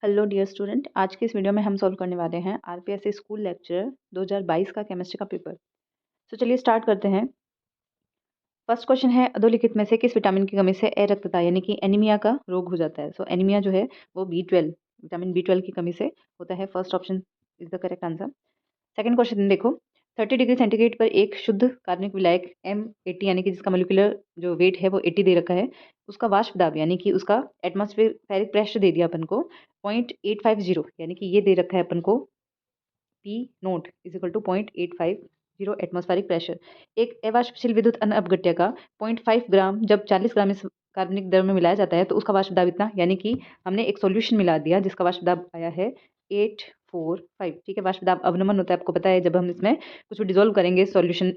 Hello dear student, आज के इस वीडियो में हम सॉल्व करने वाले हैं आरपीएससी स्कूल लेक्चर 2022 का केमिस्ट्री का पेपर। तो चलिए स्टार्ट करते हैं। फर्स्ट क्वेश्चन है, अधोलिखित में से किस विटामिन की कमी से अरक्तता यानी कि एनीमिया का रोग हो जाता है। सो एनीमिया जो है वो B12 विटामिन B12 की कमी से होता है। First option is the correct answer. Second question देखो, 30 डिग्री सेंटीग्रेड पर एक शुद्ध कार्बनिक विलायक M80 यानी कि जिसका मोलिकुलर जो वेट है वो 80 दे रखा है, उसका वाष्प दाब यानी कि उसका एटमॉस्फेरिक प्रेशर दे दिया अपन को 0.850 यानी कि ये दे रखा है अपन को P naught is equal to 0.850 atmospheric pressure. एक अवाष्पशील विद्युत अन अपघट्य का 0.5 ग्राम जब 40 ग्राम इस कार्बनिक द्रव में मिलाया जाता है तो उसका वाष्प दाब इतना, यानी कि हमने एक सॉल्यूशन मिला दिया जिसका वाष्प दाब आया है 845। ठीक है, वाष्प दाब अवनमन होता है, आपको पता है। जब हम इसमें कुछ भी डिजोल्व करेंगे सॉल्यूशन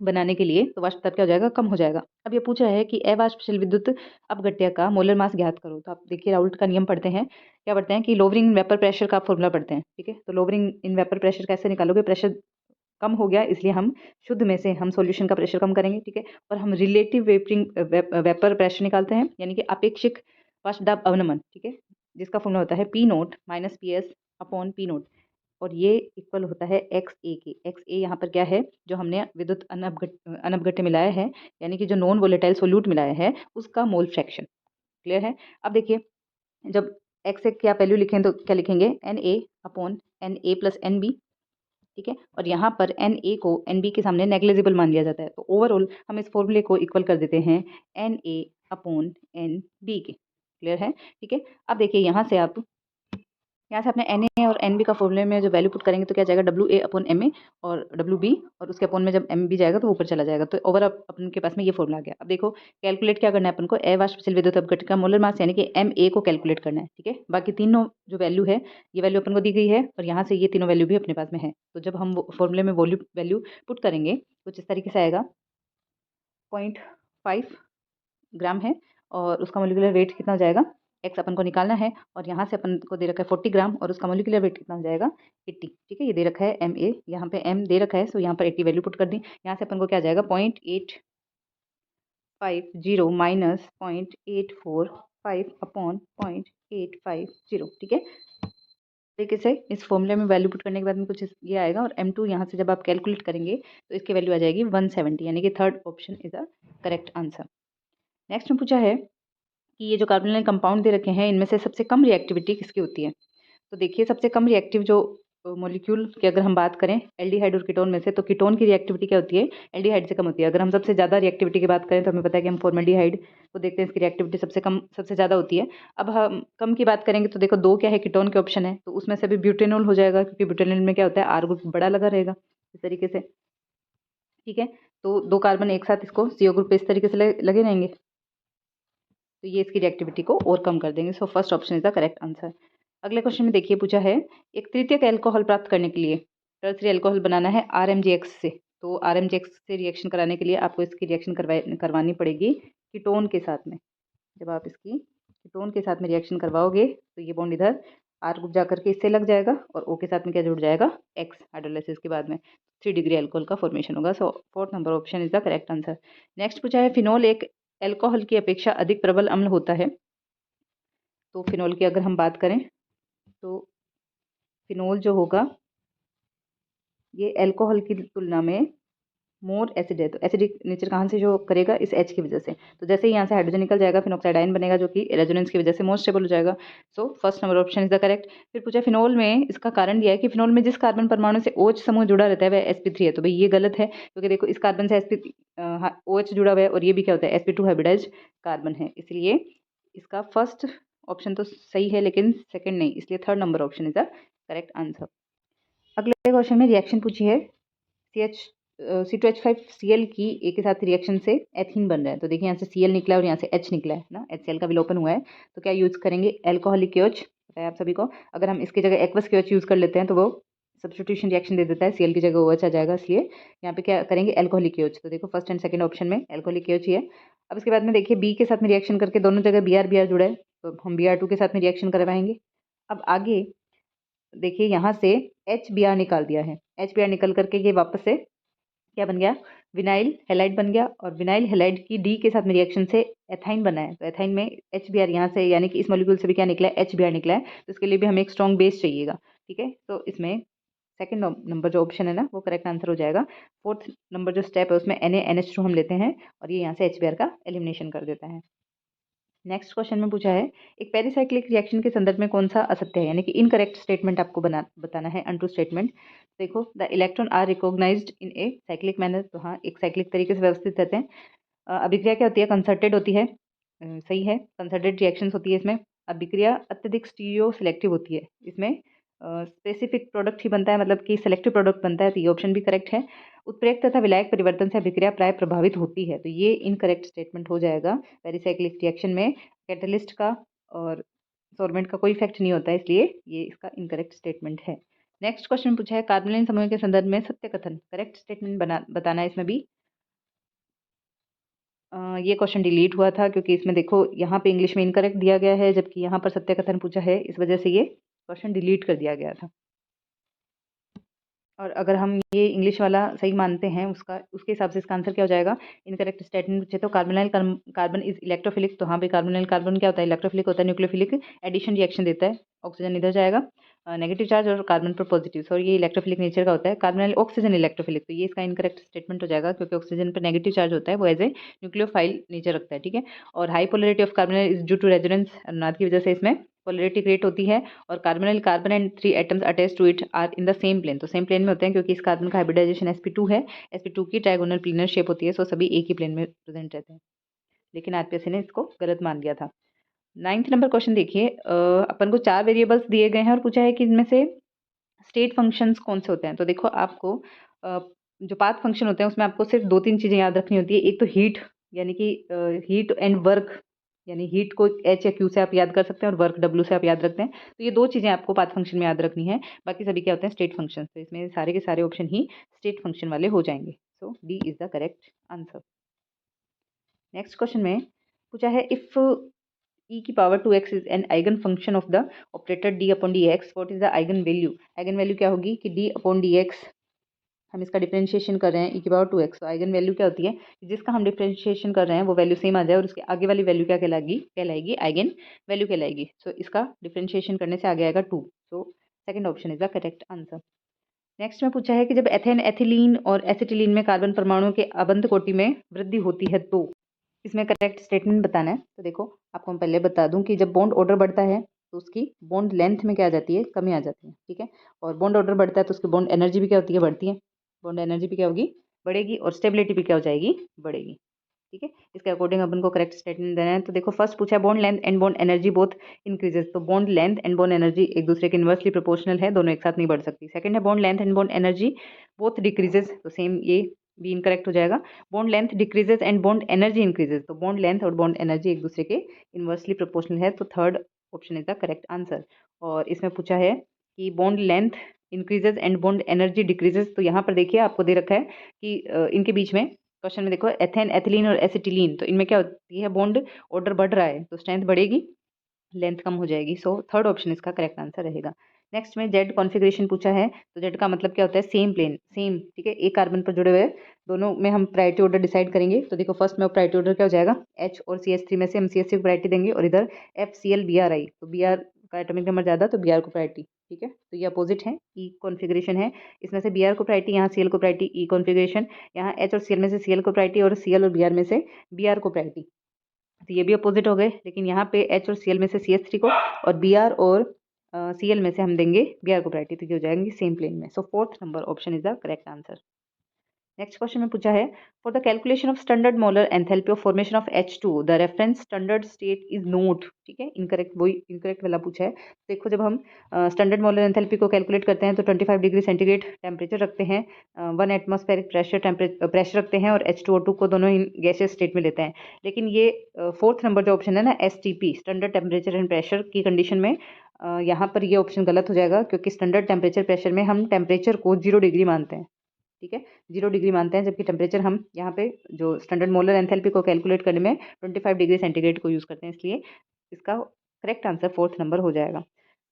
बनाने के लिए तो वाष्प दाब क्या हो जाएगा, कम हो जाएगा। अब ये पूछा है कि अवाष्पशील विद्युत अपघट्य का मोलर मास ज्ञात करो। तो आप देखिए राउल्ट का नियम पढ़ते हैं, क्या पढ़ते हैं कि लोवरिंग इन वेपर प्रेशर का फॉर्मूला पढ़ते हैं। ठीक है, तो लोवरिंग इन वेपर प्रेशर कैसे निकालोगे, प्रेशर कम हो गया इसलिए हम शुद्ध में से हम सॉल्यूशन का प्रेशर कम करेंगे। ठीक है, और हम रिलेटिव वेपर प्रेशर निकालते हैं यानी कि अपेक्षिक वाष्प दाब अवनमन। ठीक है, जिसका फॉर्मूला होता है P note minus PS upon P note, और ये इक्वल होता है XA के। XA यहाँ पर क्या है, जो हमने विद्युत अनअपघट्य मिलाया है यानी कि जो नॉन वोलेटाइल सोल्यूट मिलाया है उसका मोल फ्रैक्शन। क्लियर है। अब देखिए, जब एक्स की आप वैल्यू लिखें तो क्या लिखेंगे, Na upon Na plus NB। ठीक है, और यहाँ पर Na को NB के सामने नेग्लिजिबल मान लिया जाता है, तो ओवरऑल हम इस फॉर्मूले को इक्वल कर देते हैं Na अपॉन NB के। क्लियर है। ठीक है, अब देखिए यहाँ से अपने Na और NB का फॉर्मूले में जो वैल्यू पुट करेंगे तो क्या जाएगा, WA अपॉन MA और WB, और उसके अपॉन में जब MB जाएगा तो ऊपर चला जाएगा, तो ओवर अपन के पास में ये फॉर्मूला आ गया। अब देखो कैलकुलेट क्या करना है अपन को, अवाष्पशील विद्युत अपघट्य का मोलर मास यानी कि MA को कैलकुलेट करना है। ठीक है, बाकी तीनों जो वैल्यू है ये वैल्यू अपन को दी गई है और यहाँ से ये तीनों वैल्यू भी अपने पास में है। तो जब हम फॉर्मूले में वैल्यू पुट करेंगे कुछ इस तरीके से आएगा, 0.5 ग्राम है और उसका मोलिकुलर वेट कितना हो जाएगा, एक्स अपन को निकालना है, और यहाँ से अपन को दे रखा है 40 ग्राम और उसका मोलिकुलर वेट कितना हो जाएगा 80। ठीक है, ये दे रखा है MA, यहाँ पे M दे रखा है, सो यहाँ पर 80 वैल्यू पुट कर दी। यहाँ से अपन को क्या आ जाएगा 0.850 माइनस 0.845 अपॉन 0.850। ठीक है, तरीके से इस फॉर्मूले में वैल्यू पुट करने के बाद में कुछ ये आएगा, और M2 यहाँ से जब आप कैलकुलेट करेंगे तो इसकी वैल्यू आ जाएगी 170, यानी कि third option is the correct answer. Next में पूछा है कि ये जो कार्बोनिल कंपाउंड दे रखे हैं इनमें से सबसे कम रिएक्टिविटी किसकी होती है। तो देखिए सबसे कम रिएक्टिव जो मॉलिक्यूल की अगर हम बात करें एल्डिहाइड और कीटोन में से, तो कीटोन की रिएक्टिविटी क्या होती है, एल्डिहाइड से कम होती है। अगर हम सबसे ज़्यादा रिएक्टिविटी की बात करें तो हमें पता है कि हम फॉर्मेल्डिहाइड को देखते हैं, इसकी रिएक्टिविटी सबसे ज़्यादा होती है। अब हम कम की बात करेंगे तो देखो दो क्या है, कीटोन के ऑप्शन है, तो उसमें से भी ब्यूटेनॉल हो जाएगा क्योंकि ब्यूटेनॉल में क्या होता है, R ग्रुप बड़ा लगा रहेगा इस तरीके से। ठीक है, तो दो कार्बन एक साथ इसको CO ग्रुप पे इस तरीके से लगे रहेंगे, तो ये इसकी रिएक्टिविटी को और कम कर देंगे। So first option is the correct answer. अगले क्वेश्चन में देखिए पूछा है, एक तृतीयक अल्कोहल प्राप्त करने के लिए टर्सरी अल्कोहल बनाना है RMgX से। तो RMgX से रिएक्शन कराने के लिए आपको इसकी रिएक्शन करवानी पड़ेगी कीटोन के साथ में। जब आप इसकी कीटोन के साथ में रिएक्शन करवाओगे तो ये बॉन्ड इधर R ग्रुप जाकर के इससे लग जाएगा और O के साथ में क्या जुड़ जाएगा, X। हाइड्रोलाइसिस के बाद में 3 डिग्री अल्कोहल का फॉर्मेशन होगा। So fourth number option is the correct answer. Next पूछा है, फिनोल एक अल्कोहल की अपेक्षा अधिक प्रबल अम्ल होता है। तो फिनोल की अगर हम बात करें तो फिनोल जो होगा ये अल्कोहल की तुलना में मोर एसिड है, तो एसिडिक नेचर कहाँ से जो करेगा, इस H की वजह से। तो जैसे ही यहाँ से हाइड्रोजन निकल जाएगा फिनोक्साइड आयन बनेगा जो कि रेजोनेंस की वजह से मोर स्टेबल हो जाएगा। So first number option is the correct. फिर पूछा फिनोल में, इसका कारण दिया है कि फिनोल में जिस कार्बन परमाणु से OH समूह जुड़ा रहता है वह sp3 है। तो भाई ये गलत है क्योंकि देखो इस कार्बन से OH जुड़ा हुआ है और ये भी क्या होता है, sp2 हाइब्रिडाइज्ड कार्बन है, इसलिए इसका फर्स्ट ऑप्शन तो सही है लेकिन सेकंड नहीं, इसलिए third number option is the correct answer. अगले क्वेश्चन में रिएक्शन पूछी है, C2H5Cl की A के साथ रिएक्शन से एथीन बन रहा है। तो देखिए यहाँ से Cl निकला है और यहाँ से H निकला है ना, HCl का विलोपन हुआ है, तो क्या यूज करेंगे, एल्कोहलिक KOH। पता है आप सभी को, अगर हम इसकी जगह एक्वस KOH यूज कर लेते हैं तो वो सब्स्टिट्यूशन रिएक्शन दे देता है, Cl की जगह OH आ जाएगा, इसलिए यहाँ पे क्या करेंगे, एल्कोहलिक KOH। तो देखो फर्स्ट एंड सेकंड ऑप्शन में एल्कोहलिक KOH ही है। अब इसके बाद में देखिए B के साथ में रिएक्शन करके दोनों जगह Br जुड़ा है, तो हम Br2 के साथ में रिएक्शन करवाएंगे। अब आगे देखिए यहाँ से HBr निकाल दिया है, HBr निकल करके ये वापस से क्या बन गया, विनाइल हैलाइड बन गया, और विनाइल हैलाइड की डी के साथ में रिएक्शन से एथाइन बना है। तो एथाइन में HBr यहाँ से, यानी कि इस मॉलिक्यूल से भी क्या निकला है, HBr निकला है। तो इसके लिए भी हमें एक स्ट्रॉन्ग बेस चाहिएगा। ठीक है, तो इसमें सेकंड नंबर जो ऑप्शन है ना वो करेक्ट आंसर हो जाएगा। फोर्थ नंबर जो स्टेप है उसमें NaNH2 हम लेते हैं और ये यहाँ से HBr का एलिमिनेशन कर देता है। नेक्स्ट क्वेश्चन में पूछा है, एक पेरिसाइक्लिक रिएक्शन के संदर्भ में कौन सा असत्य है, यानी कि इनकरेक्ट स्टेटमेंट आपको बताना है, अनट्रू स्टेटमेंट। देखो, the electron are recognised in a cyclic manner. तो हाँ, एक साइक्लिक तरीके से व्यवस्थित रहते हैं। अभिक्रिया क्या होती है, कंसर्टेड होती है। सही है, कंसर्टेड रिएक्शंस होती है इसमें। अभिक्रिया अत्यधिक स्टीरियो सिलेक्टिव होती है। इसमें स्पेसिफिक प्रोडक्ट ही बनता है, मतलब कि सेलेक्टिव प्रोडक्ट बनता है, तो ये ऑप्शन भी करेक्ट है। उत्प्रेरक तथा विलायक परिवर्तन से अभिक्रिया प्राय प्रभावित होती है, तो ये इनकरेक्ट स्टेटमेंट हो जाएगा। पेरिसाइक्लिक रिएक्शन में कैटलिस्ट का और सॉल्वेंट का कोई इफेक्ट नहीं होता है, इसलिए ये इसका इनकरेक्ट स्टेटमेंट है। नेक्स्ट क्वेश्चन पूछा है, कार्बोनिल समूह के संदर्भ में सत्य कथन, करेक्ट स्टेटमेंट बताना है इसमें भी। ये क्वेश्चन डिलीट हुआ था क्योंकि इसमें देखो यहाँ पे इंग्लिश में इनकरेक्ट दिया गया है, जबकि यहाँ पर सत्य कथन पूछा है, इस वजह से ये क्वेश्चन डिलीट कर दिया गया था। और अगर हम ये इंग्लिश वाला सही मानते हैं, उसके हिसाब से इसका आंसर क्या हो जाएगा, इनकरेक्ट स्टेटमेंट पूछे तो कार्बोनाइल कार्बन इज इलेक्ट्रोफिलिक। तो हाँ भाई, कार्बोनाइल कार्बन क्या होता है, इलेक्ट्रोफिलिक होता है, न्यूक्लियोफिलिक एडिशन रिएक्शन देता है, ऑक्सीजन इधर जाएगा, नेगेटिव चार्ज और कार्बन पर पॉजिटिव, और ये इलेक्ट्रोफिलिक नेचर का होता है। कार्बोनाइल ऑक्सीजन इलेक्ट्रोफिलिक, तो ये इसका इनकरेक्ट स्टेटमेंट हो जाएगा, क्योंकि ऑक्सीजन पर नेगेटिव चार्ज होता है, वो एज ए न्यूक्लियोफाइल नेचर रखता है। ठीक है, और high polarity of carbonyl is due to resonance अनुनाद की वजह से इसमें पोलरिटी क्रिएट होती है। और carbonyl carbon and 3 atoms attach to it are in the same plane, तो सेम प्लेन में होते हैं, क्योंकि इस कार्बन का हाइब्रिडाइजेशन sp2 है। sp2 की ट्रायगोनल प्लेनर शेप होती है, सो सभी एक ही प्लेन में प्रेजेंट रहते हैं, लेकिन आरपीएससी ने इसको गलत मान लिया था। 9th नंबर क्वेश्चन देखिए, अपन को 4 वेरिएबल्स दिए गए हैं और पूछा है कि इनमें से स्टेट फंक्शंस कौन से होते हैं। तो देखो, आपको जो पाथ फंक्शन होते हैं उसमें आपको सिर्फ 2-3 चीज़ें याद रखनी होती है। एक तो हीट, यानी कि हीट एंड वर्क, यानी हीट को H या Q से आप याद कर सकते हैं और वर्क W से आप याद रखते हैं। तो ये 2 चीज़ें आपको पाथ फंक्शन में याद रखनी है, बाकी सभी क्या होते हैं, स्टेट फंक्शन। तो इसमें सारे के सारे ऑप्शन ही स्टेट फंक्शन वाले हो जाएंगे। So D is the correct answer. Next question में पूछा है, इफ e की power 2x is an eigenfunction of the operator d upon D X, what is the eigenvalue. Eigenvalue क्या होगी कि d अपॉन डी एक्स, हम इसका differentiation कर रहे हैं e की पावर 2x, तो आइगन वैल्यू क्या होती है, जिसका हम डिफरेंशिएशन कर रहे हैं वो वैल्यू सेम आ जाए और उसके आगे वाली वैल्यू क्या कहलाएगी आइगन वैल्यू कहलाएगी। सो इसका डिफरेंशिएशन करने से आ गया आएगा 2। So second option is the correct answer. Next में पूछा है कि जब एथेन, एथिलीन और एसिटिलीन में कार्बन परमाणुओं के अबंध कोटि में वृद्धि होती है तो इसमें करेक्ट स्टेटमेंट बताना है। तो देखो, आपको मैं पहले बता दूं कि जब बॉन्ड ऑर्डर बढ़ता है तो उसकी बॉन्ड लेंथ में क्या आ जाती है, कमी आ जाती है। ठीक है, और बॉन्ड ऑर्डर बढ़ता है तो उसकी बॉन्ड एनर्जी भी क्या होती है, बढ़ती है। बॉन्ड एनर्जी भी क्या होगी, बढ़ेगी, और स्टेबिलिटी भी क्या हो जाएगी, बढ़ेगी। ठीक है, इसके अकॉर्डिंग अपन को करेक्ट स्टेटमेंट देना है। तो देखो, फर्स्ट पूछा है bond length and bond energy both increases, तो bond length and bond energy एक दूसरे के इन्वर्सली प्रोपोर्शनल है, दोनों एक साथ नहीं बढ़ सकती। सेकंड है bond length and bond energy both decreases, तो सेम ये भी इनकरेक्ट हो जाएगा। Bond length decreases and bond energy increases, तो बॉन्ड लेंथ और बॉन्ड एनर्जी एक दूसरे के इन्वर्सली प्रोपोर्शनल है, तो third option is the correct answer. और इसमें पूछा है कि bond length increases and bond energy decreases, तो यहाँ पर देखिए आपको दे रखा है कि इनके बीच में क्वेश्चन में देखो, एथेन, एथिलीन और एसिटिलीन, तो इनमें क्या होती है, बॉन्ड ऑर्डर बढ़ रहा है तो स्ट्रेंथ बढ़ेगी, लेंथ कम हो जाएगी। सो थर्ड ऑप्शन इसका करेक्ट आंसर रहेगा। नेक्स्ट में जेड कॉन्फ़िगरेशन पूछा है, तो जेड का मतलब क्या होता है, सेम प्लेन, सेम। ठीक है, एक कार्बन पर जुड़े हुए दोनों में हम प्रायोरिटी ऑर्डर डिसाइड करेंगे। तो देखो, फर्स्ट में प्रायोरिटी ऑर्डर क्या हो जाएगा, H और CH3 में से हम CH3 को प्रायोरिटी देंगे, और इधर FCl BRI, तो BR का एटॉमिक नंबर ज़्यादा तो BR को प्रायोरिटी। ठीक है, तो ये अपोजिट है, E कॉन्फ़िगरेशन है, इसमें से BR को प्रायोरिटी, यहाँ Cl को प्रायोरिटी, E कॉन्फ़िगरेशन, यहाँ H और Cl में से Cl को प्रायोरिटी और Cl और BR में से BR को प्रायोरिटी। तो ये भी अपोजिट हो गए, लेकिन यहाँ पे H और Cl में से CH3 को और Br और Cl में से हम देंगे Br को प्रायोरिटी, तो ये हो जाएंगे सेम प्लेन में। So fourth number option is the correct answer. Next question में पूछा है, for the calculation of standard molar enthalpy of formation of H2 the reference standard state is not. ठीक है, इनकरेक्ट, वही इनकरेक्ट वाला पूछा है। देखो, जब हम स्टैंडर्ड मोलर एंथैल्पी को कैलकुलेट करते हैं तो 25 डिग्री सेंटीग्रेड टेम्परेचर रखते हैं, 1 एटमॉस्फेरिक प्रेशर रखते हैं, और H2O2 को दोनों गैसियस स्टेट में लेते हैं। लेकिन ये फोर्थ नंबर जो ऑप्शन है ना, STP, standard temperature and pressure की कंडीशन में यहाँ पर ये ऑप्शन गलत हो जाएगा, क्योंकि स्टैंडर्ड टेम्परेचर प्रेशर में हम टेम्परेचर को 0 डिग्री मानते हैं। ठीक है, 0 डिग्री मानते हैं, जबकि टेम्परेचर हम यहाँ पे जो स्टैंडर्ड मोलर एंथैल्पी को कैलकुलेट करने में 25 डिग्री सेंटीग्रेड को यूज़ करते हैं, इसलिए इसका करेक्ट आंसर फोर्थ नंबर हो जाएगा।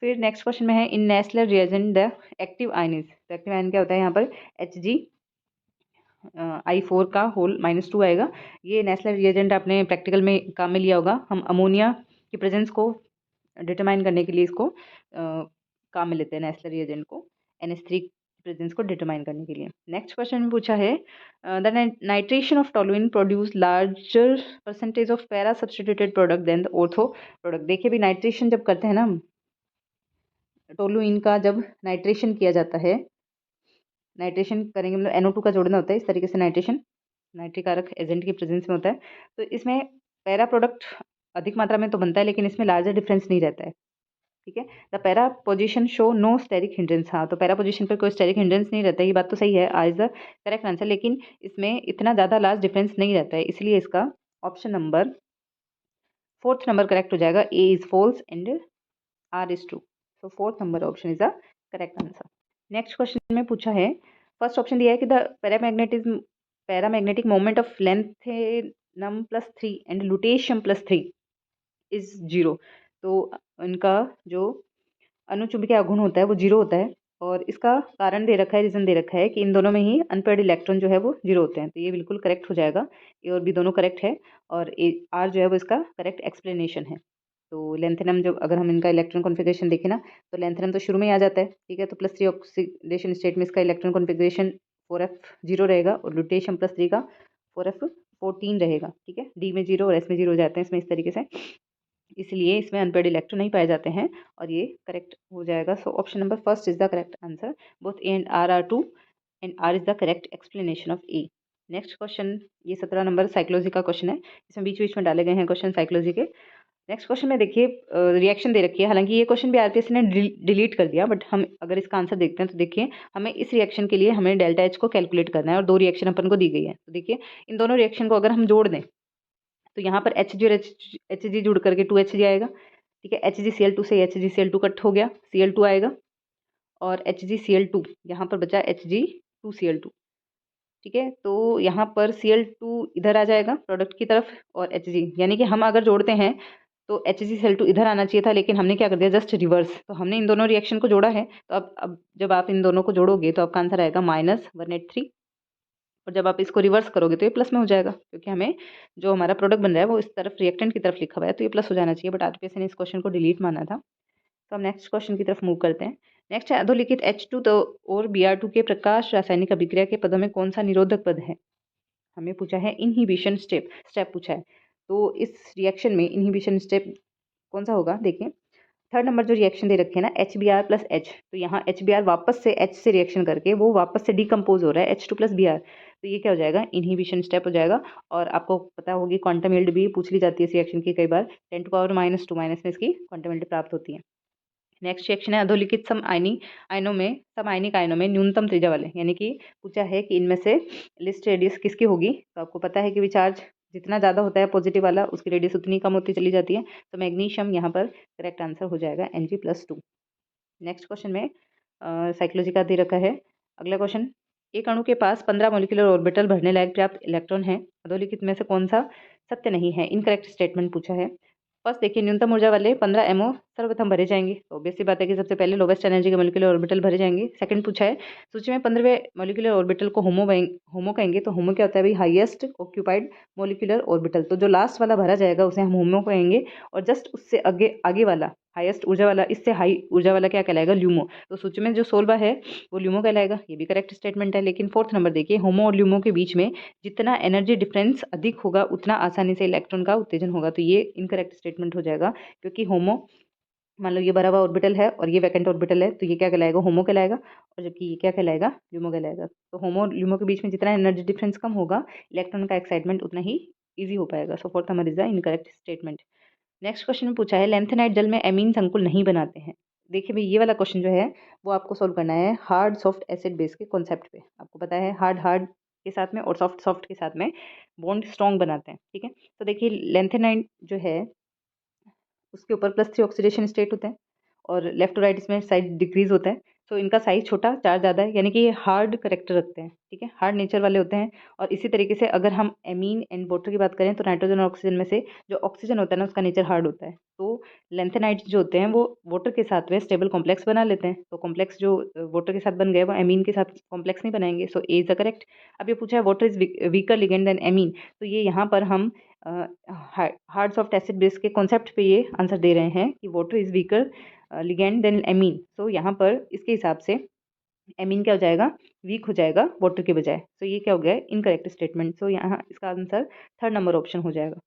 फिर नेक्स्ट क्वेश्चन में है, in Nessler reagent the active ion is, तो एक्टिव आयन क्या होता है यहाँ पर, Hg I4 का होल -2 आएगा। ये नेस्लर रिएजेंट आपने प्रैक्टिकल में काम में लिया होगा। हम अमोनिया की प्रेजेंस को डिटरमाइन करने के लिए इसको काम में लेते हैं, नेस्लर रिएजेंट को NH3 प्रेजेंस को डिटरमाइन करने के लिए। नेक्स्ट क्वेश्चन में पूछा है the nitration of toluene produce larger percentage of para substituted product than the ortho product. देखिए भी नाइट्रेशन जब करते हैं ना, टोलुइन का जब नाइट्रेशन किया जाता है, नाइट्रेशन करेंगे मतलब NO2 का जोड़ना होता है, इस तरीके से नाइट्रेशन नाइट्रिक कारक एजेंट की प्रेजेंस में होता है। तो इसमें पैरा प्रोडक्ट अधिक मात्रा में तो बनता है, लेकिन इसमें लार्जर डिफरेंस नहीं रहता है। ठीक है, the para position show no steric hindrance. हाँ, तो पैरा पोजिशन पर कोई स्टेरिक हिंड्रेंस नहीं रहता है, ये बात तो सही है, आज द करेक्ट आंसर। लेकिन इसमें इतना ज़्यादा लार्ज डिफरेंस नहीं रहता है, इसलिए इसका option number 4th number correct हो जाएगा। A is false and R is true. So 4th number option is the correct answer. Next question में पूछा है, फर्स्ट ऑप्शन दिया है कि the paramagnetic moment of lanthanum +3 and lutetium +3 is 0। तो इनका जो अनुचुंबकीय आघूर्ण होता है वो 0 होता है, और इसका कारण दे रखा है, रीजन दे रखा है कि इन दोनों में ही अनपेयर्ड इलेक्ट्रॉन जो है वो 0 होते हैं। तो ये बिल्कुल करेक्ट हो जाएगा, ए और बी दोनों करेक्ट है, और R जो है वो इसका करेक्ट एक्सप्लेनेशन है। तो लेंथेनम जो, अगर हम इनका इलेक्ट्रॉन कॉन्फ़िगरेशन देखें ना, तो लेंथेनम तो शुरू में ही आ जाता है, ठीक है। तो +3 ऑक्सीडेशन स्टेट में इसका इलेक्ट्रॉन कॉन्फ़िगरेशन 4f0 रहेगा, और लुटेशियम +3 का 4f14 रहेगा, ठीक है। D में 0 और S में 0 हो जाते हैं इसमें, इस तरीके से, इसलिए इसमें अनपेयर्ड इलेक्ट्रॉन नहीं पाए जाते हैं, और ये करेक्ट हो जाएगा। So option number first is the correct answer. Both A and R are true and R is the correct explanation of A। Next question, ये 17 नंबर साइकोलॉजी का क्वेश्चन है, इसमें बीच बीच में डाले गए हैं क्वेश्चन साइकोलॉजी के। नेक्स्ट क्वेश्चन में देखिए रिएक्शन दे रखी है, हालांकि ये क्वेश्चन भी आरपीएससी ने डिलीट कर दिया, बट हम अगर इसका आंसर देखते हैं तो देखिए हमें इस रिएक्शन के लिए हमें डेल्टा H को कैलकुलेट करना है, और 2 रिएक्शन अपन को दी गई है। तो देखिए इन दोनों रिएक्शन को अगर हम जोड़ दें तो यहाँ पर Hg और Hg जुड़ करके 2Hg आएगा, ठीक है। HgCl2 से HgCl2 कट हो गया, Cl2 आएगा, और HgCl2 यहाँ पर बचा Hg2Cl2, ठीक है। तो यहाँ पर Cl2 इधर आ जाएगा प्रोडक्ट की तरफ, और Hg, यानी कि हम अगर जोड़ते हैं तो HgCl2 इधर आना चाहिए था, लेकिन हमने क्या कर दिया, जस्ट रिवर्स। तो हमने इन दोनों रिएक्शन को जोड़ा है, तो अब जब आप इन दोनों को जोड़ोगे तो आपका आंसर आएगा -183, और जब आप इसको रिवर्स करोगे तो ये प्लस में हो जाएगा, क्योंकि हमें जो हमारा प्रोडक्ट बन रहा है वो इस तरफ रिएक्टेंट की तरफ लिखा हुआ है, तो ये प्लस हो जाना चाहिए, बट आरपीएससी ने इस क्वेश्चन को डिलीट माना था। तो हम नेक्स्ट क्वेश्चन की तरफ मूव करते हैं। नेक्स्ट है, अधोलिखित H2 तो और Br2 के प्रकाश रासायनिक अभिक्रिया के पदों में कौन सा निरोधक पद है। हमें पूछा है इनहिबिशन स्टेप पूछा है, तो इस रिएक्शन में इनहिबिशन स्टेप कौन सा होगा। देखिए 3rd नंबर जो रिएक्शन दे रखे हैं ना, HBr + H, तो यहाँ HBr वापस से H से रिएक्शन करके वो वापस से डिकम्पोज हो रहा है H2 + Br, तो ये क्या हो जाएगा, इनहिबिशन स्टेप हो जाएगा। और आपको पता होगी क्वांटम यील्ड भी पूछ ली जाती है इस रिएक्शन की कई बार, 10⁻⁻2 में इसकी क्वांटम यील्ड प्राप्त होती है। नेक्स्ट रिएक्शन है, अधोलिखित समआयनिक आयनों में न्यूनतम त्रिज्या वाले, यानी कि पूछा है कि इनमें से लिस्ट रेडियस किसकी होगी। तो आपको पता है कि चार्ज जितना ज़्यादा होता है पॉजिटिव वाला, उसकी रेडियस उतनी कम होती चली जाती है। तो मैग्नीशियम यहाँ पर करेक्ट आंसर हो जाएगा Mg+2। नेक्स्ट क्वेश्चन में साइकोलॉजी का दे रखा है। अगला क्वेश्चन, एक अणु के पास 15 मोलिकुलर ऑर्बिटल भरने लायक पर्याप्त इलेक्ट्रॉन है, अधोलिखित में से कौन सा सत्य नहीं है। इनकरेक्ट स्टेटमेंट पूछा है। फर्स्ट देखिए, न्यूनतम ऊर्जा वाले 15 MO सर्वप्रथम भरे जाएंगे, तो ऑब्वियस सी बात है कि सबसे पहले लोवेस्ट एनर्जी के मोलिकुलर ऑर्बिटल भरे जाएंगे। सेकंड पूछा है, सूची में 15वें मोलिकुलर ऑर्बिटल को होमो कहेंगे, तो होमो क्या होता है भाई, हाईएस्ट ऑक्यूपाइड मोलिकुलर ऑर्बिटल। तो जो लास्ट वाला भरा जाएगा उसे हम होमो कहेंगे, और जस्ट उससे आगे वाला हाईएस्ट ऊर्जा वाला, इससे हाई ऊर्जा वाला क्या कहलाएगा, ल्यूमो। तो सूची में जो 16वां है वो ल्यूमो कहलाएगा, ये भी करेक्ट स्टेटमेंट है। लेकिन 4th नंबर देखिए, होमो और ल्यूमो के बीच में जितना एनर्जी डिफरेंस अधिक होगा उतना आसानी से इलेक्ट्रॉन का उत्तेजन होगा, तो ये इनकरेक्ट स्टेटमेंट हो जाएगा। क्योंकि होमो, मान लो ये भरा हुआ ऑर्बिटल है और ये वैकेंट ऑर्बिटल है, तो ये क्या कहलाएगा, होमो कहलाएगा, और जबकि ये क्या कहलाएगा, ल्यूमो कहलाएगा। तो होमो और ल्यूमो के बीच में जितना एनर्जी डिफरेंस कम होगा, इलेक्ट्रॉन का एक्साइटमेंट उतना ही ईजी हो पाएगा। सो 4th number is the incorrect statement. Next question में पूछा है, लेंथेनाइट जल में एमीन संकुल नहीं बनाते हैं। देखिए भाई, ये वाला क्वेश्चन जो है वो आपको सोल्व करना है हार्ड सॉफ्ट एसिड बेस के कॉन्सेप्ट पे। आपको पता है हार्ड के साथ में और सॉफ्ट के साथ में बॉन्ड स्ट्रॉन्ग बनाते हैं, ठीक है। तो देखिए लेंथेनाइट जो है उसके ऊपर +3 ऑक्सीडेशन स्टेट होते हैं, और लेफ्ट टू राइट इसमें साइड डिक्रीज होता है। सो इनका साइज़ छोटा, चार्ज ज़्यादा है, यानी कि ये हार्ड करैक्टर रखते हैं, ठीक है, हार्ड नेचर वाले होते हैं। और इसी तरीके से अगर हम एमीन एंड वाटर की बात करें तो नाइट्रोजन और ऑक्सीजन में से जो ऑक्सीजन होता है ना उसका नेचर हार्ड होता है। तो लैंथेनाइड्स जो होते हैं वो वाटर के साथ में स्टेबल कॉम्प्लेक्स बना लेते हैं। तो कॉम्प्लेक्स जो वाटर के साथ बन गए वो एमीन के साथ कॉम्प्लेक्स नहीं बनाएंगे। So A is the correct. अब ये पूछा है water is weaker ligand than amine, तो ये यहाँ पर हम हार्ड सॉफ्ट एसिड बेस के कॉन्सेप्ट पे ये आंसर दे रहे हैं कि water is weaker ligand than amine. So यहाँ पर इसके हिसाब से एमीन क्या हो जाएगा, वीक हो जाएगा वाटर के बजाय। सो ये क्या हो गया, इनकरेक्ट स्टेटमेंट। सो यहाँ इसका आंसर थर्ड नंबर ऑप्शन हो जाएगा,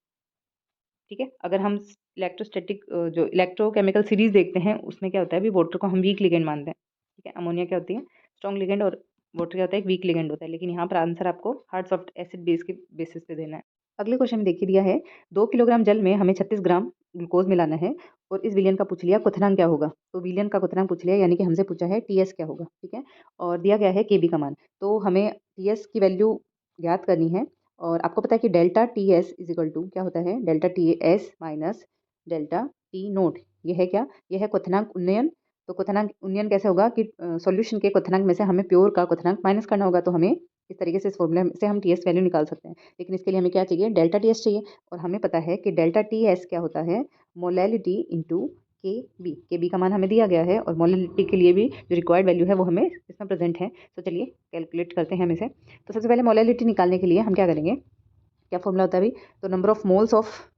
ठीक है। अगर हम इलेक्ट्रोस्टैटिक जो इलेक्ट्रोकेमिकल सीरीज देखते हैं उसमें क्या होता है, अभी वाटर को हम वीक लिगेंड मानते हैं, ठीक है। अमोनिया क्या होती है, स्ट्रॉन्ग लिगेंड, और वाटर क्या होता है, एक वीक लिगेंड होता है। लेकिन यहाँ पर आंसर आपको हार्ड सॉफ्ट एसिड बेस के बेसिस पे देना है। अगले क्वेश्चन में देखिए दिया है 2 किलोग्राम जल में हमें 36 ग्राम ग्लूकोज मिलाना है और इस विलयन का पूछ लिया क्वथनांक क्या होगा। तो विलयन का क्वथनांक पूछ लिया, यानी कि हमसे पूछा है टीएस क्या होगा, ठीक है। और दिया गया है केबी का मान, तो हमें टीएस की वैल्यू ज्ञात करनी है। और आपको पता है कि delta T S is equal to क्या होता है, delta T S minus delta T naught. ये है क्या, ये है क्वथनांक उन्नयन। तो क्वथनांक उन्नयन कैसे होगा कि सॉल्यूशन के क्वथनांक में से हमें प्योर का क्वथनांक माइनस करना होगा। तो हमें इस तरीके से इस फॉर्मूले से हम टी एस वैल्यू निकाल सकते हैं। लेकिन इसके लिए हमें क्या चाहिए, डेल्टा टी एस चाहिए। और हमें पता है कि डेल्टा टी एस क्या होता है, मोलैलिटी इंटू के बी का मान हमें दिया गया है और मोलैलिटी के लिए भी जो रिक्वायर्ड वैल्यू है वो हमें इसमें प्रेजेंट है। तो चलिए कैलकुलेट करते हैं हम इसे। तो सबसे पहले मोलैलिटी निकालने के लिए हम क्या करेंगे, क्या फॉर्मूला होता है अभी, तो number of moles of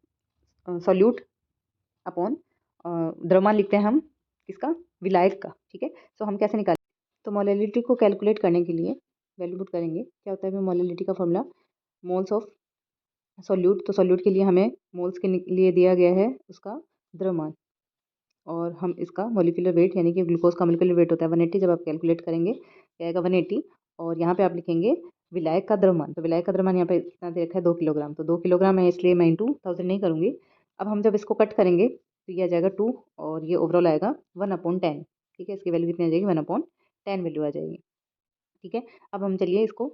solute upon द्रव्यमान लिखते हैं हम किसका, विलायक का, ठीक है। सो हम कैसे निकालें, तो मोलैलिटी को कैलकुलेट करने के लिए वैल्यू पुट करेंगे। क्या होता है मोलैलिटी का फॉर्मूला, मोल्स ऑफ सॉल्यूट। तो सॉल्यूट के लिए हमें मोल्स के लिए दिया गया है उसका द्रव्यमान, और हम इसका मोलिकुलर वेट, यानी कि ग्लूकोज का मोलिकुलर वेट होता है 180। जब आप कैलकुलेट करेंगे क्या आएगा 180, और यहाँ पे आप लिखेंगे विलायक का द्रव्यमान। तो विलायक का द्रव्यमान यहाँ पे कितना दे रखा है, 2 किलोग्राम। तो 2 किलोग्राम है इसलिए मैं इंटू 1000 नहीं करूँगी। अब हम जब इसको कट करेंगे तो ये आ जाएगा 2, और ये ओवरऑल आएगा 1/10, ठीक है। इसकी वैल्यू कितनी आ जाएगी, 1/10 वैल्यू आ जाएगी, ठीक है। अब हम चलिए इसको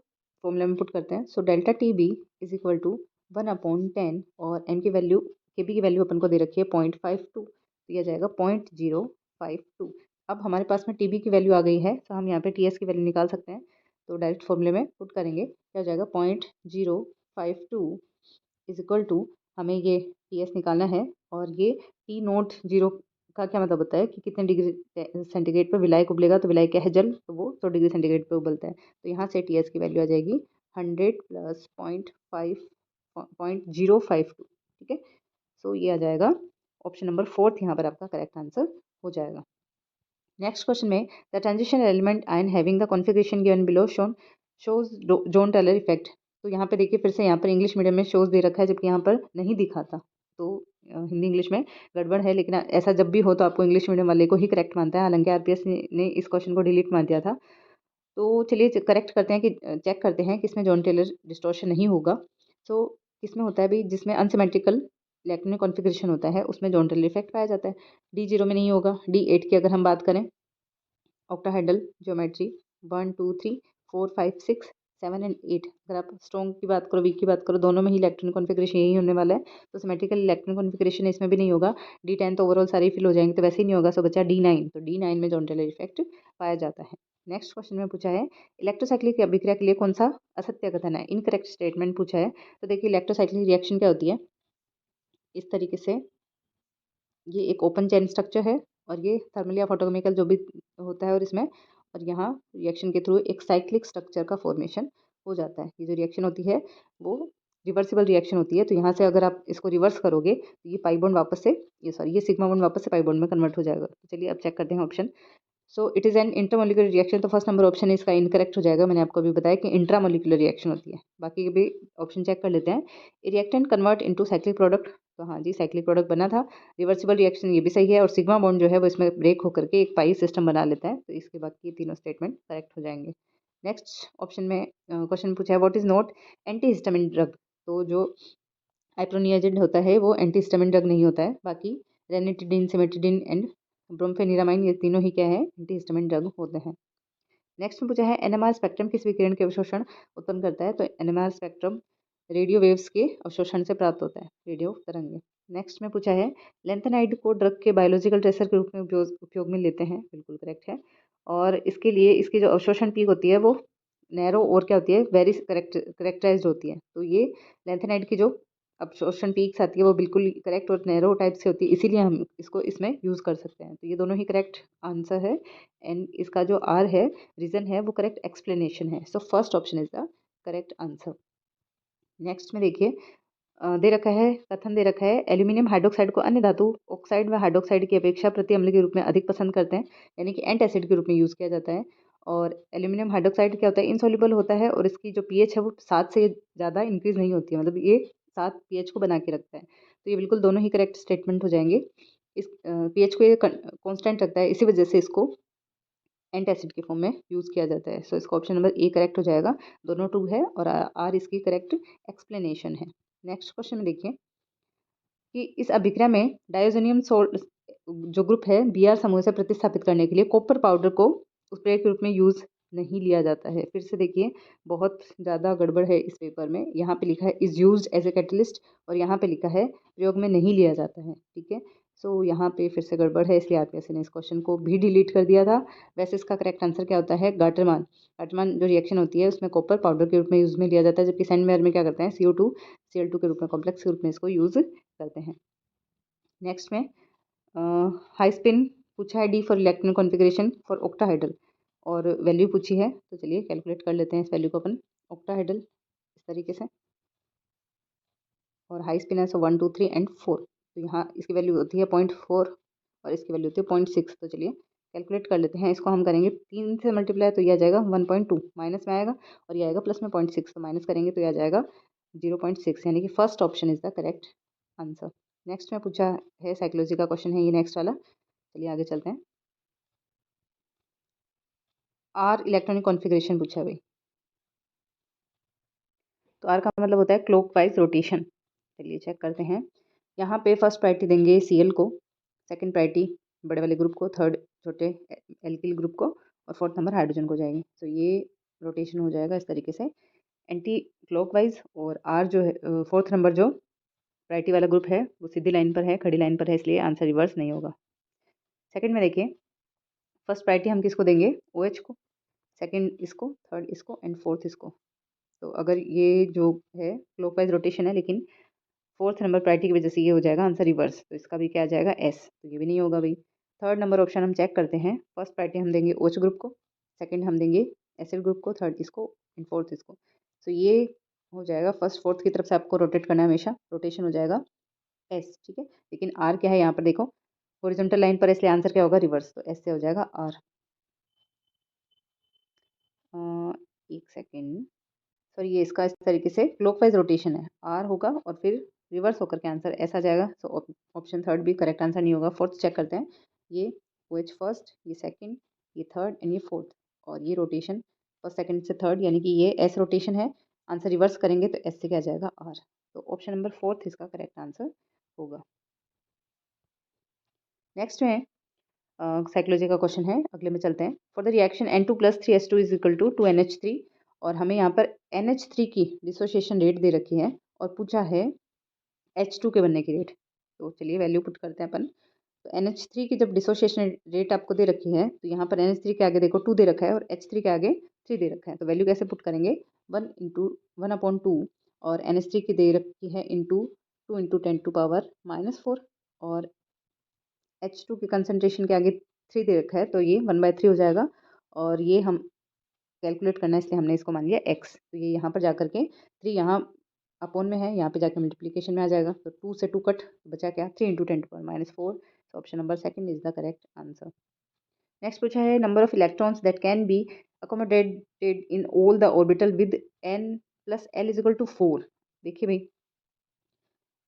फॉर्मूला में पुट करते हैं। So delta T B is equal to 1/10, और एम की वैल्यू, के बी की वैल्यू अपन को दे रखी है 0.52, तो यह जाएगा 0.052। अब हमारे पास में टी बी की वैल्यू आ गई है, तो हम यहाँ पे टी एस की वैल्यू निकाल सकते हैं। तो डायरेक्ट फॉर्मूले में पुट करेंगे, क्या हो जाएगा 0.052 इज इक्वल टू, हमें ये टी एस निकालना है। और ये टी नोट जीरो का क्या मतलब होता है कि कितने डिग्री सेंटीग्रेड पर विलायक उबलेगा। तो विलायक क्या है, जल, तो वो 100 डिग्री सेंटीग्रेड पे उबलता है। तो यहाँ से टी एस की वैल्यू आ जाएगी 100 प्लस 0.052, ठीक है। सो ये आ जाएगा ऑप्शन नंबर 4 यहाँ पर आपका करेक्ट आंसर हो जाएगा। नेक्स्ट क्वेश्चन में the transition element ion having the configuration given below shows Jahn Teller effect. तो यहाँ पे देखिए फिर से यहाँ पर इंग्लिश मीडियम में शोज दे रखा है, जबकि यहाँ पर नहीं दिखा था। तो हिंदी इंग्लिश में गड़बड़ है, लेकिन ऐसा जब भी हो तो आपको इंग्लिश मीडियम वाले को ही करेक्ट मानता है। हालांकि आरपीएस ने इस क्वेश्चन को डिलीट मार दिया था। तो चलिए करेक्ट करते हैं कि चेक करते हैं किसमें जॉन टेलर डिस्टॉर्शन नहीं होगा। सो किसमें होता है भाई, जिसमें अनसिमेट्रिकल इलेक्ट्रॉनिक कॉन्फ़िगरेशन होता है उसमें जॉन टेलर इफेक्ट पाया जाता है। D0 में नहीं होगा। D8 की अगर हम बात करें, ऑक्टाहेड्रल ज्योमेट्री 1 2 3 4 5 6 7 एंड 8, अगर आप स्ट्रॉन्ग की बात करो, वीक की बात करो, दोनों में ही इलेक्ट्रॉनिक कॉन्फ़िगरेशन यही होने वाला है। तो सिमेट्रिकल इलेक्ट्रॉनिक कॉन्फ़िगरेशन इसमें भी नहीं होगा। D10 तो ओवरऑल सारे फिल हो जाएंगे, तो वैसे ही नहीं होगा। सो बचा D9, तो D9 में जॉन टेलर इफेक्ट पाया जाता है। नेक्स्ट क्वेश्चन में पूछा है इलेक्ट्रोसाइक्लिक अभिक्रिया के लिए कौन सा असत्य कथन है, इनकरेक्ट स्टेटमेंट पूछा है। तो देखिए इलेक्ट्रोसाइक्लिक रिएक्शन क्या होती है, इस तरीके से ये एक ओपन चेन स्ट्रक्चर है, और ये थर्मल या फोटोकेमिकल जो भी होता है, और इसमें और यहाँ रिएक्शन के थ्रू एक साइक्लिक स्ट्रक्चर का फॉर्मेशन हो जाता है। ये जो रिएक्शन होती है वो रिवर्सिबल रिएक्शन होती है। तो यहाँ से अगर आप इसको रिवर्स करोगे तो ये पाई बॉन्ड वापस से, ये सिग्मा बॉन्ड वापस से पाई बॉन्ड में कन्वर्ट हो जाएगा। तो चलिए अब चेक करते हैं option. So it is an intermolecular reaction, तो फर्स्ट नंबर ऑप्शन इसका इनकरेक्ट हो जाएगा। मैंने आपको अभी बताया कि इंट्रामोलिकुलर रिएक्शन होती है। बाकी भी ऑप्शन चेक कर लेते हैं। Reactant convert into cyclic product, तो हाँ जी साइक्लिक प्रोडक्ट बना था। रिवर्सिबल रिएक्शन ये भी सही है, और सिग्मा बॉन्ड जो है वो इसमें ब्रेक होकर के एक पाई सिस्टम बना लेता है। तो इसके बाद ये तीनों स्टेटमेंट करेक्ट हो जाएंगे। नेक्स्ट ऑप्शन में क्वेश्चन पूछा है what is not anti histamine drug. तो जो आइप्रोनियाजिड होता है वो एंटी हिस्टामिन ड्रग नहीं होता है। बाकी रेनिटिडिन, सिमेटिडिन एंड ब्रोम्फेनिरामाइन, ये तीनों ही क्या है, एंटी हिस्टामिन ड्रग होते हैं। नेक्स्ट में पूछा है एनएमआर स्पेक्ट्रम किस विकिरण के अवशोषण उत्पन्न करता है। तो एनएमआर स्पेक्ट्रम रेडियो वेव्स के अवशोषण से प्राप्त होता है, रेडियो तरंगे। नेक्स्ट में पूछा है लेंथेनाइड को ड्रग के बायोलॉजिकल ट्रेसर के रूप में उपयोग में लेते हैं, बिल्कुल करेक्ट है। और इसके लिए इसकी जो अवशोषण पीक होती है वो नैरो और क्या होती है, वेरी करेक्टराइज्ड होती है। तो ये लैंथेनाइड की जो अब्जॉर्प्शन पीक्स आती है वो बिल्कुल करेक्ट और नैरो टाइप से होती है, इसीलिए हम इसको इसमें यूज़ कर सकते हैं। तो ये दोनों ही करेक्ट आंसर है एंड इसका जो आर है रीज़न है वो करेक्ट एक्सप्लेनेशन है। So first option is the correct answer. Next में देखिए दे रखा है, कथन दे रखा है, एल्यूमिनियम हाइड्रोक्साइड को अन्य धातु ऑक्साइड व हाइड्रोक्साइड की अपेक्षा प्रति अम्ल के रूप में अधिक पसंद करते हैं, यानी कि एंटासिड के रूप में यूज़ किया जाता है। और एल्यूमिनियम हाइड्रोक्साइड क्या होता है, इनसॉल्युबल होता है और इसकी जो पीएच है वो 7 से ज़्यादा इंक्रीज नहीं होती है, मतलब ये 7 पीएच को बना के रखता है। तो ये बिल्कुल दोनों ही करेक्ट स्टेटमेंट हो जाएंगे। इस पीएच को ये कॉन्स्टेंट रखता है, इसी वजह से इसको एंटासिड के फॉर्म में यूज़ किया जाता है। सो इसका ऑप्शन नंबर ए करेक्ट हो जाएगा। दोनों ट्रू है और आर इसकी करेक्ट एक्सप्लेनेशन है। नेक्स्ट क्वेश्चन में देखिए कि इस अभिक्रिया में डायोजोनियम सोल्ट जो ग्रुप है Br समूह से प्रतिस्थापित करने के लिए कॉपर पाउडर को उत्प्रेरक के रूप में यूज नहीं लिया जाता है। फिर से देखिए बहुत ज़्यादा गड़बड़ है इस पेपर में। यहाँ पे लिखा है is used as a catalyst और यहाँ पे लिखा है प्रयोग में नहीं लिया जाता है। ठीक है, सो यहाँ पे फिर से गड़बड़ है, इसलिए आरपीएससी ने इस क्वेश्चन को भी डिलीट कर दिया था। वैसे इसका करेक्ट आंसर क्या होता है, गाटरमान। गाटरमान जो रिएक्शन होती है उसमें कॉपर पाउडर के रूप में यूज में लिया जाता है, जबकि सेंडमेयर में क्या करते हैं CO2 Cl2 के रूप में कॉम्प्लेक्स के रूप में इसको यूज करते हैं। नेक्स्ट में हाई स्पिन पूछा है, D for electron configuration for octahedral और वैल्यू पूछी है। तो चलिए कैलकुलेट कर लेते हैं इस वैल्यू को अपन। ऑक्टाहाइड्रल इस तरीके से और हाई स्पिन है सो 1 2 3 एंड 4। तो यहाँ इसकी वैल्यू होती है 0.4 और इसकी वैल्यू होती है 0.6। तो चलिए कैलकुलेट कर लेते हैं इसको। हम करेंगे 3 से मल्टीप्लाई तो ये आ जाएगा 1.2, माइनस में आएगा और ये आएगा प्लस में 0.6, तो माइनस करेंगे तो ये आ जाएगा 0.6, यानी कि first option is the correct answer. Next में पूछा है साइकोलॉजी का क्वेश्चन है ये नेक्स्ट वाला। चलिए आगे चलते हैं। आर इलेक्ट्रॉनिक कॉन्फ़िगरेशन पूछा है भाई। तो आर का मतलब होता है क्लॉकवाइज रोटेशन। चलिए चेक करते हैं। यहाँ पे फर्स्ट प्रायोरिटी देंगे Cl को, सेकंड प्रायोरिटी बड़े वाले ग्रुप को, थर्ड छोटे एल्किल ग्रुप को और फोर्थ नंबर हाइड्रोजन को जाएंगे। तो ये रोटेशन हो जाएगा इस तरीके से एंटी क्लॉकवाइज। और आर जो है फोर्थ नंबर जो प्रायोरिटी वाला ग्रुप है वो सीधी लाइन पर है, खड़ी लाइन पर है, इसलिए आंसर रिवर्स नहीं होगा। सेकंड में देखिए फर्स्ट प्रायोरिटी हम किसको देंगे, OH को, सेकंड इसको, थर्ड इसको एंड फोर्थ इसको। तो अगर ये जो है क्लॉकवाइज रोटेशन है लेकिन फोर्थ नंबर प्रायोरिटी की वजह से ये हो जाएगा आंसर रिवर्स, तो इसका भी क्या आ जाएगा S, तो ये भी नहीं होगा भाई। थर्ड नंबर ऑप्शन हम चेक करते हैं। फर्स्ट प्रायोरिटी हम देंगे OH ग्रुप को, सेकंड हम देंगे एसिड ग्रुप को, थर्ड इसको एंड फोर्थ इसको। तो ये हो जाएगा फर्स्ट फोर्थ की तरफ से आपको रोटेट करना है, हमेशा रोटेशन हो जाएगा S। ठीक है, लेकिन R क्या है यहाँ पर देखो हॉरिजॉन्टल लाइन पर है, इसलिए आंसर क्या होगा रिवर्स, तो S से हो जाएगा R। एक सेकेंड, सॉरी ये इसका इस तरीके से क्लॉकवाइज रोटेशन है, आर होगा और फिर रिवर्स होकर के आंसर ऐसा जाएगा। सो ऑप्शन थर्ड भी करेक्ट आंसर नहीं होगा। फोर्थ चेक करते हैं। ये OH फर्स्ट, ये सेकंड, ये थर्ड एंड ये फोर्थ, और ये रोटेशन फर्स्ट सेकंड से थर्ड, यानी कि ये S रोटेशन है। आंसर रिवर्स करेंगे तो S से क्या जाएगा R। तो ऑप्शन नंबर फोर्थ इसका करेक्ट आंसर होगा। नेक्स्ट में साइकोलॉजी का क्वेश्चन है, अगले में चलते हैं। For the reaction N2+3S2 is equal to 2NH3 और हमें यहाँ पर NH3 की डिसोसिएशन रेट दे रखी है और पूछा है H2 के बनने की रेट। तो चलिए वैल्यू पुट करते हैं अपन। तो NH3 की जब डिसोसिएशन रेट आपको दे रखी है तो यहाँ पर NH3 के आगे देखो 2 दे रखा है और H3 के आगे 3 दे रखा है। तो वैल्यू कैसे पुट करेंगे, 1/2 और NH3 की दे रखी है इंटू 2 इंटू 10⁻⁻4 और H2 की कंसनट्रेशन के आगे 3 दे रखा है, तो ये 1/3 हो जाएगा। और ये हम कैलकुलेट करना है इसलिए हमने इसको मान लिया x। तो ये यहाँ पर जाकर के 3 यहाँ अपॉन में है, यहाँ पे जाकर मल्टीप्लिकेशन में आ जाएगा। तो 2 से 2 कट, बचा क्या 3 इंटू 10⁻⁴। तो option number second is the correct answer. Next पूछा है number of electrons that can be accommodated in all the orbital with n+l is equal to 4। देखिए भाई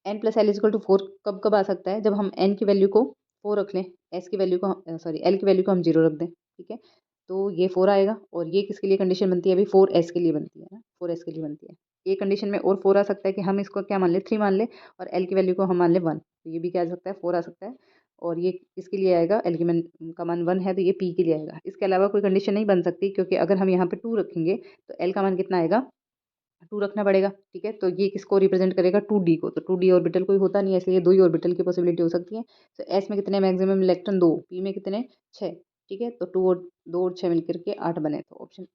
n+l इज इक्वल टू 4 कब कब आ सकता है, जब हम n की वैल्यू को 4 रख लें, s की वैल्यू को सॉरी l की वैल्यू को हम 0 रख दें। ठीक है, तो ये 4 आएगा और ये किसके लिए कंडीशन बनती है अभी, 4s के लिए बनती है ना, 4s के लिए बनती है। एक कंडीशन में और 4 आ सकता है कि हम इसको क्या मान ले 3 मान ले और l की वैल्यू को हम मान ले 1, तो ये भी क्या आ सकता है 4 आ सकता है। और ये किसके लिए आएगा, l की का मान 1 है तो ये p के लिए आएगा। इसके अलावा कोई कंडीशन नहीं बन सकती, क्योंकि अगर हम यहाँ पे 2 रखेंगे तो l का मान कितना आएगा 2 रखना पड़ेगा। ठीक है, तो ये किसको रिप्रेजेंट करेगा 2d को, तो 2d ऑर्बिटल कोई होता नहीं है, इसलिए 2 ही ऑर्बिटल की पॉसिबिलिटी हो सकती है। तो s में कितने मैक्सिमम इलेक्ट्रॉन 2, p में कितने 6, ठीक है, तो 2 और 2 और 6 मिलकर के 8 बने, तो ऑप्शन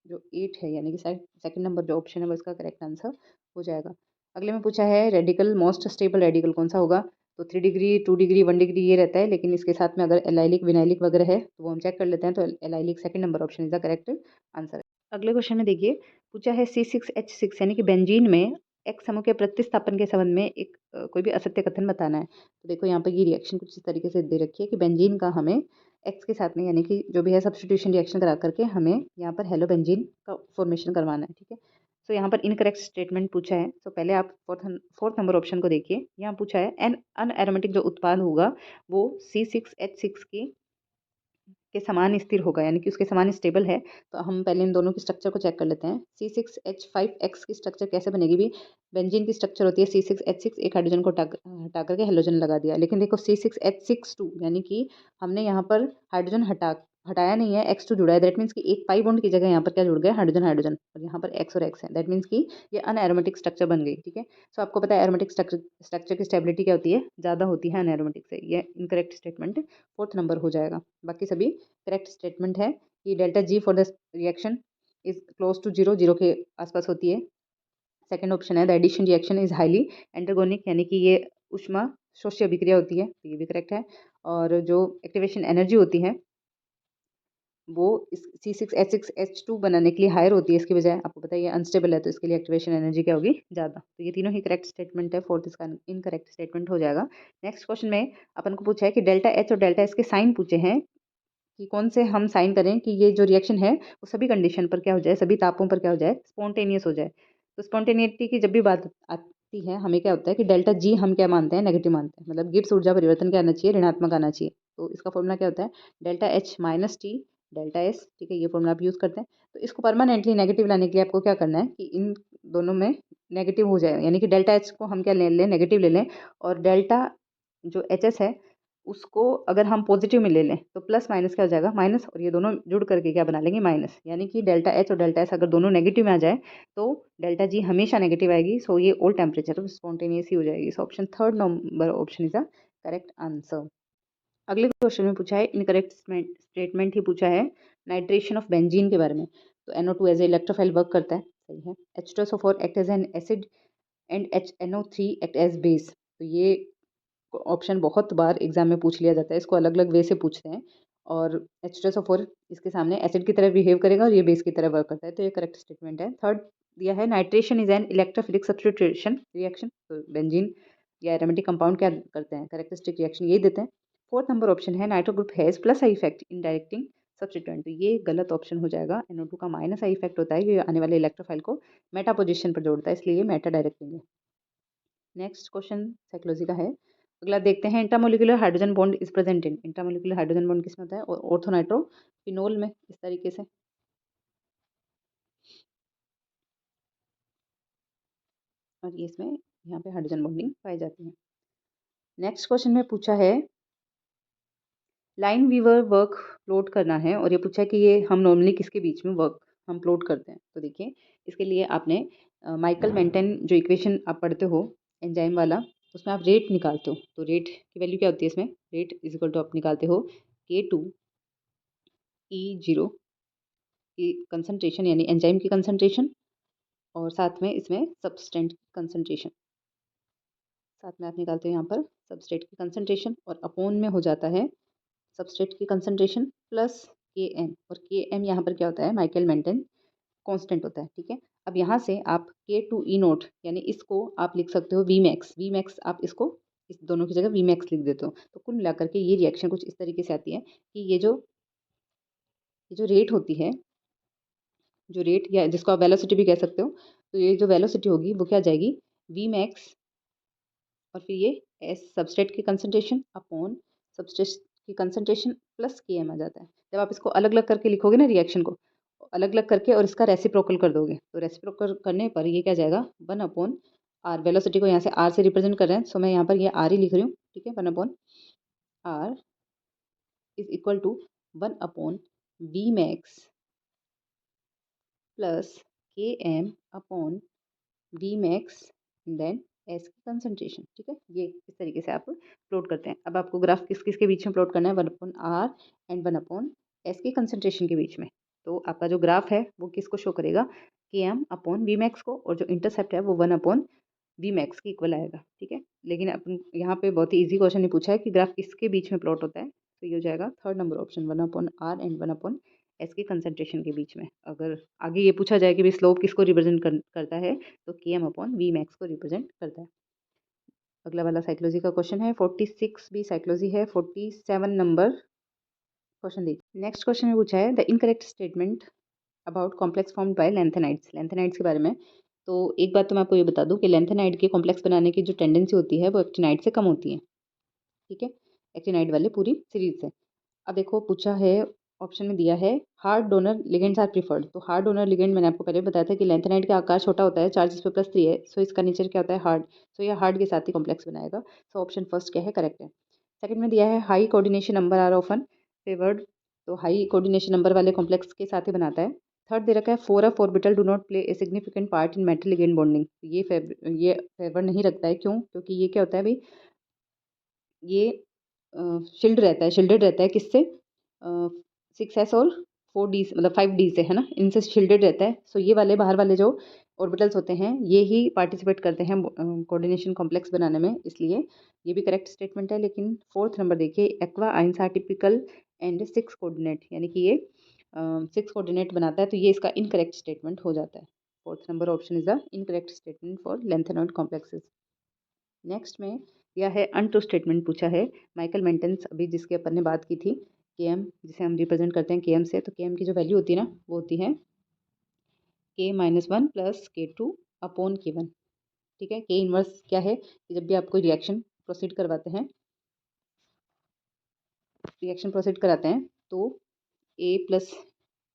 जो 8 है यानी कि सेकंड नंबर जो ऑप्शन है वो इसका करेक्ट आंसर हो जाएगा। अगले में पूछा है रेडिकल मोस्ट स्टेबल रेडिकल कौन सा होगा? तो 3 डिग्री, 2 डिग्री, 1 डिग्री ये रहता है, लेकिन इसके साथ में अगर एलाइलिक विनाइलिक वगैरह है तो वो हम चेक कर लेते हैं। तो allylic second number option is the correct answer. अगले क्वेश्चन में देखिए, पूछा है C6H6 यानी कि बेंजीन में एक्स समूह के प्रतिस्थापन के संबंध में एक कोई भी असत्य कथन बताना है। तो देखो यहाँ पर ये रिएक्शन कुछ इस तरीके से दे रखी है कि बेंजीन का हमें एक्स के साथ में यानी कि जो भी है सब्स्टिट्यूशन रिएक्शन करा करके हमें यहाँ पर हेलो बेंजीन का फॉर्मेशन करवाना है। ठीक है, तो यहाँ पर इनकरेक्ट स्टेटमेंट पूछा है। तो पहले आप फोर्थ नंबर ऑप्शन को देखिए, यहाँ पूछा है एन अनएरोमेटिक जो उत्पाद होगा वो C6H6 के समान स्थिर होगा, यानी कि उसके समान स्टेबल है। तो हम पहले इन दोनों की स्ट्रक्चर को चेक कर लेते हैं। C6H5X की स्ट्रक्चर कैसे बनेगी? भी बेंजीन की स्ट्रक्चर होती है C6H6, एक हाइड्रोजन को हटा करके हेलोजन लगा दिया। लेकिन देखो C6H62 यानी कि हमने यहाँ पर हाइड्रोजन हटाया नहीं है, X2 जुड़ा है। दैट मीन्स कि एक पाई बॉन्ड की जगह यहाँ पर क्या जुड़ गया? हाइड्रोजन हाइड्रोजन, और यहाँ पर X और X है। दैट मीन्स कि ये अनएरोमेटिक स्ट्रक्चर बन गई। ठीक है, सो आपको पता है एरोमेटिक स्ट्रक्चर की स्टेबिलिटी क्या होती है? ज़्यादा होती है अनएरोमेटिक से। ये इनकरेक्ट स्टेटमेंट फोर्थ नंबर हो जाएगा। बाकी सभी करेक्ट स्टेटमेंट है कि delta G for the reaction is close to zero, zero के आसपास होती है। सेकंड ऑप्शन है the addition reaction is highly endergonic, यानी कि ये उष्मा शोष्य अभिक्रिया होती है, तो ये भी करेक्ट है। और जो एक्टिवेशन एनर्जी होती है वो इस C6H6H2 बनाने के लिए हायर होती है, इसकी बजाय आपको पता है ये अनस्टेबल है, तो इसके लिए एक्टिवेशन एनर्जी क्या होगी? ज़्यादा। तो ये तीनों ही करेक्ट स्टेटमेंट है, फोर्थ इसका इनकरेक्ट स्टेटमेंट हो जाएगा। नेक्स्ट क्वेश्चन में अपन को पूछा है कि डेल्टा एच और डेल्टा एस के साइन पूछे हैं कि कौन से हम साइन करें कि ये जो रिएक्शन है वो सभी कंडीशन पर क्या हो जाए, सभी तापों पर क्या हो जाए? स्पॉन्टेनियस हो जाए। तो स्पॉन्टेनिटी की जब भी बात आती है हमें क्या होता है कि डेल्टा जी हम क्या मानते हैं? नेगेटिव मानते हैं। मतलब गिब्स ऊर्जा परिवर्तन क्या आना चाहिए? ऋणात्मक आना चाहिए। तो इसका फॉर्मूला क्या होता है? Delta H minus T delta S. ठीक है, ये फॉर्मूला आप यूज़ करते हैं। तो इसको परमानेंटली नेगेटिव लाने के लिए आपको क्या करना है कि इन दोनों में नेगेटिव हो जाए, यानी कि डेल्टा एच को हम क्या ले लें? नेगेटिव ले लें, और डेल्टा जो एच एस है उसको अगर हम पॉजिटिव में ले लें तो प्लस माइनस क्या हो जाएगा? माइनस, और ये दोनों जुड़ करके क्या बना लेंगे? माइनस। यानी कि डेल्टा एच और डेल्टा एस अगर दोनों नेगेटिव में आ जाए तो डेल्टा जी हमेशा नेगेटिव आएगी। सो ये ओल्ड टेम्परेचर स्पॉन्टेनियस ही हो जाएगी। So option third number option is the correct answer. अगले क्वेश्चन में पूछा है इनकरेक्ट स्टेटमेंट ही पूछा है नाइट्रेशन ऑफ बेंजीन के बारे में। तो NO2 as a electrophile work करता है, सही है। H2SO4 act as an acid and HNO3 act as base. तो ये ऑप्शन बहुत बार एग्जाम में पूछ लिया जाता है, इसको अलग अलग वे से पूछते हैं। और H2SO4 इसके सामने एसिड की तरह बिहेव करेगा और ये बेस की तरह वर्क करता है, तो ये करेक्ट स्टेटमेंट है। थर्ड दिया है nitration is an electrophilic substitution reaction. तो बेंजीन या एरोमेटिक कंपाउंड क्या करते हैं? करेक्टरिस्टिक रिएक्शन यही देते हैं। फोर्थ नंबर ऑप्शन है nitro group has plus I effect in directing substituent. तो ये गलत ऑप्शन हो जाएगा। NO2 का माइनस आई इफेक्ट होता है, ये आने वाले इलेक्ट्रोफाइल को मेटा पोजिशन पर जोड़ता है, इसलिए ये मेटा डायरेक्टिंग है। नेक्स्ट क्वेश्चन साइकोलॉजी का है। अगला देखते हैं, intramolecular hydrogen bond is present in. Intramolecular hydrogen bond किसमें होता है? और ऑर्थोनाइट्रोफिनोल में, इस तरीके से। और ये इसमें यहाँ पे हाइड्रोजन बॉन्डिंग पाई जाती है। नेक्स्ट क्वेश्चन में पूछा है लाइन वीवर वर्क प्लॉट करना है, और ये पूछा है कि ये हम नॉर्मली किसके बीच में वर्क हम प्लॉट करते हैं। तो देखिए इसके लिए आपने माइकल मेंटन जो इक्वेशन आप पढ़ते हो एंजाइम वाला, उसमें आप रेट निकालते हो। तो रेट की वैल्यू क्या होती है? इसमें रेट इज इक्वल टू आप निकालते हो K2E0 की कंसंट्रेशन, यानी एंजाइम की कंसंट्रेशन, और साथ में इसमें सबस्टेंट की कंसंट्रेशन, साथ में आप निकालते हो यहाँ पर सबस्ट्रेट की कंसंट्रेशन, और अपॉन में हो जाता है सबस्ट्रेट की कंसंट्रेशन प्लस Km। और Km यहाँ पर क्या होता है? माइकल मेंटन कांस्टेंट होता है। ठीक है, अब यहाँ से आप K2E0 यानी इसको आप लिख सकते हो Vmax। Vmax आप इसको इस दोनों की जगह Vmax लिख देते हो। तो कुल मिलाकर के ये रिएक्शन कुछ इस तरीके से आती है कि ये जो रेट होती है, जो रेट या जिसको आप वेलोसिटी भी कह सकते हो, तो ये जो वेलोसिटी होगी वो क्या आ जाएगी? Vmax, और फिर ये एस सबस्ट्रेट की कंसंट्रेशन अपॉन सबस्ट्रेट की कंसंट्रेशन प्लस Km आ जाता है। जब आप इसको अलग अलग करके लिखोगे ना रिएक्शन को, अलग अलग करके और इसका रेसिप्रोकल कर दोगे, तो रेसिप्रोकल करने पर ये क्या जाएगा? 1/r। वेलोसिटी को यहाँ से r से रिप्रेजेंट कर रहे हैं, सो मैं यहाँ पर ये r ही लिख रही हूँ। ठीक है, 1/r is equal to 1/Vmax plus Km upon Vmax then S की कंसंट्रेशन। ठीक है, ये इस तरीके से आप प्लॉट करते हैं। अब आपको ग्राफ किस किस के बीच में प्लॉट करना है? 1/r एंड 1/Vmax एस की कंसंट्रेशन के बीच में। तो आपका जो ग्राफ है वो किसको शो करेगा, Km अपॉन वी मैक्स को, और जो इंटरसेप्ट है वो 1 अपॉन वी मैक्स के इक्वल आएगा। ठीक है, लेकिन अपन यहाँ पे बहुत ही ईजी क्वेश्चन ही पूछा है कि ग्राफ किसके बीच में प्लॉट होता है, तो ये हो जाएगा third number option, 1 upon R and 1 upon S की कंसंट्रेशन के बीच में। अगर आगे ये पूछा जाए कि भाई स्लोप किसको रिप्रेजेंट करता है, तो Km अपॉन वी मैक्स को रिप्रेजेंट करता है। अगला वाला साइकोलॉजी का क्वेश्चन है, 46 भी साइकोलॉजी है। 47 नंबर क्वेश्चन देखिए। नेक्स्ट क्वेश्चन में पूछा है the incorrect statement about complex formed by lanthanides. Lanthanides के बारे में तो एक बात तो मैं आपको ये बता दूं कि लैंथेनाइड के कॉम्प्लेक्स बनाने की जो टेंडेंसी होती है वो एक्टिनाइड से कम होती है। ठीक है, एक्टिनाइड वाले पूरी सीरीज से। अब देखो पूछा है, ऑप्शन में दिया है hard donor ligands are preferred. तो हार्ड डोनर लिगेंड मैंने आपको पहले बताया था कि लैंथेनाइड का आकार छोटा होता है, चार्ज इस पे +3 है, सो इसका नेचर क्या होता है, हार्ड। सो ये हार्ड के साथ ही कॉम्प्लेक्स बनाएगा। सो ऑप्शन फर्स्ट क्या है, करेक्ट है। सेकंड में दिया है high coordination number are often favoured. तो हाई कोऑर्डिनेशन नंबर वाले कॉम्प्लेक्स के साथ ही बनाता है। थर्ड दे रखा है 4f orbital do not play a significant part in metal ligand bonding. ये फेवर नहीं रखता है, क्यों, क्योंकि ये क्या होता है भाई, ये शील्ड रहता है, शील्डेड रहता है किससे, 6s और 4d मतलब 5d से, है ना, इनसे शील्डेड रहता है। सो ये वाले बाहर वाले जो ऑर्बिटल्स होते हैं ये ही पार्टिसिपेट करते हैं कोऑर्डिनेशन कॉम्प्लेक्स बनाने में, इसलिए ये भी करेक्ट स्टेटमेंट है। लेकिन फोर्थ नंबर देखिए, aqua ions are typical and 6 coordinate, यानी कि ये 6 कोऑर्डिनेट बनाता है, तो ये इसका इनकरेक्ट स्टेटमेंट हो जाता है। Fourth number option is the incorrect statement for lanthanoid complexes. Next में यह है अनट्रू स्टेटमेंट पूछा है माइकल मेंटेंस, अभी जिसके अपन ने बात की थी, Km जिसे हम रिप्रेजेंट करते हैं Km से। तो Km की जो वैल्यू होती है ना वो होती है K-1 plus K2 upon K1। ठीक है, K इनवर्स क्या है कि जब भी आप कोई रिएक्शन प्रोसीड करवाते हैं, तो A प्लस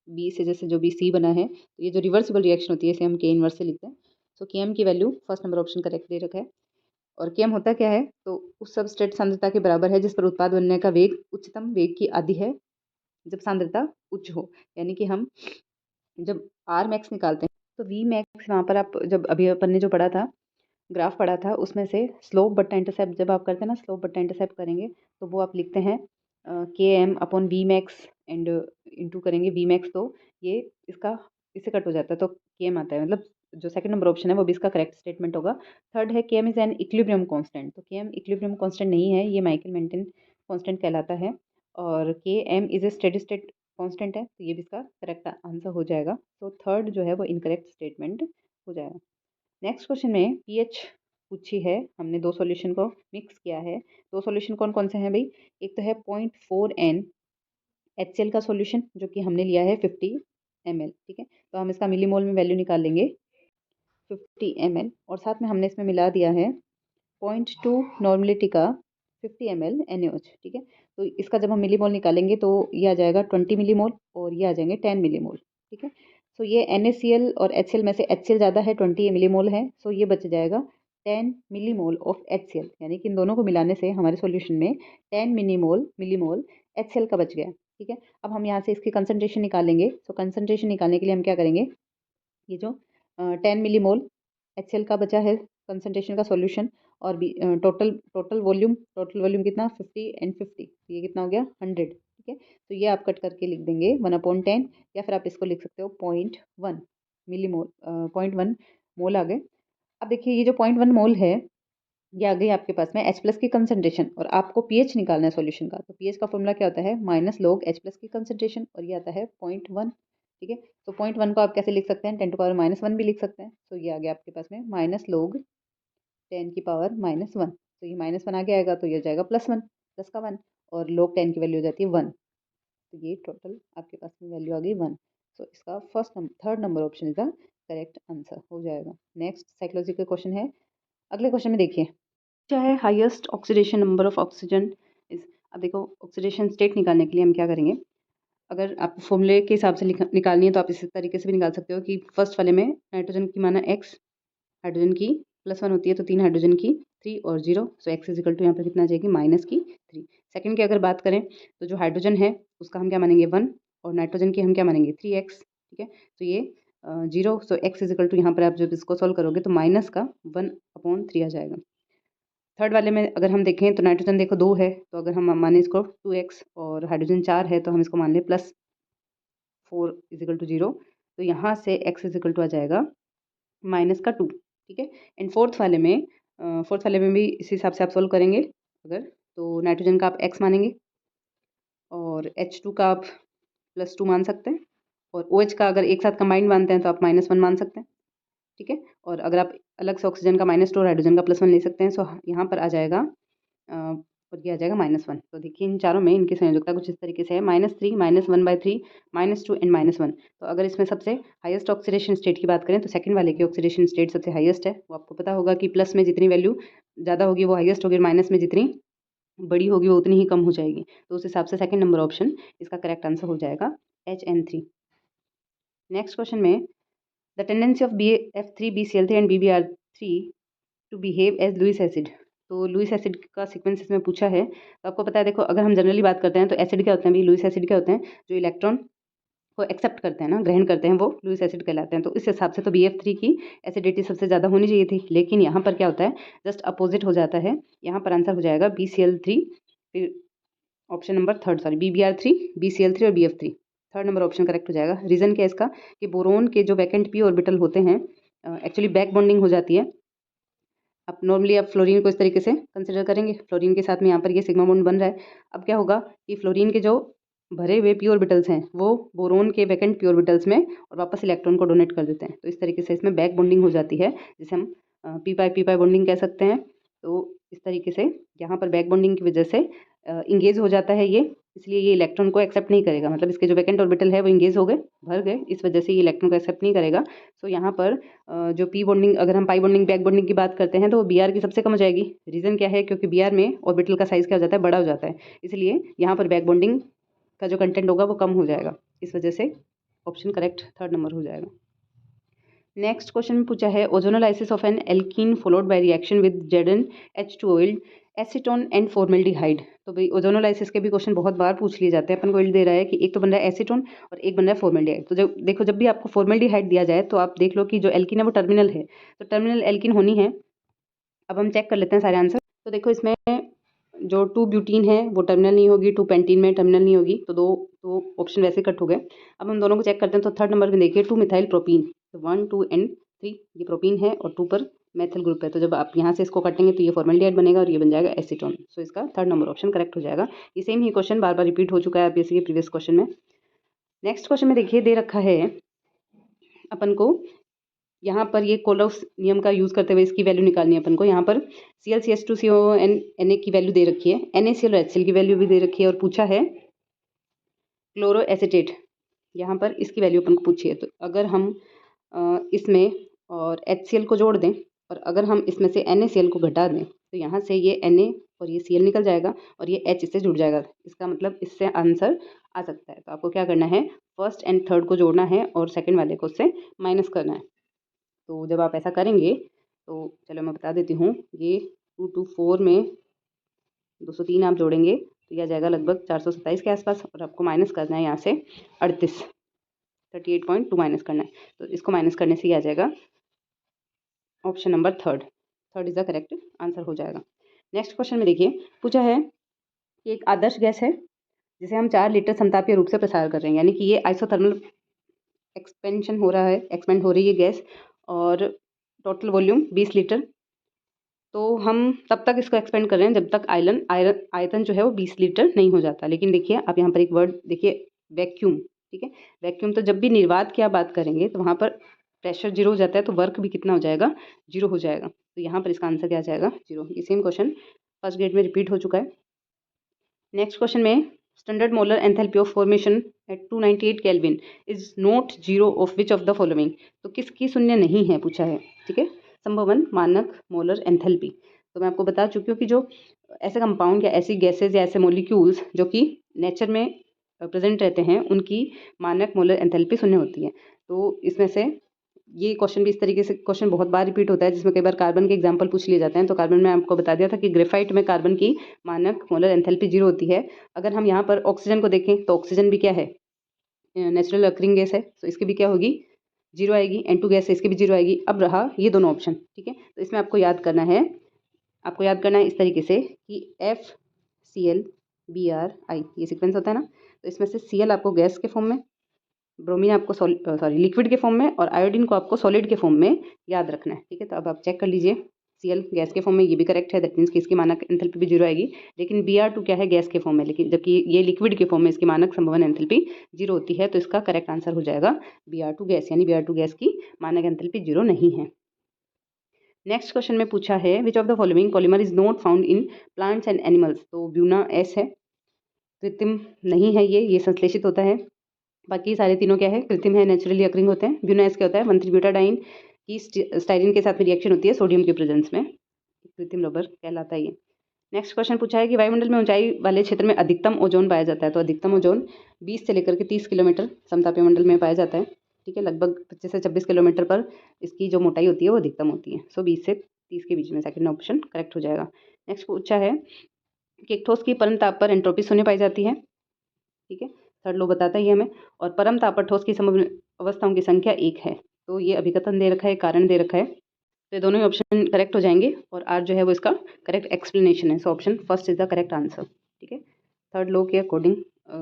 बी से जैसे जो भी C बना है, तो ये जो रिवर्सिबल रिएक्शन होती है इसे हम K इनवर्स से लिखते हैं। सो Km की value first number option correct दे रखा है। और Km होता क्या है, तो उस सबस्ट्रेट सांद्रता के बराबर है जिस पर उत्पाद बनने का वेग उच्चतम वेग की आधी है जब सांद्रता उच्च हो। यानी कि हम जब आर मैक्स निकालते हैं तो वी मैक्स, वहाँ पर आप जब अभी अपन ने जो पढ़ा था, ग्राफ पढ़ा था, उसमें से स्लोप बट्टा इंटरसेप्ट जब आप करते हैं ना, स्लोप बट्टा इंटरसेप्ट करेंगे तो वो आप लिखते हैं Km upon V max and into करेंगे वी मैक्स, तो ये इसका इससे कट हो जाता है, तो Km आता है। मतलब जो सेकंड नंबर ऑप्शन है वो भी इसका करेक्ट स्टेटमेंट होगा। थर्ड है Km is an equilibrium constant. तो Km इक्विलिब्रियम कांस्टेंट नहीं है, ये माइकल मेंटेन कांस्टेंट कहलाता है। और Km is a steady state constant है, तो ये भी इसका करेक्ट आंसर हो जाएगा। तो थर्ड जो है वो इनकरेक्ट स्टेटमेंट हो जाएगा। नेक्स्ट क्वेश्चन में पीएच पूछी है, हमने दो सॉल्यूशन को मिक्स किया है। दो सॉल्यूशन कौन कौन से हैं भाई, एक तो है 0.4n HCl का सॉल्यूशन जो कि हमने लिया है 50 ml। ठीक है, तो हम इसका मिलीमोल में वैल्यू निकाल लेंगे 50 ml, और साथ में हमने इसमें मिला दिया है 0.2 नॉर्मलिटी का 50 ml NaOH। ठीक है, तो इसका जब हम मिलीमोल निकालेंगे तो ये आ जाएगा 20 मिलीमोल और ये आ जाएंगे 10 मिलीमोल। ठीक है, सो ये NaCl और HCl में से HCl ज़्यादा है, 20 मिलीमोल है, सो ये बच जाएगा 10 मिलीमोल ऑफ HCl, यानी कि इन दोनों को मिलाने से हमारे सॉल्यूशन में 10 मिलीमोल HCl का बच गया। ठीक है, अब हम यहाँ से इसकी कंसनट्रेशन निकालेंगे। सो कंसनट्रेशन निकालने के लिए हम क्या करेंगे, ये जो 10 मिलीमोल HCl का बचा है कंसनट्रेशन का सॉल्यूशन, और भी टोटल वॉल्यूम कितना 50 एंड 50, ये कितना हो गया 100। ठीक है, तो ये आप कट करके लिख देंगे 1/10, या फिर आप इसको लिख सकते हो 0.1 मिलीमोल, 0.1 मोल आ गए। अब देखिए ये जो 0.1 मोल है ये आ गई आपके पास में H प्लस की कंसनट्रेशन, और आपको पीएच निकालना है सॉल्यूशन का। तो पीएच का फॉर्मूला क्या होता है, माइनस लॉग H प्लस की कंसनट्रेशन, और ये आता है 0.1। ठीक है, तो 0.1 को आप कैसे लिख सकते हैं, 10⁻⁻1 भी लिख सकते हैं। तो ये आ गया आपके पास में माइनस लॉग 10⁻⁻1। तो ये -1 आगे आएगा, तो ये हो जाएगा +1, प्लस का 1, और लॉग 10 की वैल्यू हो जाती है 1। तो ये टोटल आपके पास में वैल्यू आ गई 1। सो इसका third number option is the correct answer हो जाएगा। नेक्स्ट साइकोलॉजी का क्वेश्चन है। अगले क्वेश्चन में देखिए, क्या है highest oxidation number of oxygen is. अब देखो ऑक्सीडेशन स्टेट निकालने के लिए हम क्या करेंगे, अगर आप फॉर्मूले के हिसाब से निकालनी है तो आप इस तरीके से भी निकाल सकते हो कि फर्स्ट वाले में नाइट्रोजन की माना x, हाइड्रोजन की +1 होती है, तो 3 हाइड्रोजन की 3 और 0, so x is equal to यहाँ पर कितना आ जाएगी -3। सेकंड की अगर बात करें तो जो हाइड्रोजन है उसका हम क्या मानेंगे 1, और नाइट्रोजन की हम क्या मानेंगे 3x। ठीक है, तो ये 0, so x is equal to यहाँ पर आप जब इसको सॉल्व करोगे तो माइनस का 1/3 आ जाएगा। थर्ड वाले में अगर हम देखें तो नाइट्रोजन देखो 2 है, तो अगर हम माने इसको 2x, और हाइड्रोजन 4 है तो हम इसको मान लें 4 इजिकल टू 0, तो यहाँ से x इजिकल टू आ जाएगा -2, ठीक है। एंड फोर्थ वाले में भी इसी हिसाब से आप सोल्व करेंगे अगर, तो नाइट्रोजन का आप x मानेंगे और H2 का आप +2 मान सकते हैं, और OH का अगर एक साथ कंबाइंड मानते हैं तो आप -1 मान सकते हैं, ठीक है। और अगर आप अलग से ऑक्सीजन का -2 और हाइड्रोजन का +1 ले सकते हैं, सो यहाँ पर आ जाएगा और ये आ जाएगा -1। तो देखिए इन चारों में इनकी संयोजकता कुछ इस तरीके से है, -3 -1/3 -2 एंड -1। तो अगर इसमें सबसे हाईएस्ट ऑक्सीडेशन स्टेट की बात करें तो सेकंड वाले की ऑक्सीडेशन स्टेट सबसे हाईएस्ट है। वो आपको पता होगा कि प्लस में जितनी वैल्यू ज़्यादा होगी वो हाईएस्ट होगी, माइनस में जितनी बड़ी होगी वो उतनी ही कम हो जाएगी। तो उस हिसाब से सेकंड नंबर ऑप्शन इसका करेक्ट आंसर हो जाएगा HN3। नेक्स्ट क्वेश्चन में, the tendency of BF3 BCl3 and BBr3 to behave as Lewis acid. तो लुईस एसिड का सीक्वेंस इसमें पूछा है। तो आपको पता है, देखो अगर हम जनरली बात करते हैं तो एसिड क्या होते हैं, भी लुईस एसिड क्या होते हैं, जो इलेक्ट्रॉन को एक्सेप्ट करते हैं ना, ग्रहण करते हैं, वो लुईस एसिड कहलाते हैं। तो इस हिसाब से तो BF3 की एसिडिटी सबसे ज़्यादा होनी चाहिए थी, लेकिन यहाँ पर क्या होता है, जस्ट अपोजिट हो जाता है। यहाँ पर आंसर हो जाएगा BCl3, फिर option number third, sorry BBr3, BCl3 और BF3, third number option correct हो जाएगा। रीज़न क्या है इसका, कि बोरोन के जो वैकेंट p ऑर्बिटल होते हैं, एक्चुअली बैक बॉन्डिंग हो जाती है। अब नॉर्मली आप फ्लोरीन को इस तरीके से कंसिडर करेंगे, फ्लोरीन के साथ में यहाँ पर ये सिग्मा बॉन्ड बन रहा है। अब क्या होगा कि फ्लोरीन के जो भरे हुए p ऑर्बिटल्स हैं वो बोरोन के वैकेंट p ऑर्बिटल्स में और वापस इलेक्ट्रॉन को डोनेट कर देते हैं। तो इस तरीके से इसमें बैक बॉन्डिंग हो जाती है, जिसे हम p-pi बॉन्डिंग कह सकते हैं। तो इस तरीके से यहाँ पर बैक बॉन्डिंग की वजह से इंगेज हो जाता है ये, इसलिए ये इलेक्ट्रॉन को एक्सेप्ट नहीं करेगा। मतलब इसके जो वैकेंट ऑर्बिटल है वो इंगेज हो गए, भर गए, इस वजह से ये इलेक्ट्रॉन को एक्सेप्ट नहीं करेगा। सो यहाँ पर जो p बॉन्डिंग, अगर हम पाई बॉन्डिंग बैक बॉन्डिंग की बात करते हैं तो वो Br की सबसे कम हो जाएगी। रीज़न क्या है, क्योंकि Br में ऑर्बिटल का साइज़ क्या हो जाता है, बड़ा हो जाता है, इसलिए यहाँ पर बैक बॉन्डिंग का जो कंटेंट होगा वो कम हो जाएगा। इस वजह से ऑप्शन करेक्ट थर्ड नंबर हो जाएगा। नेक्स्ट क्वेश्चन में पूछा है, ozonolysis of N alkene followed by reaction with ZnH2 acetone and formaldehyde. तो भाई ओजोनोलाइसिस के भी क्वेश्चन बहुत बार पूछ लिए जाते हैं। अपन को दे रहा है कि एक तो बन रहा है एसीटोन और एक बन रहा है फॉर्मेल्डिहाइड। तो जब देखो, जब भी आपको फॉर्मेल्डिहाइड दिया जाए तो आप देख लो कि जो एल्कीन है वो टर्मिनल है, तो टर्मिनल एल्कीन होनी है। अब हम चेक कर लेते हैं सारे आंसर। तो देखो इसमें जो 2 ब्यूटीन है वो टर्मिनल नहीं होगी, 2 पेंटीन में टर्मिनल नहीं होगी, तो दो ऑप्शन वैसे कट हो गए। अब हम दोनों को चेक करते हैं। तो थर्ड नंबर में देखिए 2 मिथाइल प्रोपीन, तो 1 2 एंड 3 ये प्रोपीन है और 2 पर मेथिल ग्रुप है। तो जब आप यहाँ से इसको काटेंगे तो ये फॉर्मेल्डिहाइड बनेगा और ये बन जाएगा एसीटोन। सो इसका थर्ड नंबर ऑप्शन करेक्ट हो जाएगा। ये सेम ही क्वेश्चन बार बार रिपीट हो चुका है आरपीएससी के प्रीवियस क्वेश्चन में। नेक्स्ट क्वेश्चन में देखिए, दे रखा है अपन को, यहाँ पर ये कोलोस नियम का यूज़ करते हुए इसकी वैल्यू निकालनी है अपन को। यहाँ पर ClCH2CON Na की वैल्यू दे रखी है, NaCl और HCl की वैल्यू भी दे रखी है, और पूछा है क्लोरो एसीटेट, यहाँ पर इसकी वैल्यू अपन को पूछी है। तो अगर हम इसमें और HCl को जोड़ दें और अगर हम इसमें से NaCl को घटा दें तो यहाँ से ये Na और ये Cl निकल जाएगा और ये H इससे जुड़ जाएगा। इसका मतलब इससे आंसर आ सकता है। तो आपको क्या करना है, फर्स्ट एंड थर्ड को जोड़ना है और सेकंड वाले को उससे माइनस करना है। तो जब आप ऐसा करेंगे तो चलो मैं बता देती हूँ, ये 2 2 4 में 203 आप जोड़ेंगे तो यह आ जाएगा लगभग 427 के आसपास, और आपको माइनस करना है यहाँ से 38.2 माइनस करना है। तो इसको माइनस करने से ही आ जाएगा option number third is the correct answer हो जाएगा। नेक्स्ट क्वेश्चन में देखिए, पूछा है कि एक आदर्श गैस है जिसे हम 4 लीटर समतापीय रूप से प्रसार कर रहे हैं, यानी कि ये आइसोथर्मल एक्सपेंशन हो रहा है, एक्सपेंड हो रही है गैस, और टोटल वॉल्यूम 20 लीटर। तो हम तब तक इसको एक्सपेंड कर रहे हैं जब तक आयतन जो है वो 20 लीटर नहीं हो जाता। लेकिन देखिए आप यहाँ पर एक वर्ड देखिए, वैक्यूम, ठीक है, वैक्यूम। तो जब भी निर्वात की आप बात करेंगे तो वहाँ पर प्रेशर 0 हो जाता है, तो वर्क भी कितना हो जाएगा, 0 हो जाएगा। तो यहाँ पर इसका आंसर क्या आ जाएगा, 0। ये सेम क्वेश्चन फर्स्ट ग्रेड में रिपीट हो चुका है। नेक्स्ट क्वेश्चन में, standard molar enthalpy of formation at 298 kelvin is not 0 of which of the following. तो किसकी शून्य नहीं है पूछा है, ठीक है। संभवन मानक मोलर एंथैल्पी। तो मैं आपको बता चुकी हूँ कि जो ऐसे कंपाउंड या ऐसी गैसेज या ऐसे मोलिक्यूल्स जो कि नेचर में प्रेजेंट रहते हैं उनकी मानक मोलर एंथैल्पी शून्य होती है। तो इसमें से ये क्वेश्चन भी इस तरीके से क्वेश्चन बहुत बार रिपीट होता है, जिसमें कई बार कार्बन के एग्जाम्पल पूछ लिए जाते हैं। तो कार्बन में आपको बता दिया था कि ग्रेफाइट में कार्बन की मानक मोलर एंथैल्पी 0 होती है। अगर हम यहाँ पर ऑक्सीजन को देखें तो ऑक्सीजन भी क्या है, नेचुरल अक्रिंग गैस है, तो इसकी भी क्या होगी, 0 आएगी। N2 गैस है, इसकी भी 0 आएगी। अब रहा ये दोनों ऑप्शन, ठीक है। तो इसमें आपको याद करना है इस तरीके से कि FCl BrI ये सीक्वेंस होता है ना। तो इसमें से Cl आपको गैस के फॉर्म में ब्रोमीन आपको लिक्विड के फॉर्म में और आयोडीन को आपको सॉलिड के फॉर्म में याद रखना है, ठीक है। तो अब आप चेक कर लीजिए, Cl गैस के फॉर्म में, ये भी करेक्ट है, दैट मीन्स कि इसकी मानक एंथैल्पी भी 0 आएगी। लेकिन Br2 क्या है, गैस के फॉर्म में, लेकिन जबकि ये लिक्विड के फॉर्म में इसकी मानक संभवन एंथैल्पी 0 होती है, तो इसका करेक्ट आंसर हो जाएगा Br2 गैस, यानी Br2 गैस की मानक एंथैल्पी 0 नहीं है। नेक्स्ट क्वेश्चन में पूछा है विच of the following polymer is not found in plants and animals. तो ब्यूना एस है, कृत्रिम नहीं है, ये संश्लेषित होता है। बाकी सारे तीनों क्या है, कृत्रिम है, नेचुरली अकरिंग होते हैं। ब्यूना एस क्या होता है, 1,3-ब्यूटाडाइन की स्टाइरिन के साथ में रिएक्शन होती है सोडियम के प्रेजेंस में, कृत्रिम रबर कहलाता है ये। नेक्स्ट क्वेश्चन पूछा है कि वायुमंडल में ऊंचाई वाले क्षेत्र में अधिकतम ओजोन पाया जाता है। तो अधिकतम ओजोन 20 से लेकर के 30 किलोमीटर समतापीय मंडल में पाया जाता है, ठीक है। लगभग 25 से 26 किलोमीटर पर इसकी जो मोटाई होती है वो अधिकतम होती है। सो 20 से 30 के बीच में सेकंड ऑप्शन करेक्ट हो जाएगा। नेक्स्ट पूछा है कि एक ठोस की परम ताप पर एंट्रोपी शून्य पाई जाती है, ठीक है। थर्ड लॉ बताता ही हमें, और परम ताप पर ठोस की समग्र अवस्थाओं की संख्या 1 है। तो ये अभिकथन दे रखा है, कारण दे रखा है, तो ये दोनों ही ऑप्शन करेक्ट हो जाएंगे, और आर जो है वो इसका करेक्ट एक्सप्लेनेशन है। So option first is the correct answer, ठीक है। थर्ड लॉ के अकॉर्डिंग,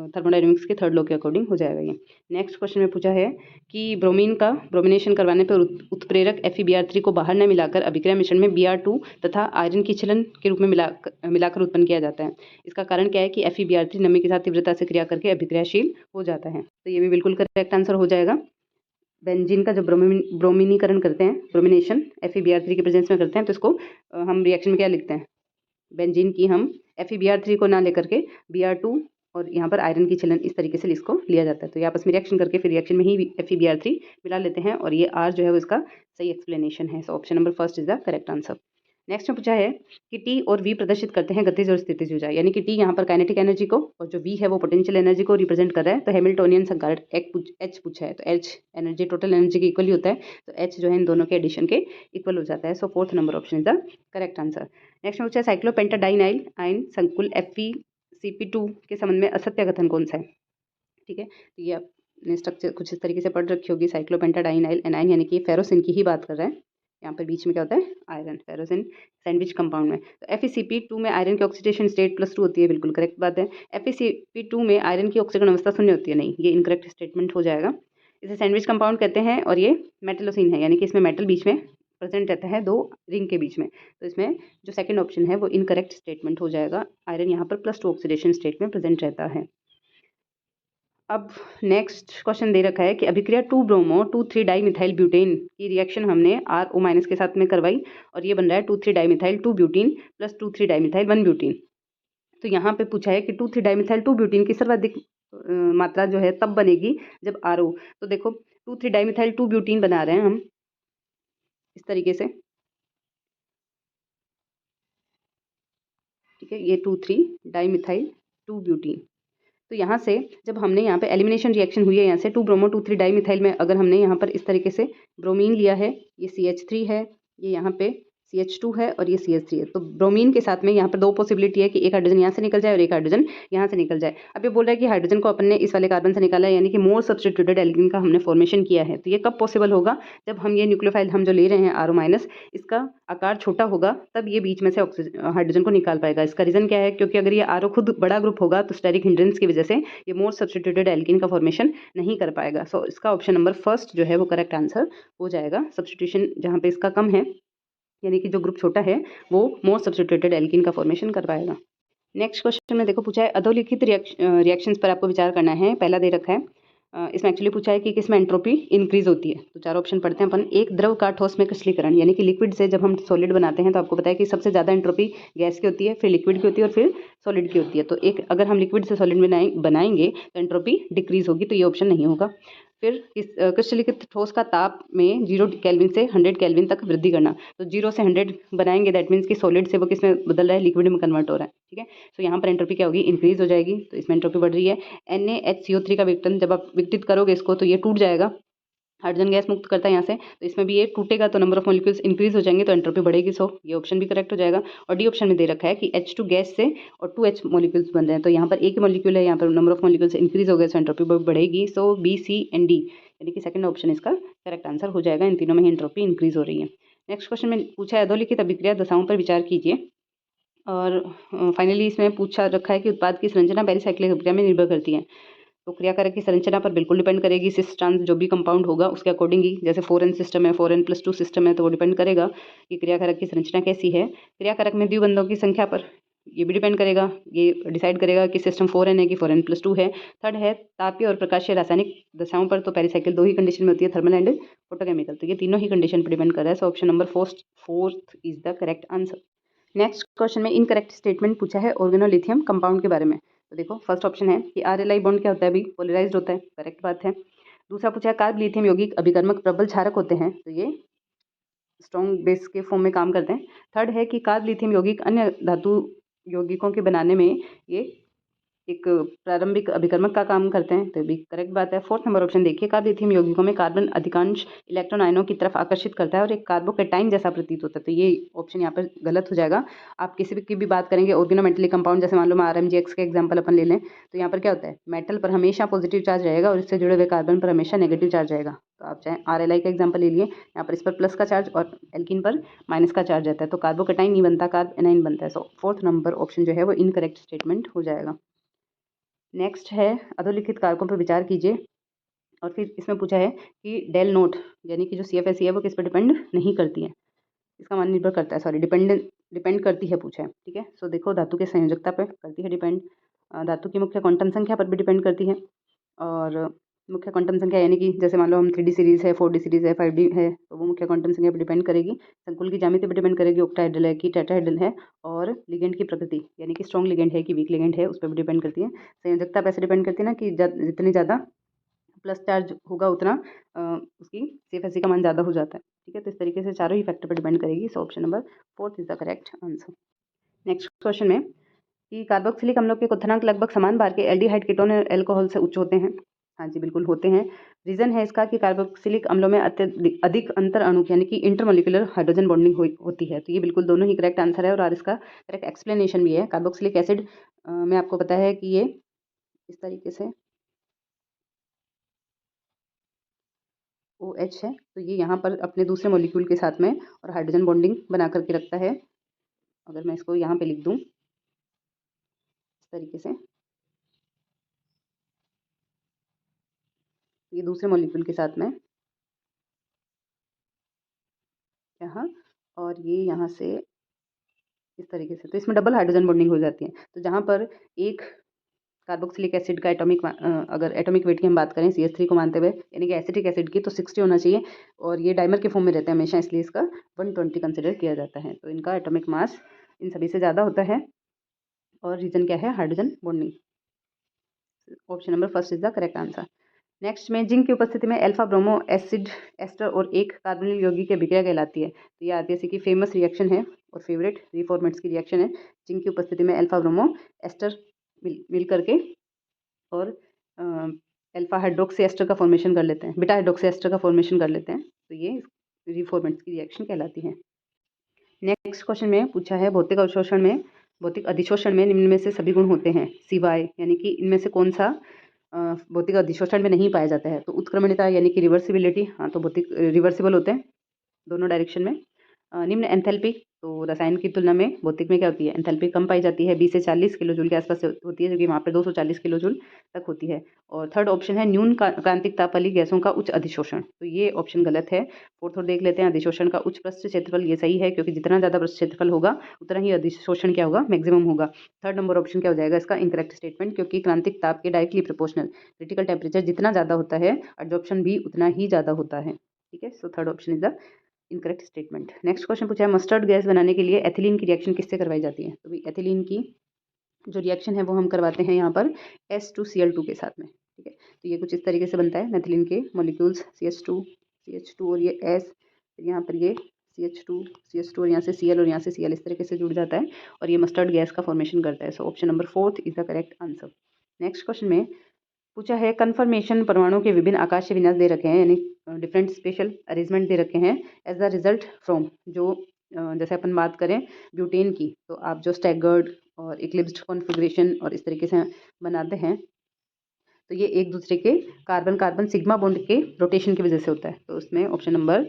थर्मोडायनेमिक्स के थर्ड लॉ के अकॉर्डिंग हो जाएगा ये। नेक्स्ट क्वेश्चन में पूछा है कि ब्रोमीन का ब्रोमिनेशन करवाने पर उत्प्रेरक FeBr3 को बाहर न मिलाकर अभिक्रिया मिश्रण में Br2 तथा आयरन की छलन के रूप में मिलाकर उत्पन्न किया जाता है। इसका कारण क्या है कि FeBr3 नमी के साथ तीव्रता से क्रिया करके अभिक्रियाशील हो जाता है। तो ये भी बिल्कुल करेक्ट आंसर हो जाएगा। बेंजीन का जब ब्रोमिनीकरण करते हैं, ब्रोमिनेशन FeBr3 के प्रेजेंस में करते हैं, तो इसको हम रिएक्शन में क्या लिखते हैं, बेंजीन की हम FeBr3 को ना लेकर के Br2 और यहाँ पर आयरन की छलन, इस तरीके से इसको लिया जाता है। तो ये आपस में रिएक्शन करके फिर रिएक्शन में ही FeBr3 मिला लेते हैं, और ये R जो है वो इसका सही एक्सप्लेनेशन है। So option number first is the correct answer. Next में पूछा है कि T और V प्रदर्शित करते हैं गतिज और स्थितिज ऊर्जा, यानी कि T यहाँ पर काइनेटिक एनर्जी को और जो V है वो पोटेंशियल एनर्जी को रिप्रेजेंट कर रहा है। तो हैमिल्टोनियन संकारक H पूछा है, तो H एनर्जी टोटल एनर्जी के इक्वल ही होता है, तो H जो है इन दोनों के एडिशन के इक्वल हो जाता है। So fourth number option is the correct answer. Next में पूछा है साइक्लोपेंटाडाइनाइल आयन संकुल FeCP2 के संबंध में असत्य कथन कौन सा है, ठीक है। तो ये आपने स्ट्रक्चर कुछ इस तरीके से पढ़ रखी होगी, साइक्लोपेंटाडाइनाइल एनाइन, यानी कि फेरोसिन की ही बात कर रहा है। यहाँ पर बीच में क्या होता है, आयरन, फेरोसिन सैंडविच कंपाउंड में। तो FeCP2 में आयरन की ऑक्सीडेशन स्टेट +2 होती है, बिल्कुल करेक्ट बात है। FeCP2 में आयरन की ऑक्सीकरण अवस्था शून्य होती है, नहीं, ये इनकरेक्ट स्टेटमेंट हो जाएगा। इसे सैंडविच कंपाउंड कहते हैं, और ये मेटलोसिन है, यानी कि इसमें मेटल बीच में प्रेजेंट रहता है 2 रिंग के बीच में। तो इसमें जो सेकंड ऑप्शन है वो इनकरेक्ट स्टेटमेंट हो जाएगा, आयरन यहाँ पर +2 ऑक्सीडेशन स्टेट में प्रेजेंट रहता है। अब नेक्स्ट क्वेश्चन दे रखा है कि अभिक्रिया 2-ब्रोमो 2,3-डाइमिथाइल ब्यूटेन की रिएक्शन हमने RO- के साथ में करवाई, और ये बन रहा है 2,3-डाइमिथाइल 2 ब्यूटीन प्लस 2,3-डाइमिथाइल 1 ब्यूटीन। तो यहाँ पे पूछा है कि 2,3-डाइमिथाइल 2 ब्यूटीन की सर्वाधिक मात्रा जो है तब बनेगी जब RO, तो देखो 2,3-डाइमिथाइल 2 ब्यूटीन बना रहे हैं हम इस तरीके से, ठीक है, ये 2,3-डाइमिथाइल 2 ब्यूटीन। तो यहाँ से जब हमने यहाँ पे एलिमिनेशन रिएक्शन हुई है, यहाँ से 2-ब्रोमो 2,3-डाइमिथाइल में अगर हमने यहाँ पर इस तरीके से ब्रोमीन लिया है, ये CH3 है, ये यहाँ पे CH2 है, और ये CH3 है। तो ब्रोमीन के साथ में यहाँ पर 2 पॉसिबिलिटी है कि एक हाइड्रोजन यहाँ से निकल जाए और एक हाइड्रोजन यहाँ से निकल जाए। अब ये बोल रहा है कि हाइड्रोजन को अपन ने इस वाले कार्बन से निकाला है, यानी कि मोर सब्स्टिट्यूटेड एल्कीन का हमने फॉर्मेशन किया है। तो ये कब पॉसिबल होगा, जब हम ये न्यूक्लियोफाइल हम जो ले रहे हैं RO-, इसका आकार छोटा होगा, तब ये बीच में से हाइड्रोजन को निकाल पाएगा। इसका रीजन क्या है, क्योंकि अगर ये RO खुद बड़ा ग्रुप होगा तो स्टेरिक हिंड्रेंस की वजह से ये मोर सब्स्टिट्यूटेड एल्कीन का फॉर्मेशन नहीं कर पाएगा। सो इसका ऑप्शन नंबर फर्स्ट जो है वो करेक्ट आंसर हो जाएगा। सब्स्टिट्यूशन जहाँ पे इसका कम है, यानी कि जो ग्रुप छोटा है वो मोर सब्स्टिट्यूटेड एल्कीन का फॉर्मेशन कर पाएगा। नेक्स्ट क्वेश्चन में देखो पूछा है अधोलिखित रिएक्शंस पर आपको विचार करना है। पहला दे रखा है, इसमें एक्चुअली पूछा है कि किसमें एंट्रोपी इंक्रीज होती है। तो 4 ऑप्शन पढ़ते हैं अपन। एक द्रव का ठोस में क्रिस्टलीकरण, यानी कि लिक्विड से जब हम सॉलिड बनाते हैं तो आपको पता है कि सबसे ज़्यादा एंट्रोपी गैस की होती है, फिर लिक्विड की होती है, और फिर सॉलिड की होती है। तो एक अगर हम लिक्विड से सॉलिड बनाएंगे तो एंट्रोपी डिक्रीज होगी, तो ये ऑप्शन नहीं होगा। फिर क्रिस्टलीकृत ठोस का ताप में 0 केल्विन से 100 केल्विन तक वृद्धि करना। तो 0 से 100 बनाएंगे, दैट मीन्स कि सॉलिड से वो किस में बदल रहा है, लिक्विड में कन्वर्ट हो रहा है, ठीक है। तो यहाँ पर एंट्रोपी क्या होगी, इंक्रीज हो जाएगी, तो इसमें एंट्रोपी बढ़ रही है। NaHCO3 का विघटन जब आप विघटित करोगे इसको तो ये टूट जाएगा, हाइड्रोजन गैस मुक्त करता है यहाँ से, तो इसमें भी ये टूटेगा तो नंबर ऑफ मॉलिक्यूल्स इंक्रीज हो जाएंगे, तो एंट्रोपी बढ़ेगी। सो ये ऑप्शन भी करेक्ट हो जाएगा। और डी ऑप्शन में दे रखा है कि H2 गैस से और 2H मॉलिक्यूल्स बन रहे हैं, तो यहाँ पर एक मॉलिक्यूल है, यहाँ पर नंबर ऑफ मॉलिक्यूल्स इंक्रीज हो गए, सो एंट्रोपी बढ़ेगी। सो B, C एंड D, यानी कि सेकंड ऑप्शन इसका करेक्ट आंसर हो जाएगा। इन तीनों में ही एंट्रोपी इंक्रीज हो रही है। नेक्स्ट क्वेश्चन में पूछा है अधोलिखित अभिक्रिया दशाओं पर विचार कीजिए, और फाइनली इसमें पूछा रखा है कि उत्पाद की संरचना पेरिसाइक्लिक अभिक्रिया में निर्भर करती है। तो क्रियाकारक की संरचना पर बिल्कुल डिपेंड करेगी। सिस ट्रांस जो भी कंपाउंड होगा उसके अकॉर्डिंग ही, जैसे 4n सिस्टम है, 4n+2 सिस्टम है, तो वो डिपेंड करेगा कि क्रियाकारक की संरचना कैसी है। क्रियाकारक में द्विबंधों की संख्या पर ये भी डिपेंड करेगा, ये डिसाइड करेगा कि सिस्टम 4n है कि 4n+2 है। थर्ड है तापीय और प्रकाशीय रासायनिक दशाओं पर, तो पेरिसाइकिल 2 ही कंडीशन में होती है, थर्मल एंड फोटोकेमिकल, तो ये तीनों ही कंडीशन पर डिपेंड कर रहा है। So option number fourth is the correct answer. Next question में इनकरेक्ट स्टेटमेंट पूछा है ऑर्गेनोलिथियम कंपाउंड के बारे में। तो देखो फर्स्ट ऑप्शन है कि RLI बॉन्ड क्या होता है, अभी पोलराइज्ड होता है, करेक्ट बात है। दूसरा पूछा है कार्ब लिथियम यौगिक अभिकर्मक प्रबल क्षारक होते हैं, तो ये स्ट्रॉन्ग बेस के फॉर्म में काम करते हैं। थर्ड है कि कार्ब लिथियम यौगिक अन्य धातु यौगिकों के बनाने में ये एक प्रारंभिक अभिकर्मक का काम करते हैं, तो भी करेक्ट बात है। फोर्थ नंबर ऑप्शन देखिए, कार्ब लिथियम यौगिकों में कार्बन अधिकांश इलेक्ट्रॉन आयनों की तरफ आकर्षित करता है और एक कार्बोकैटाइन जैसा प्रतीत होता है, तो ये ऑप्शन यहाँ पर गलत हो जाएगा। आप किसी भी की भी बात करेंगे ऑर्गेनोमेटली कंपाउंड, जैसे मान लो RMgX का एग्जाम्पल अपन ले लें, तो यहाँ पर क्या होता है, मेटल पर हमेशा पॉजिटिव चार्ज रहेगा और इससे जुड़े हुए कार्बन पर हमेशा नेगेटिव चार्ज रहेगा। तो आप चाहे RLI का एग्जाम्पल ले लिए, यहाँ पर इस पर प्लस का चार्ज और एल्किन पर माइनस का चार्ज रहता है, तो कार्बोकैटाइन नहीं बनता, कार्ब एनाइन बनता है। सो फोर्थ नंबर ऑप्शन जो है वो इनकरेक्ट स्टेटमेंट हो जाएगा। नेक्स्ट है अधोलिखित कारकों पर विचार कीजिए, और फिर इसमें पूछा है कि डेल नोट यानी कि जो CFSE है वो किस पर डिपेंड नहीं करती है, इसका मान निर्भर करता है, सॉरी डिपेंड करती है पूछा है, ठीक है। सो देखो धातु के संयोजकता पर करती है डिपेंड, धातु की मुख्य क्वांटम संख्या पर भी डिपेंड करती है, और मुख्य क्वांटम संख्या यानी कि जैसे मान लो हम 3D सीरीज़ है, 4D सीरीज़ है, 5D है, तो वो मुख्य क्वांटम संख्या पर डिपेंड करेगी। संकुल की ज्यामिति पर डिपेंड करेगी, ऑक्टाहेड्रल है कि टेट्राहेड्रल है, और लिगेंड की प्रकृति यानी कि स्ट्रॉन्ग लिगेंड है कि वीक लिगेंड है, उस पर भी डिपेंड करती है। संयोजकता पर ऐसे डिपेंड करती है ना कि जितनी ज़्यादा प्लस चार्ज होगा उतना उसकी CFSE का मान ज़्यादा हो जाता है, ठीक है। तो इस तरीके से चारों ही फैक्टर पर डिपेंड करेगी। सो option number fourth is the correct answer. Next question में कि कार्बोक्सिलिक अम्लों के क्वथनांक लगभग समान भार के एल्डिहाइड कीटोन और अल्कोहल से उच्च होते हैं। हाँ जी बिल्कुल होते हैं। रीजन है इसका कि कार्बोक्सिलिक अम्लों में अत्यधिक अधिक अंतर अणु यानी कि इंटरमोलिकुलर हाइड्रोजन बॉन्डिंग होती है, तो ये बिल्कुल दोनों ही करेक्ट आंसर है, और इसका करेक्ट एक्सप्लेनेशन भी है। कार्बोक्सिलिक एसिड में आपको पता है कि ये इस तरीके से OH है, तो ये यहाँ पर अपने दूसरे मॉलिक्यूल के साथ में और हाइड्रोजन बॉन्डिंग बना करके रखता है। अगर मैं इसको यहाँ पे लिख दूँ इस तरीके से, ये दूसरे मॉलिक्यूल के साथ में यहाँ, और ये यहाँ से इस तरीके से, तो इसमें डबल हाइड्रोजन बॉन्डिंग हो जाती है। तो जहाँ पर एक कार्बोक्सिलिक एसिड का अगर एटॉमिक वेट की हम बात करें CH3 को मानते हुए, यानी कि एसिटिक एसिड की, तो 60 होना चाहिए, और ये डाइमर के फॉर्म में रहते हैं हमेशा, इसलिए इसका 120 कंसिडर किया जाता है। तो इनका एटॉमिक मास इन सभी से ज़्यादा होता है, और रीजन क्या है, hydrogen bonding. Option number first is the correct answer. Next में जिंक की उपस्थिति में अल्फा ब्रोमो एसिड एस्टर और एक कार्बोनिल यौगिक की अभिक्रिया कहलाती है, तो ये RPSE की फेमस रिएक्शन है और फेवरेट रिफॉर्मेट्स की रिएक्शन है। जिंक की उपस्थिति में अल्फा ब्रोमो एस्टर मिल करके और अल्फा हाइड्रोक्सी एस्टर का फॉर्मेशन कर लेते हैं, बीटा हाइड्रोक्सी एस्टर का फॉर्मेशन कर लेते हैं, तो ये रिफॉर्मेट्स की रिएक्शन कहलाती है। नेक्स्ट क्वेश्चन में पूछा है भौतिक अधिशोषण में निम्न में से सभी गुण होते हैं सिवाय, यानी कि इनमें से कौन सा भौतिक अधिशोषण में नहीं पाया जाता है। तो उत्क्रमणिता यानी कि रिवर्सिबिलिटी, हाँ तो भौतिक रिवर्सिबल होते हैं दोनों डायरेक्शन में। निम्न एंथैल्पी, तो रसायन की तुलना में भौतिक में क्या होती है, एंथैल्पी कम पाई जाती है, 20 से 40 किलो जूल के आसपास होती है, जो कि वहाँ पे 240 किलो जूल तक होती है। और थर्ड ऑप्शन है न्यून क्रांतिक ताप वाली गैसों का उच्च अधिशोषण, तो ये ऑप्शन गलत है। फोर्थ और देख लेते हैं, अधिशोषण का उच्च पृष्ठ क्षेत्रफल, ये सही है, क्योंकि जितना ज़्यादा पृष्ठ क्षेत्रफल होगा उतना ही अधिशोषण क्या होगा, मैक्सिमम होगा। थर्ड नंबर ऑप्शन क्या हो जाएगा इसका इनकरेक्ट स्टेटमेंट, क्योंकि क्रांतिक ताप के डायरेक्टली प्रोपोर्शनल क्रिटिकल टेम्परेचर जितना ज़्यादा होता है एब्जॉर्प्शन भी उतना ही ज़्यादा होता है, ठीक है। So third option is the incorrect statement. Next question पूछा है मस्टर्ड गैस बनाने के लिए एथिलीन की रिएक्शन किससे करवाई जाती है। तो भाई एथिलीन की जो रिएक्शन है वो हम करवाते हैं यहाँ पर H2Cl2 के साथ में, ठीक है। तो ये कुछ इस तरीके से बनता है मेथिलीन के मॉलिक्यूल्स CH2 और ये S, यहाँ पर ये CH2 और यहाँ से Cl और यहाँ से Cl इस तरीके से जुड़ जाता है, और ये मस्टर्ड गैस का फॉर्मेशन करता है। So option number fourth is the correct answer. Next question में पूछा है कन्फर्मेशन परमाणु के विभिन्न आकाशीय विन्यास दे रखे हैं, यानी डिफरेंट स्पेशल अरेंजमेंट दे रखे हैं एज द रिजल्ट फ्रॉम, जो जैसे अपन बात करें ब्यूटेन की, तो आप जो स्टैगर्ड और इक्लिप्स्ड कॉन्फ़िगरेशन और इस तरीके से बनाते हैं, तो ये एक दूसरे के कार्बन कार्बन सिग्मा बॉन्ड के रोटेशन की वजह से होता है। तो उसमें ऑप्शन नंबर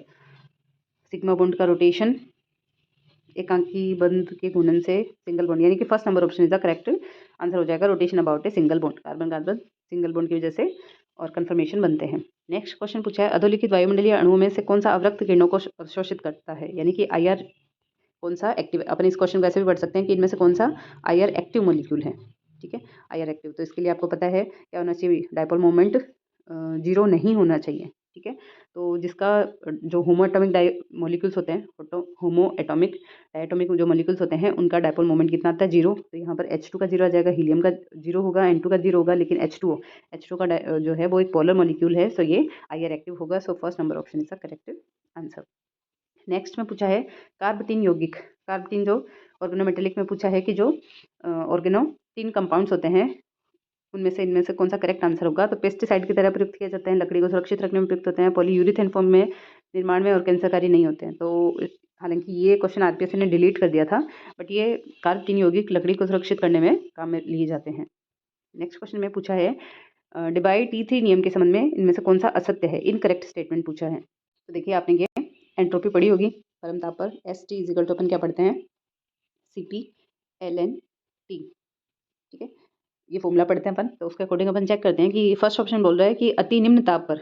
सिग्मा बॉन्ड का रोटेशन एकांकी बंध के गुणन से सिंगल बॉन्ड, यानी कि first number option is the correct answer हो जाएगा, rotation about a single bond, carbon carbon single bond की वजह से और कन्फर्मेशन बनते हैं। नेक्स्ट क्वेश्चन पूछा है अधोलिखित वायुमंडलीय अणुओं में से कौन सा अवरक्त किरणों को अवशोषित करता है, यानी कि आईआर कौन सा एक्टिव। अपन इस क्वेश्चन को ऐसे भी पढ़ सकते हैं कि इनमें से कौन सा आईआर एक्टिव मॉलिक्यूल है। ठीक है, आईआर एक्टिव, तो इसके लिए आपको पता है क्या होना चाहिए, डायपोल मोमेंट 0 नहीं होना चाहिए। ठीक है, तो जिसका जो होमो एटॉमिक मॉलिक्यूल्स होते हैं, होमो एटॉमिक डायटोमिक जो मॉलिक्यूल्स होते हैं उनका डायपोल मोमेंट कितना आता है, 0। तो यहाँ पर H2 का 0 आ जाएगा, हीलियम का 0 होगा, N2 का 0 होगा, लेकिन H2 का जो है वो एक पोलर मॉलिक्यूल है, सो ये आईआर एक्टिव होगा। So first number option is the correct answer. Next में पूछा है कार्बतीन यौगिक, कार्बतीन जो ऑर्गेनोमेटेलिक में पूछा है कि जो ऑर्गेनोटीन कंपाउंड्स होते हैं उनमें से इनमें से कौन सा करेक्ट आंसर होगा। तो पेस्टिसाइड की तरह प्रयुक्त किए जाते हैं, लकड़ी को सुरक्षित रखने में प्रयुक्त होते हैं, पॉलीयूरेथेन फॉर्म में निर्माण में और कैंसरकारी नहीं होते हैं। तो हालांकि ये क्वेश्चन आरपीएससी ने डिलीट कर दिया था, बट ये कार्बतीन यौगिक लकड़ी को सुरक्षित करने में काम में लिए जाते हैं। नेक्स्ट क्वेश्चन में पूछा है डिबाई T3 नियम के संबंध में इनमें से कौन सा असत्य है, इनकरेक्ट स्टेटमेंट पूछा है। तो देखिए आपने ये एंट्रोपी पढ़ी होगी, परम ताप पर ST इजिकल टू अपन क्या पढ़ते हैं, CP/LN/T। ठीक है, ये फॉर्मूला पढ़ते हैं अपन, तो उसके अकॉर्डिंग अपन चेक करते हैं कि फर्स्ट ऑप्शन बोल रहा है कि अति निम्न ताप पर,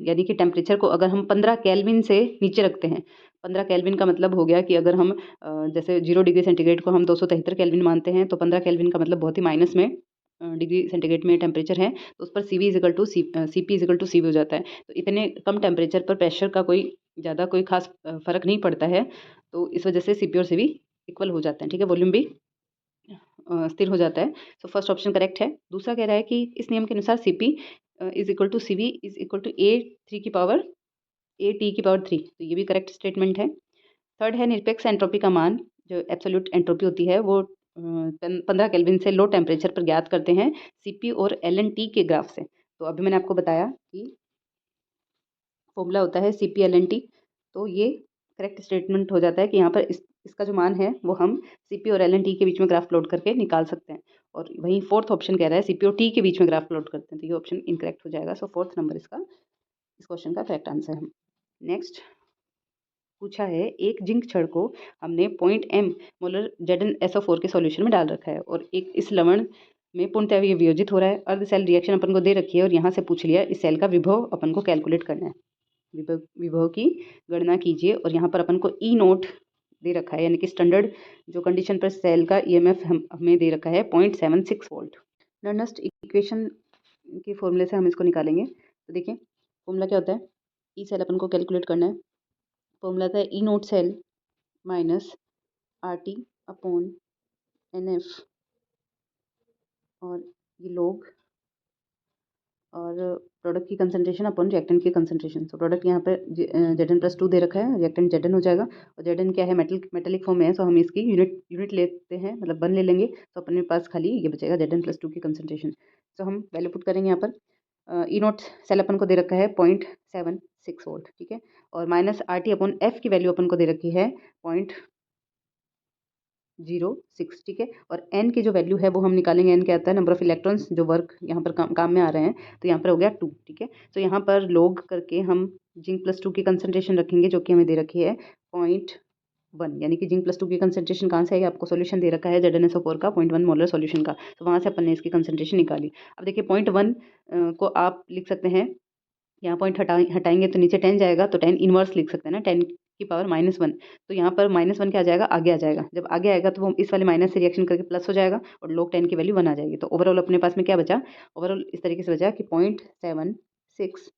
यानी कि टेम्परेचर को अगर हम 15 केल्विन से नीचे रखते हैं, 15 केल्विन का मतलब हो गया कि अगर हम जैसे 0 डिग्री सेंटीग्रेड को हम 273 केल्विन मानते हैं, तो 15 केल्विन का मतलब बहुत ही माइनस में डिग्री सेंटीग्रेड में टेम्परेचर है, तो उस पर CV equal to CP equal to CV हो जाता है। तो इतने कम टेम्परेचर पर प्रेशर का ज़्यादा कोई खास फर्क नहीं पड़ता है, तो इस वजह से CP और CV इक्वल हो जाते हैं। ठीक है, वॉल्यूम भी स्थिर हो जाता है। सो फर्स्ट ऑप्शन करेक्ट है। दूसरा कह रहा है कि इस नियम के अनुसार CP is equal to CV is equal to A3 की पावर AT की पावर 3, तो ये भी करेक्ट स्टेटमेंट है। थर्ड है निरपेक्ष एंट्रोपी का मान, जो एब्सोल्यूट एंट्रोपी होती है वो 15 केल्विन से लो टेम्परेचर पर ज्ञात करते हैं CP और LNT के ग्राफ से। तो अभी मैंने आपको बताया कि फॉर्मूला होता है CP/LNT, तो ये करेक्ट स्टेटमेंट हो जाता है कि यहाँ पर इसका जो मान है वो हम CP और LNT के बीच में ग्राफ प्लॉट करके निकाल सकते हैं। और वहीं फोर्थ ऑप्शन कह रहा है CP और T के बीच में ग्राफ प्लॉट करते हैं, तो ये ऑप्शन इनकरेक्ट हो जाएगा। सो फोर्थ नंबर इसका इस क्वेश्चन का करेक्ट आंसर है। नेक्स्ट पूछा है एक जिंक छड़ को हमने 0.m मोलर ZnSO4 के सॉल्यूशन में डाल रखा है और एक इस लवण में पूर्णतः ये वियोजित हो रहा है। अर्ध सेल रिएक्शन अपन को दे रखी है और यहाँ से पूछ लिया इस सेल का विभव अपन को कैलकुलेट करना है। विभव की गणना कीजिए और यहाँ पर अपन को E0 दे रखा है, यानी कि स्टैंडर्ड जो कंडीशन पर सेल का EMF हमें दे रखा है 0.76 वोल्ट। नर्नस्ट इक्वेशन के फॉर्मूले से हम इसको निकालेंगे। तो देखिए फॉर्मूला क्या होता है, ई सेल अपन को कैलकुलेट करना है। फॉर्मूला था E0 cell minus RT upon NF और ये लोग और प्रोडक्ट की कंसंट्रेशन अपॉन रिएक्टेंट की कंसंट्रेशन। तो प्रोडक्ट यहाँ पे Zn+2 दे रखा है, रिएक्टेंट Zn हो जाएगा और Zn क्या है, मेटेलिक फॉर्म में है, सो हम इसकी यूनिट लेते हैं, मतलब 1 ले लेंगे, तो अपने पास खाली ये बचेगा Zn+2 की कंसंट्रेशन। तो हम वैल्यू पुट करेंगे यहाँ पर। E0 सेल अपन को दे रखा है 0.76 वोल्ट, ठीक है, और माइनस RT अपॉन F की वैल्यू अपन को दे रखी है 0.06, ठीक है, और N की जो वैल्यू है वो हम निकालेंगे। N क्या आता है, नंबर ऑफ इलेक्ट्रॉन्स जो वर्क यहाँ पर काम में आ रहे हैं, तो यहाँ पर हो गया 2, ठीक है। तो यहाँ पर लॉग करके हम जिंक+2 की कंसंट्रेशन रखेंगे जो कि हमें दे रखी है 0.1, यानी कि जिंक+2 की कंसंट्रेशन कहाँ से है, आपको सोल्यूशन दे रखा है ZnSO4 का 0.1 मोलर सोल्यूशन का, तो वहाँ से अपन ने इसकी कंसंट्रेशन निकाली। अब देखिए 0.1 को आप लिख सकते हैं, यहाँ पॉइंट हटाएंगे तो नीचे 10 जाएगा, तो 10 इनवर्स लिख सकते हैं ना, 10 की पावर -1, तो यहाँ पर -1 क्या आ जाएगा, आगे आ जाएगा। जब आगे आएगा तो वो इस वाले माइनस से रिएक्शन करके प्लस हो जाएगा और log 10 की वैल्यू 1 आ जाएगी। तो ओवरऑल अपने पास में क्या बचा, ओवरऑल इस तरीके से बचा कि 0.76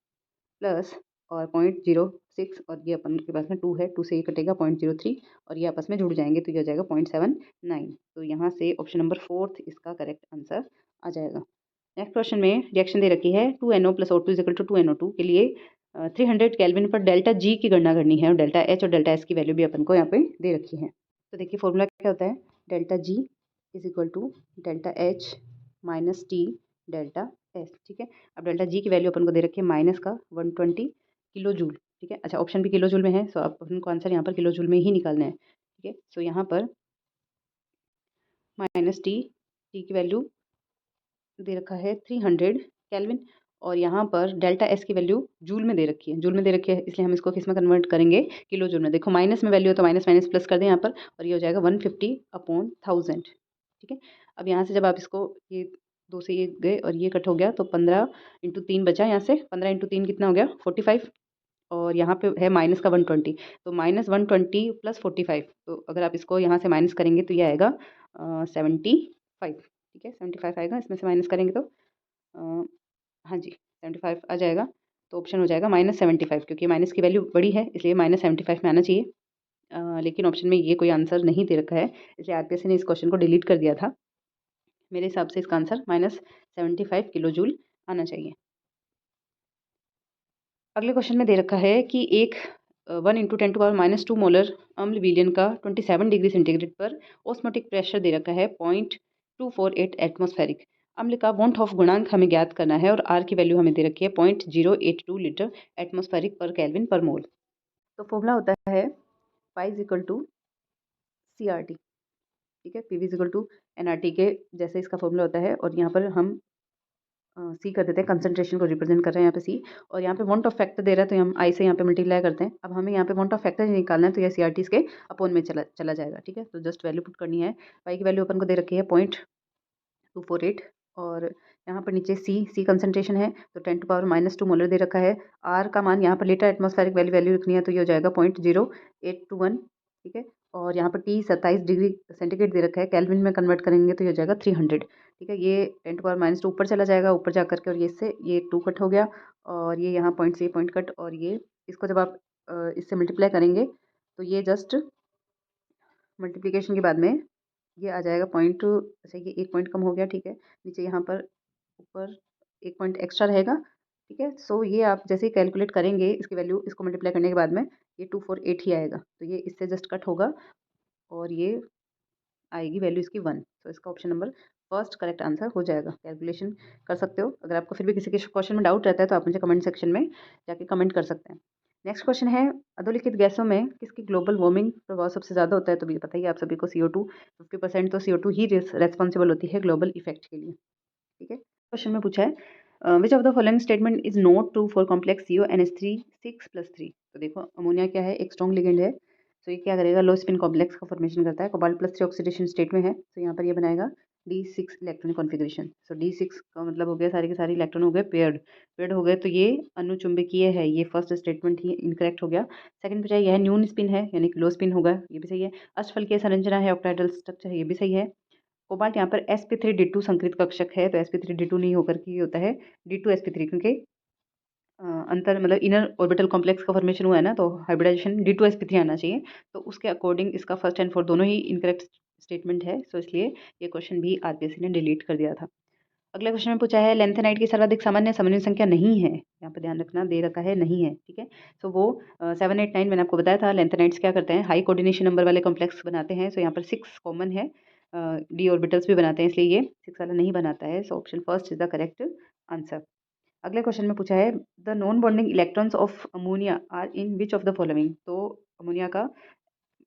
प्लस और 0.06 और ये अपन के पास में 2 है, 2 से ये कटेगा 0.03 और ये आपस में जुड़ जाएंगे तो ये हो जाएगा 0.79। तो यहाँ से ऑप्शन नंबर 4 इसका करेक्ट आंसर आ जाएगा। नेक्स्ट क्वेश्चन में रिएक्शन दे रखी है 2NO + O2 = 2NO2 के लिए 300 केल्विन पर डेल्टा G की गणना करनी है और डेल्टा H और डेल्टा S की वैल्यू भी अपन को यहाँ पे दे रखी है। तो देखिए फॉर्मूला क्या होता है, delta G = delta H minus T delta S, ठीक है। अब डेल्टा G की वैल्यू अपन को दे रखी है माइनस का 120 किलो जूल, ठीक है। अच्छा ऑप्शन भी किलो जूल में है, सो अब अपन को आंसर यहाँ पर किलो जूल में ही निकालना है, ठीक है। सो यहाँ पर माइनस टी की वैल्यू दे रखा है 300 केल्विन और यहाँ पर डेल्टा एस की वैल्यू जूल में दे रखी है, जूल में दे रखी है, इसलिए हम इसको किस में कन्वर्ट करेंगे, किलो जूल में। देखो माइनस में वैल्यू है तो माइनस माइनस प्लस कर दें यहाँ पर और ये हो जाएगा 150/1000, ठीक है। अब यहाँ से जब आप इसको ये 2 से ये गए और ये कट हो गया, तो 15 × 3 बचा यहाँ से। 15 × 3 कितना हो गया? 45। और यहाँ पे है माइनस का 120, तो -120 + 45, तो अगर आप इसको यहाँ से माइनस करेंगे तो ये आएगा 75। ठीक है, 75 आएगा, इसमें से माइनस करेंगे तो हाँ जी 75 आ जाएगा। तो ऑप्शन हो जाएगा -75, क्योंकि माइनस की वैल्यू बड़ी है इसलिए -75 में आना चाहिए। लेकिन ऑप्शन में ये कोई आंसर नहीं दे रखा है, इसलिए आरपीएससी ने इस क्वेश्चन को डिलीट कर दिया था। मेरे हिसाब से इसका आंसर -75 किलो जूल आना चाहिए। अगले क्वेश्चन में दे रखा है कि एक 1 × 10⁻² मोलर अम्ल विलयन का 27 डिग्री सेंटीग्रेड पर ऑस्मोटिक प्रेशर दे रखा है 0.248 एटमॉस्फेरिक। अम्ल का वॉन्ट ऑफ गुणांक हमें ज्ञात करना है और आर की वैल्यू हमें दे रखी है 0.082 लीटर एटमॉस्फेरिक पर केल्विन पर मोल। तो फॉर्मूला होता है pi is equal to CRT। ठीक है, PV is equal to NRT के जैसे इसका फॉर्मूला होता है, और यहाँ पर हम सी कर देते हैं, कंसंट्रेशन को रिप्रेजेंट कर रहे हैं यहाँ पे सी, और यहाँ पे वॉन्ट ऑफ फैक्टर दे रहा है तो हम आई से यहाँ पे मल्टीप्लाई करते हैं। अब हमें यहाँ पे वॉन्ट ऑफ फैक्टर निकालना है, तो ये CRT इसके अपॉन में चला जाएगा। ठीक है, तो जस्ट वैल्यू पुट करनी है। पाई की वैल्यू अपन को दे रखी है 0.248, और यहाँ पर नीचे सी कंसंट्रेशन है तो 10⁻² मोलर दे रखा है। आर का मान यहाँ पर लीटर एटमॉस्फेरिक वैल्यू लिखनी है, तो ये हो जाएगा 0.0821। ठीक है, और यहाँ पर T 27 डिग्री सेंटीग्रेड दे रखा है, केल्विन में कन्वर्ट करेंगे तो ये हो जाएगा 300। ठीक है, ये 10⁻² ऊपर चला जाएगा, ऊपर जा करके, और ये इससे ये 2 कट हो गया, और ये यहाँ पॉइंट से पॉइंट कट, और ये इसको जब आप इससे मल्टीप्लाई करेंगे तो ये जस्ट मल्टीप्लिकेशन के बाद में ये आ जाएगा पॉइंट। अच्छा, ये 1 पॉइंट कम हो गया। ठीक है, नीचे यहाँ पर ऊपर 1 पॉइंट एक्स्ट्रा रहेगा। ठीक है, सो ये आप जैसे ही कैलकुलेट करेंगे इसकी वैल्यू, इसको मल्टीप्लाई करने के बाद में ये 248 ही आएगा, तो ये इससे जस्ट कट होगा और ये आएगी वैल्यू इसकी 1। तो इसका option number first correct answer हो जाएगा। कैलकुलेशन कर सकते हो। अगर आपको फिर भी किसी के क्वेश्चन में डाउट रहता है तो आप मुझे कमेंट सेक्शन में जाके कमेंट कर सकते हैं। नेक्स्ट क्वेश्चन है, अधोलिखित गैसों में किसकी ग्लोबल वार्मिंग प्रभाव सबसे ज़्यादा होता है? तो भी पता ही है आप सभी को, CO2। 50% तो CO2 ही रेस्पॉन्सिबल होती है ग्लोबल इफेक्ट के लिए। ठीक है, क्वेश्चन में पूछा है विच of the following statement is not true for complex CONH3 6+3। तो देखो, अमोनिया क्या है? एक स्ट्रॉन्ग लिगेंड है, तो ये क्या करेगा? लो स्पिन कॉम्प्लेक्स का फॉर्मेशन करता है। कोबाल्ट +3 ऑक्सीडेशन स्टेट में है, तो यहाँ पर ये बनाएगा D6 इलेक्ट्रॉनिक कॉन्फिगरेशन। सो D6 का मतलब हो गया सारे के सारे इलेक्ट्रॉन हो गए पेयर्ड हो गए, तो ये अनुचुंबकीय है। ये फर्स्ट स्टेटमेंट ही इनकरेक्ट हो गया। सेकंड पूछा यह न्यून स्पिन है, यानी कि लो स्पिन होगा, ये भी सही है। अष्टफलकीय संरचना है, ऑक्टाइडल स्ट्रक्चर है, ये भी सही है। कोबाल्ट यहाँ पर sp3d2 संकृत कक्षक है, तो sp3d2 नहीं होकर के ये होता है d2sp3, क्योंकि अंतर मतलब इनर ऑर्बिटल कॉम्प्लेक्स का फॉर्मेशन हुआ है ना, तो हाइब्रिडाइजेशन d2sp3 आना चाहिए। तो उसके अकॉर्डिंग इसका फर्स्ट एंड फोर्थ दोनों ही इनकरेक्ट स्टेटमेंट है, सो इसलिए ये क्वेश्चन भी आरपीएससी ने डिलीट कर दिया था। अगला क्वेश्चन में पूछा है लेंथेनाइट की सर्वाधिक सामान्य समन्वय संख्या नहीं है, यहाँ पर ध्यान रखना, दे रखा है नहीं है। ठीक है, सो वो 7, 8, 9 मैंने आपको बताया था। लेंथेनाइट्स क्या करते हैं? हाई कोऑर्डिनेशन नंबर वाले कॉम्प्लेक्स बनाते हैं, सो यहाँ पर 6 कॉमन है, डी ऑर्बिटल्स भी बनाते हैं, इसलिए ये 6 वाला नहीं बनाता है। So option first is the correct answer. अगले क्वेश्चन में पूछा है the non bonding electrons of ammonia are in which of the following. तो अमोनिया का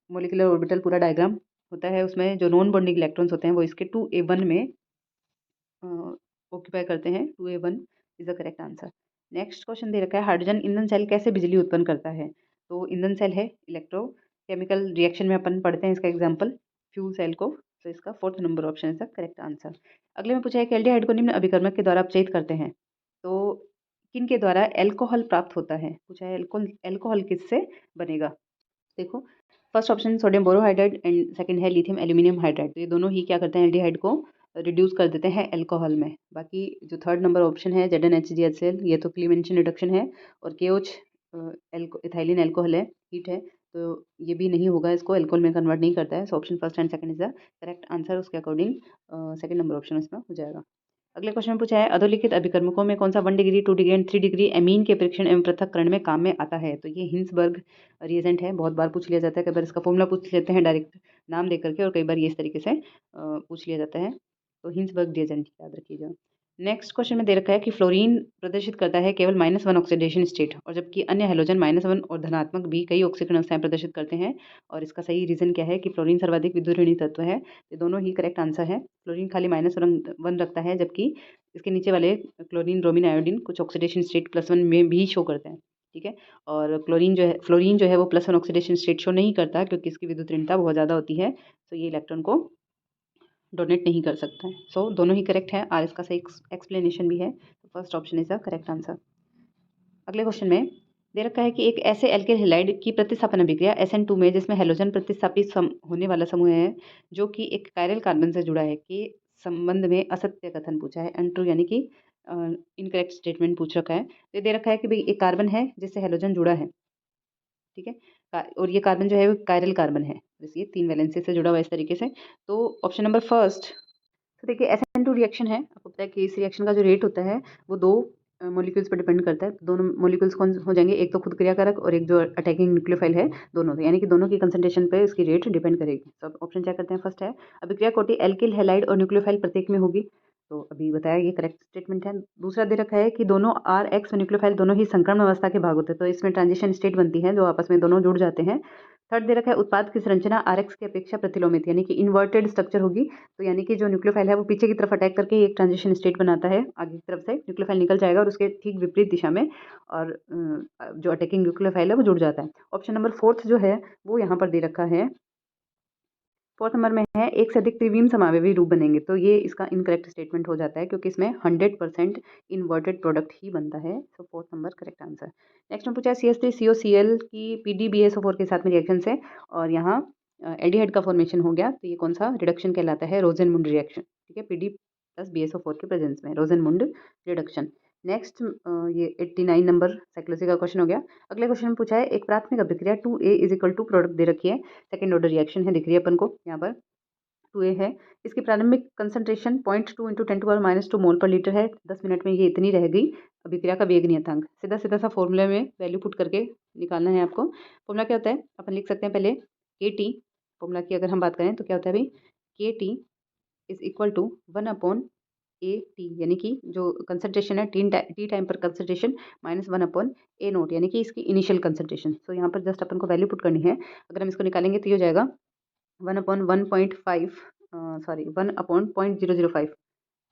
मोलिकुलर ऑर्बिटल पूरा डायग्राम होता है, उसमें जो नॉन बॉन्डिंग इलेक्ट्रॉन्स होते हैं वो इसके 2a1 में ऑक्यूपाई करते हैं। 2a1 is the correct answer. Next question दे रखा है हाइड्रोजन ईंधन सेल कैसे बिजली उत्पन्न करता है? तो ईंधन सेल है, इलेक्ट्रोकेमिकल रिएक्शन में अपन पढ़ते हैं इसका एग्जाम्पल फ्यूल सेल को, तो इसका 4th number option is the correct answer. अगले में पूछा है कि एल्डिहाइड को निम्न अभिकर्मक के द्वारा अपचयित करते हैं, तो किन के द्वारा एल्कोहल प्राप्त होता है? पूछा है एल्कोहल किससे बनेगा? देखो, first option sodium borohydride and second है लिथियम एल्यूमिनियम हाइड्राइड, तो ये दोनों ही क्या करते हैं? एल्डिहाइड को रिड्यूस कर देते हैं अल्कोहल में। बाकी जो थर्ड नंबर ऑप्शन है ZnHCl, ये तो क्लीमेंशन रिडक्शन है, और KOH इथाइलिन अल्कोहल है, हीट है, तो ये भी नहीं होगा, इसको अल्कोहल में कन्वर्ट नहीं करता है। So option first and second is the correct answer. उसके अकॉर्डिंग सेकंड नंबर ऑप्शन इसमें हो जाएगा। अगले क्वेश्चन में पूछा है अधोलिखित अभिकर्मकों में कौन सा 1 degree 2 degree and 3 degree amine के परीक्षण एवं पृथक्करण में काम में आता है? तो ये हिंसबर्ग रिएजेंट है, बहुत बार पूछ लिया जाता है, कई बार इसका फॉर्मूला पूछ लेते हैं डायरेक्ट नाम दे करके, और कई बार ये इस तरीके से पूछ लिया जाता है, तो हिंसबर्ग रिएजेंट याद रखिएगा। नेक्स्ट क्वेश्चन में दे रखा है कि फ्लोरीन प्रदर्शित करता है केवल -1 ऑक्सीडेशन स्टेट, और जबकि अन्य हैलोजन -1 और धनात्मक भी कई ऑक्सीकरण अवस्थाएं प्रदर्शित करते हैं, और इसका सही रीजन क्या है? कि फ्लोरीन सर्वाधिक विद्युत ऋणी तत्व है। ये दोनों ही करेक्ट आंसर है। फ्लोरीन खाली -1 रखता है, जबकि इसके नीचे वाले क्लोरीन, ब्रोमीन, आयोडीन कुछ ऑक्सीडेशन स्टेट +1 में भी शो करते हैं। ठीक है, और फ्लोरीन जो है वो +1 ऑक्सीडेशन स्टेट शो नहीं करता, क्योंकि इसकी विद्युत ऋणता बहुत ज़्यादा होती है, तो ये इलेक्ट्रॉन को डोनेट नहीं कर सकता है। सो दोनों ही करेक्ट है, आर इसका सही एक्सप्लेनेशन भी है। First option is the correct answer. अगले क्वेश्चन में दे रखा है कि एक ऐसे एल्किल हैलाइड की प्रतिस्थापन अभिक्रिया SN2 में जिसमें हेलोजन प्रतिस्थापित होने वाला समूह है जो कि एक कायरल कार्बन से जुड़ा है के संबंध में असत्य कथन पूछा है, अनट्रू यानी कि इनकरेक्ट स्टेटमेंट पूछ रखा है। तो दे रखा है कि भाई एक कार्बन है जिससे हेलोजन जुड़ा है, ठीक है, और ये कार्बन जो है वो कायरल कार्बन है, ये 3 वैलेंसी से जुड़ा हुआ है इस तरीके से। तो ऑप्शन नंबर फर्स्ट, तो देखिए SN2 रिएक्शन है, आपको पता है कि इस रिएक्शन का जो रेट होता है वो 2 मॉलिक्यूल्स पर डिपेंड करता है। दोनों मॉलिक्यूल्स कौन हो जाएंगे, एक तो खुद क्रियाकारक और एक जो अटैकिंग न्यूक्लियोफाइल है, दोनों, तो यानी कि दोनों की कंसंट्रेशन पे इसकी रेट डिपेंड करेगी। तो अब ऑप्शन चेक करते हैं। फर्स्ट है अभिक्रिया कोटि एल्किल हैलाइड और न्यूक्लियोफाइल प्रत्येक में होगी, तो अभी बताया ये करेक्ट स्टेटमेंट है। दूसरा दे रखा है कि दोनों RX न्यूक्लियोफाइल दोनों ही संक्रमण अवस्था के भाग होते हैं, तो इसमें ट्रांजिशन स्टेट बनती है जो आपस में दोनों जुड़ जाते हैं। थर्ड दे रखा है उत्पाद की संरचना RX की अपेक्षा प्रतिलोमित यानी कि इन्वर्टेड स्ट्रक्चर होगी, तो यानी कि जो न्यूक्लियोफाइल है वो पीछे की तरफ अटैक करके एक ट्रांजिशन स्टेट बनाता है, आगे की तरफ से न्यूक्लियोफाइल निकल जाएगा और उसके ठीक विपरीत दिशा में, और जो अटैकिंग न्यूक्लियोफाइल है वो जुड़ जाता है। ऑप्शन नंबर फोर्थ जो है वो यहाँ पर दे रखा है, फोर्थ नंबर में है एक से अधिक त्रिविम समावयवी रूप बनेंगे, तो ये इसका इनकरेक्ट स्टेटमेंट हो जाता है क्योंकि इसमें 100% इन्वर्टेड प्रोडक्ट ही बनता है। So fourth number correct answer. Next में पूछा है CH3COCl की PDBSO4 के साथ में रिएक्शन से और यहाँ एल्डिहाइड का फॉर्मेशन हो गया, तो ये कौन सा रिडक्शन कहलाता है, रोजेनमुंड रिएक्शन, ठीक है, PD प्लस BSO4 के प्रेजेंस में रोजेनमुंड रिडक्शन। नेक्स्ट ये 89 नंबर साइकोलॉजी का क्वेश्चन हो गया। अगले क्वेश्चन में पूछा है एक प्राथमिक अभिक्रिया 2A is equal to product दे रखी है, सेकेंड ऑर्डर रिएक्शन है, दिख रही है अपन को यहाँ पर 2A है, इसकी प्रारंभिक कंसंट्रेशन 0.2 इंटू 10⁻² मोल पर लीटर है, 10 मिनट में ये इतनी रह गई। अभिक्रिया का वेग नियतांक सीधा सीधा सा फॉर्मूले में वैल्यू पुट करके निकालना है आपको। फॉर्मूला क्या होता है, अपन लिख सकते हैं पहले KT, फॉर्मूला की अगर हम बात करें तो क्या होता है भाई, KT is equal to 1/AT, यानी कि जो कंसंट्रेशन है टी टाइम पर कंसंट्रेशन -1/A0 यानी कि इसकी इनिशियल कंसंट्रेशन। सो यहाँ पर जस्ट अपन को वैल्यू पुट करनी है, अगर हम इसको निकालेंगे तो ये हो जाएगा 1/1.5 सॉरी 1/005,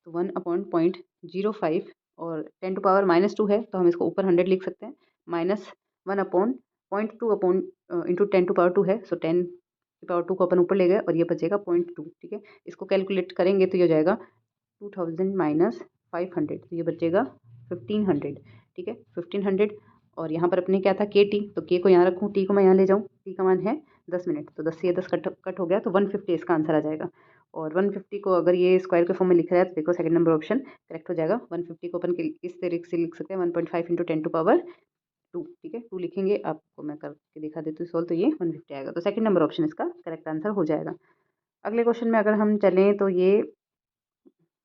तो 1/005 और 10⁻² है तो हम इसको ऊपर 100 लिख सकते हैं, माइनस 1/0.2 इंटू 10⁻² है, सो 10⁻² को अपन ऊपर ले गए और ये बचेगा 0.2, ठीक है। इसको कैलकुलेट करेंगे तो ये हो जाएगा 2000 माइनस 500, तो ये बचेगा 1500, ठीक है, 1500। और यहाँ पर अपने क्या था KT, तो K को यहाँ रखूँ, T को मैं यहाँ ले जाऊँ, T का मान है 10 मिनट, तो 10 से ये 10 कट हो गया, तो 150 इसका आंसर आ जाएगा। और 150 को अगर ये स्क्वायर के फॉर्म में लिख रहा है तो देखो सेकंड नंबर ऑप्शन करेक्ट हो जाएगा। 150 को अपन इस तरीके से लिख सकते हैं 1.5 इंटू 10⁻², ठीक है, 2 लिखेंगे, आपको मैं करके दिखा देती हूँ सॉल्व, तो ये 150 आएगा, तो सेकंड नंबर ऑप्शन इसका करेक्ट आंसर हो जाएगा। अगले क्वेश्चन में अगर हम चलें तो ये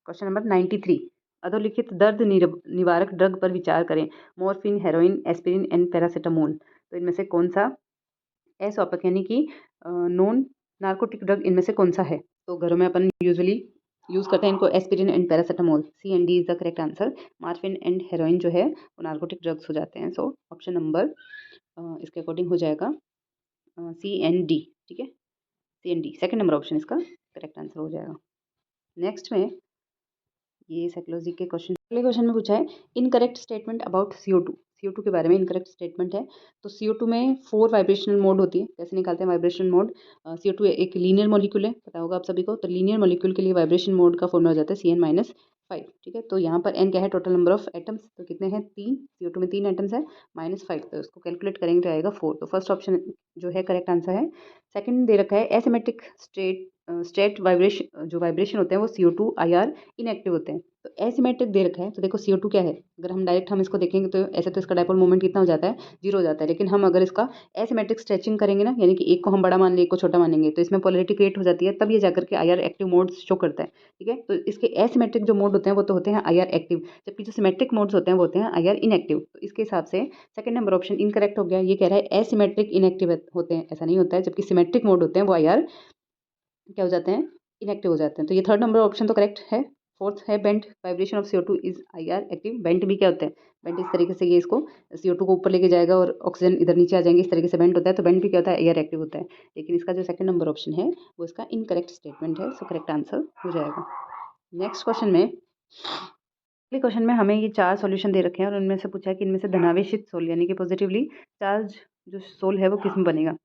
क्वेश्चन नंबर 93, अधोलिखित दर्द निवारक ड्रग पर विचार करें, morphine, heroin, aspirin and paracetamol, तो इनमें से कौन सा असौपक यानी कि नॉन नार्कोटिक ड्रग इनमें से कौन सा है। तो घरों में अपन यूजुअली यूज़ करते हैं इनको, aspirin and paracetamol, C&D is the correct answer. Morphine and heroin जो है वो नार्कोटिक ड्रग्स हो जाते हैं। सो ऑप्शन नंबर इसके अकॉर्डिंग हो जाएगा C&D, ठीक है, C&D सेकंड नंबर ऑप्शन इसका करेक्ट आंसर हो जाएगा। नेक्स्ट में ये साइकोलॉजी के क्वेश्चन, अगले क्वेश्चन में पूछा है इनकरेक्ट स्टेटमेंट अबाउट CO2 के बारे में इनकरेक्ट स्टेटमेंट है। तो CO2 में 4 वाइब्रेशनल मोड होती है, कैसे निकालते हैं वाइब्रेशन मोड। CO2 एक लीनियर मॉलिक्यूल है, पता होगा आप सभी को, तो लीनियर मॉलिक्यूल के लिए वाइब्रेशन मोड का फॉर्मूला हो जाता है CN-5, ठीक है। तो यहाँ पर N क्या है, टोटल नंबर ऑफ एटम्स, तो कितने हैं 3, CO2 में 3 एटम्स है, -5, तो उसको कैलकुलेट करेंगे तो आएगा 4, तो फर्स्ट ऑप्शन जो है करेक्ट आंसर है। सेकंड दे रखा है एसिमेट्रिक स्टेट वाइब्रेशन, जो वाइब्रेशन होते हैं वो CO2 IR इनएक्टिव होते हैं। तो एसिमेट्रिक दे रखा है, तो देखो CO2 क्या है, अगर हम डायरेक्ट हम इसको देखेंगे तो ऐसे तो इसका डायपोल मोमेंट कितना हो जाता है, 0 हो जाता है, लेकिन हम अगर इसका एसिमेट्रिक स्ट्रेचिंग करेंगे ना, यानी कि एक को हम बड़ा मान लेंगे, एक को छोटा मानेंगे, तो इसमें पोलैरिटी क्रिएट हो जाती है, तब ये जाकर के IR एक्टिव मोड शो करता है, ठीक है। तो इसके एसिमेट्रिक जो मोड होते हैं वो तो होते हैं IR एक्टिव, जबकि जो सिमेट्रिक मोड्स होते हैं वो होते हैं IR इनएक्टिव। तो इसके हिसाब से सेकंड नंबर ऑप्शन इनकरेक्ट हो गया, ये कह रहा है एसिमेट्रिक इनएक्टिव होते हैं, ऐसा नहीं होता है, जबकि सिमेट्रिक मोड होते हैं वो IR क्या हो जाते हैं, इनएक्टिव हो जाते हैं। तो ये थर्ड नंबर ऑप्शन तो करेक्ट है। फोर्थ है bent vibration of CO2 is IR active, bent भी क्या होता है, बेंट इस तरीके से ये इसको CO2 को ऊपर लेके जाएगा और ऑक्सीजन इधर नीचे आ जाएंगे, इस तरीके से बेंट होता है, तो बेंट भी क्या होता है, IR एक्टिव होता है। लेकिन इसका जो सेकंड नंबर ऑप्शन है वो इसका इनकरेक्ट स्टेटमेंट है, सो करेक्ट आंसर हो जाएगा। नेक्स्ट क्वेश्चन में, अगले क्वेश्चन में हमें ये 4 सॉल्यूशन दे रखे हैं और उनमें से पूछा है कि इनमें से धनावेशित सोल यानी कि पॉजिटिवली चार्ज जो सोल है वो किस में बनेगा।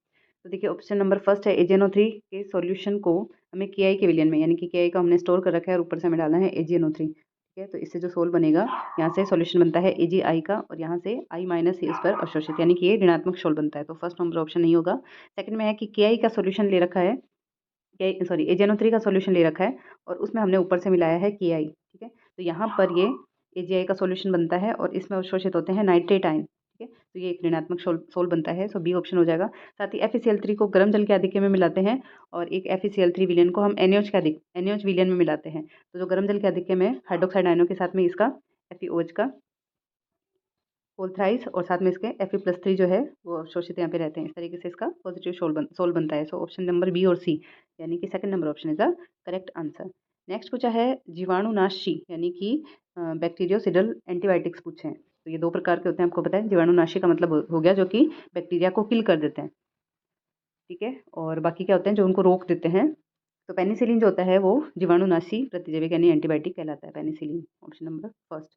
तो देखिए ऑप्शन नंबर फर्स्ट है AgNO3 के सॉल्यूशन को हमें के आई के विलियन में, यानी कि के आई को हमने स्टोर कर रखा है और ऊपर से हमें डालना है AgNO3, ठीक है। तो इससे जो सोल बनेगा, यहाँ से सॉल्यूशन बनता है AgI का और यहाँ से I माइनस ही उस पर अवशोषित, यानी कि ये ऋणात्मक सोल बनता है। तो फर्स्ट नंबर ऑप्शन नहीं होगा। सेकंड में है कि के आई का सॉल्यूशन ले रखा है, AgNO3 का सॉल्यूशन ले रखा है और उसमें हमने ऊपर से मिलाया है के आई, ठीक है। तो यहाँ पर ये AgI का सॉल्यूशन बनता है और इसमें अवशोषित होते हैं नाइट्रेट आयन, ठीक है। तो ये एक ऋणात्मक सोल बनता है, सो बी ऑप्शन हो जाएगा। साथ ही FeCl3 को गर्म जल के आधिक्य में मिलाते हैं और एक FeCl3 विलयन को हम NaOH विलयन में मिलाते हैं। तो जो गर्म जल के आधिक्य में हाइड्रोक्साइड आयनों के साथ में इसका FeOH का होल थ्राइस और साथ में इसके Fe+3 जो है वो अवशोषित यहाँ पे रहते हैं। इस तरीके से इसका पॉजिटिव सोल बनता है। सो ऑप्शन नंबर बी और सी, यानी कि second number option is the correct answer. Next पूछा है जीवाणुनाशी, यानी कि बैक्टीरियोसिडल एंटीबायोटिक्स पूछे हैं। तो ये दो प्रकार के होते हैं, आपको पता है। जीवाणुनाशी का मतलब हो गया जो कि बैक्टीरिया को किल कर देते हैं, ठीक है। और बाकी क्या होते हैं, जो उनको रोक देते हैं। तो पेनिसिलिन जो होता है वो जीवाणुनाशी प्रतिजैविक यानी एंटीबायोटिक कहलाता है, पेनिसिलिन। Option number first.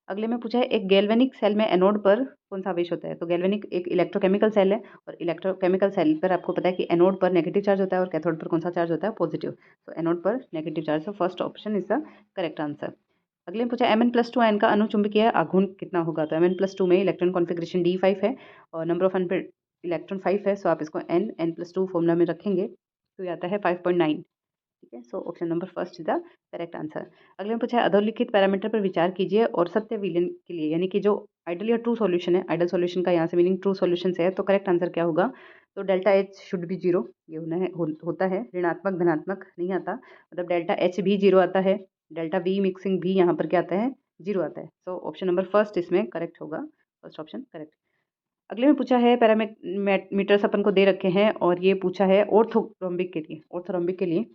अगले में पूछा है एक गैल्वेनिक सेल में एनोड पर कौन सा आवेश होता है। तो गैल्वेनिक एक इलेक्ट्रोकेमिकल सेल है और इलेक्ट्रोकेमिकल सेल पर आपको पता है कि एनोड पर नेगेटिव चार्ज होता है और कैथोड पर कौन सा चार्ज होता है, पॉजिटिव। तो एनोड पर नेगेटिव चार्ज, तो first option is the correct answer. अगले में पूछा Mn+2 आयन का अनुचुंबकीय आघूर्ण कितना होगा। तो Mn+2 में इलेक्ट्रॉन कॉन्फ़िगरेशन D5 है और नंबर ऑफ अनपेयर्ड इलेक्ट्रॉन 5 है। सो आप इसको N+2 फॉर्मूला में रखेंगे तो ये आता है 5.9, ठीक है। So option number first is the correct answer. अगले में पूछा है अधोलिखित पैरामीटर पर विचार कीजिए और सत्य विलयन के लिए, यानी कि जो आइडल या ट्रू सॉल्यूशन है, आइडल सॉल्यूशन का यहाँ से मीनिंग ट्रू सॉल्यूशन से है, तो करेक्ट आंसर क्या होगा। तो delta H should be zero, ये होता है ऋणात्मक धनात्मक नहीं आता, मतलब डेल्टा H भी जीरो आता है, डेल्टा V मिक्सिंग भी यहाँ पर क्या आता है, जीरो आता है। सो ऑप्शन नंबर फर्स्ट इसमें करेक्ट होगा, फर्स्ट ऑप्शन करेक्ट। अगले में पूछा है पैरामीटर्स अपन को दे रखे हैं और ये पूछा है ऑर्थोरोम्बिक के लिए।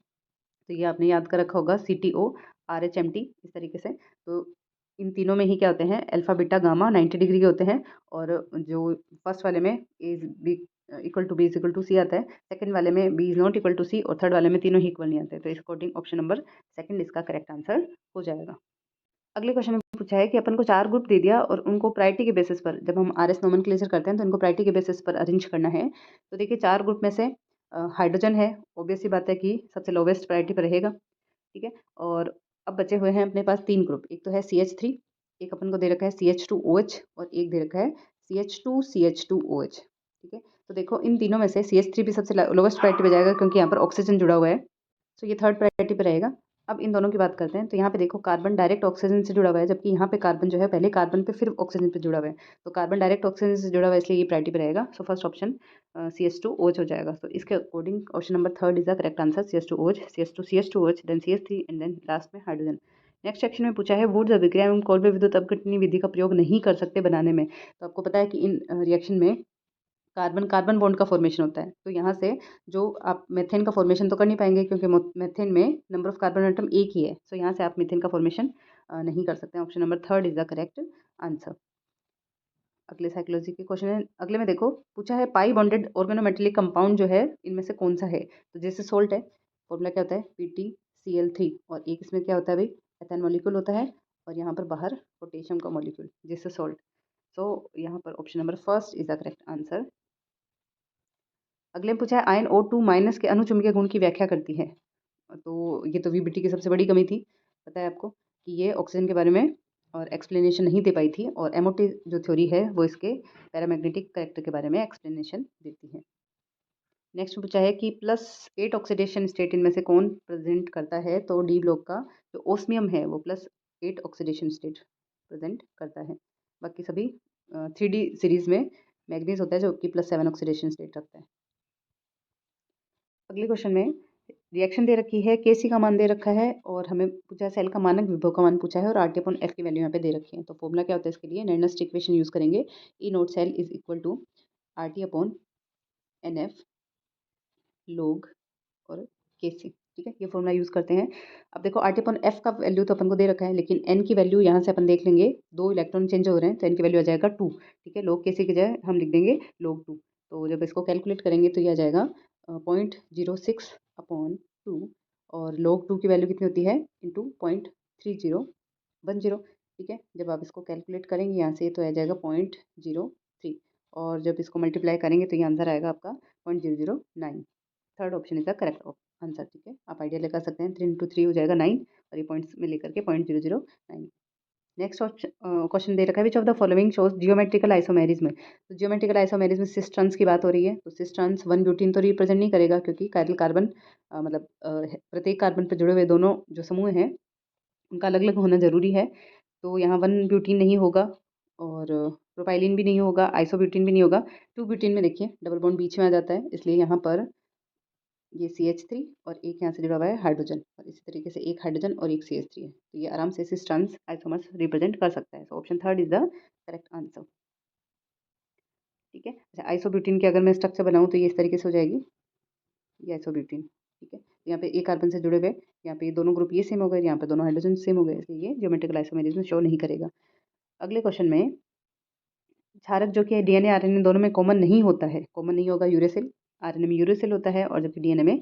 तो ये आपने याद कर रखा होगा CTO RHMT इस तरीके से। तो इन तीनों में ही क्या होते हैं, अल्फा बीटा गामा 90 डिग्री के होते हैं और जो फर्स्ट वाले में A B equal to B equal to C आता है, सेकंड वाले में B is not equal to C और थर्ड वाले में तीनों ही इक्वल नहीं आते। तो इस अकॉर्डिंग ऑप्शन नंबर सेकंड इसका करेक्ट आंसर हो जाएगा। अगले क्वेश्चन में पूछा है कि अपन को 4 ग्रुप दे दिया और उनको प्रायोरिटी के बेसिस पर, जब हम RS नोमेनक्लेचर करते हैं तो इनको प्रायोरिटी के बेसिस पर अरेंज करना है। तो देखिए 4 ग्रुप में से हाइड्रोजन है, ऑब्वियस सी बात है कि सबसे लोवेस्ट प्रायोरिटी पर रहेगा, ठीक है। और अब बचे हुए हैं अपने पास 3 ग्रुप, एक तो है CH3, एक अपन को दे रखा है CH2OH और एक दे रखा है CH2CH2OH, ठीक है। तो देखो इन तीनों में से CH3 भी सबसे लोवेस्ट प्रायोरिटी पे जाएगा क्योंकि यहाँ पर ऑक्सीजन जुड़ा हुआ है, तो ये थर्ड प्रायोरिटी पे रहेगा। अब इन दोनों की बात करते हैं। तो यहाँ पे देखो कार्बन डायरेक्ट ऑक्सीजन से जुड़ा हुआ है, जबकि यहाँ पे कार्बन जो है पहले कार्बन पे फिर ऑक्सीजन पे जुड़ा हुआ है। तो कार्बन डायरेक्ट ऑक्सीजन से जुड़ा हुआ है इसलिए ये प्रायोरिटी पे रहेगा। सो फर्स्ट ऑप्शन CH2OH हो जाएगा। तो इसके according option number third is the correct answer, CH2OH, CH2CH2OH, then CH3 and then last में हाइड्रोजन। नेक्स्ट सेक्शन में पूछा है वुड्स अभिक्रिया एवं कोल्बे विद्युत अपघटनी विधि का प्रयोग नहीं कर सकते बनाने में। तो आपको पता है कि इन रिएक्शन में कार्बन कार्बन बॉन्ड का फॉर्मेशन होता है। तो यहाँ से जो आप मेथेन का फॉर्मेशन तो कर नहीं पाएंगे क्योंकि मेथेन में नंबर ऑफ कार्बन एटम एक ही है। सो यहाँ से आप मेथेन का फॉर्मेशन नहीं कर सकते हैं। Option number third is the correct answer. अगले साइकोलॉजी के क्वेश्चन है। अगले में देखो पूछा है पाई बॉन्डेड ऑर्गेनोमेटेलिक कंपाउंड जो है इनमें से कौन सा है। तो जैसे सोल्ट है, फॉर्मूला क्या होता है PtCl3 और एक इसमें क्या होता है भाई, एथेन मॉलिक्यूल होता है और यहाँ पर बाहर पोटेशियम का मॉलिक्यूल जैसे सोल्ट। सो यहाँ पर option number first is the correct answer. अगले में पूछा है आयन O2 माइनस के अनुचुंबकीय गुण की व्याख्या करती है। तो ये तो VBT की सबसे बड़ी कमी थी, पता है आपको कि ये ऑक्सीजन के बारे में और एक्सप्लेनेशन नहीं दे पाई थी और MOT जो थ्योरी है वो इसके पैरामैग्नेटिक करेक्टर के बारे में एक्सप्लेनेशन देती है। नेक्स्ट पूछा है कि +8 ऑक्सीडेशन स्टेट इनमें से कौन प्रेजेंट करता है। तो डी ब्लॉक का जो ओस्मियम है वो +8 ऑक्सीडेशन स्टेट प्रेजेंट करता है। बाकी सभी 3D सीरीज में मैग्नीज होता है जो कि +7 ऑक्सीडेशन स्टेट रखता है। अगले क्वेश्चन में रिएक्शन दे रखी है, Kc का मान दे रखा है और हमें पूछा है सेल का मानक विभव का मान पूछा है और RT/F की वैल्यू यहाँ पे दे रखी है। तो फॉर्मूला क्या होता है इसके लिए, नॉर्डन इक्वेशन यूज करेंगे। E naught cell is equal to RT/NF log और Kc, ठीक है। ये फॉर्मूला यूज करते हैं। अब देखो RT/F का वैल्यू तो अपन को दे रखा है, लेकिन N की वैल्यू यहाँ से अपन देख लेंगे, 2 इलेक्ट्रॉन चेंज हो रहे हैं तो N की वैल्यू आ जाएगा 2, ठीक है। log Kc की जगह हम लिख देंगे log 2। तो जब इसको कैलकुलेट करेंगे तो ये आ जाएगा 0.06/2 और log 2 की वैल्यू कितनी होती है इंटू 0.3010, ठीक है। जब आप इसको कैलकुलेट करेंगे यहाँ से तो आ जाएगा 0.03 और जब इसको मल्टीप्लाई करेंगे तो ये आंसर आएगा आपका 0.009। Third option is the correct answer. ठीक है, आप आइडिया लगा सकते हैं। 3 इंटू 3 हो जाएगा 9 और ये पॉइंट्स में लेकर के 0.009। नेक्स्ट क्वेश्चन दे रखा है विच of the following shows geometrical isomerism. तो जियोमेट्रिकल आइसोमेरिज्म सिस ट्रांस की बात हो रही है। तो सिस ट्रांस 1 ब्यूटीन तो रिप्रेजेंट नहीं करेगा क्योंकि कायरल कार्बन मतलब प्रत्येक कार्बन पर जुड़े हुए दोनों जो समूह हैं उनका अलग अलग होना जरूरी है। तो यहाँ 1 ब्यूटीन नहीं होगा और प्रोपाइलिन भी नहीं होगा, आइसोब्यूटीन भी नहीं होगा। 2 ब्यूटीन में देखिए डबल बॉन्ड बीच में आ जाता है, इसलिए यहाँ पर ये CH3 और एक यहाँ से जुड़ा हुआ है हाइड्रोजन, और इसी तरीके से एक हाइड्रोजन और एक CH3 है। तो ये आराम से सिस ट्रांस आइसोमर्स रिप्रेजेंट कर सकता है। So option 3 is the correct answer. ठीक है, अच्छा आइसोब्यूटीन की अगर मैं स्ट्रक्चर बनाऊँ तो ये इस तरीके से हो जाएगी, ये आइसोब्यूटीन। ठीक है, यहाँ पे एक कार्बन से जुड़े हुए, यहाँ पे दोनों ग्रुप ये सेम हो गए, यहाँ पे दोनों हाइड्रोजन सेम हो गए, इसलिए ये ज्योमेट्रिकल आइसोमेरिज्म शो नहीं करेगा। अगले क्वेश्चन में क्षारक जो कि DNA RNA दोनों में कॉमन नहीं होता है, कॉमन नहीं होगा यूरेसिल, RNA में यूरेसिल होता है और जबकि DNA में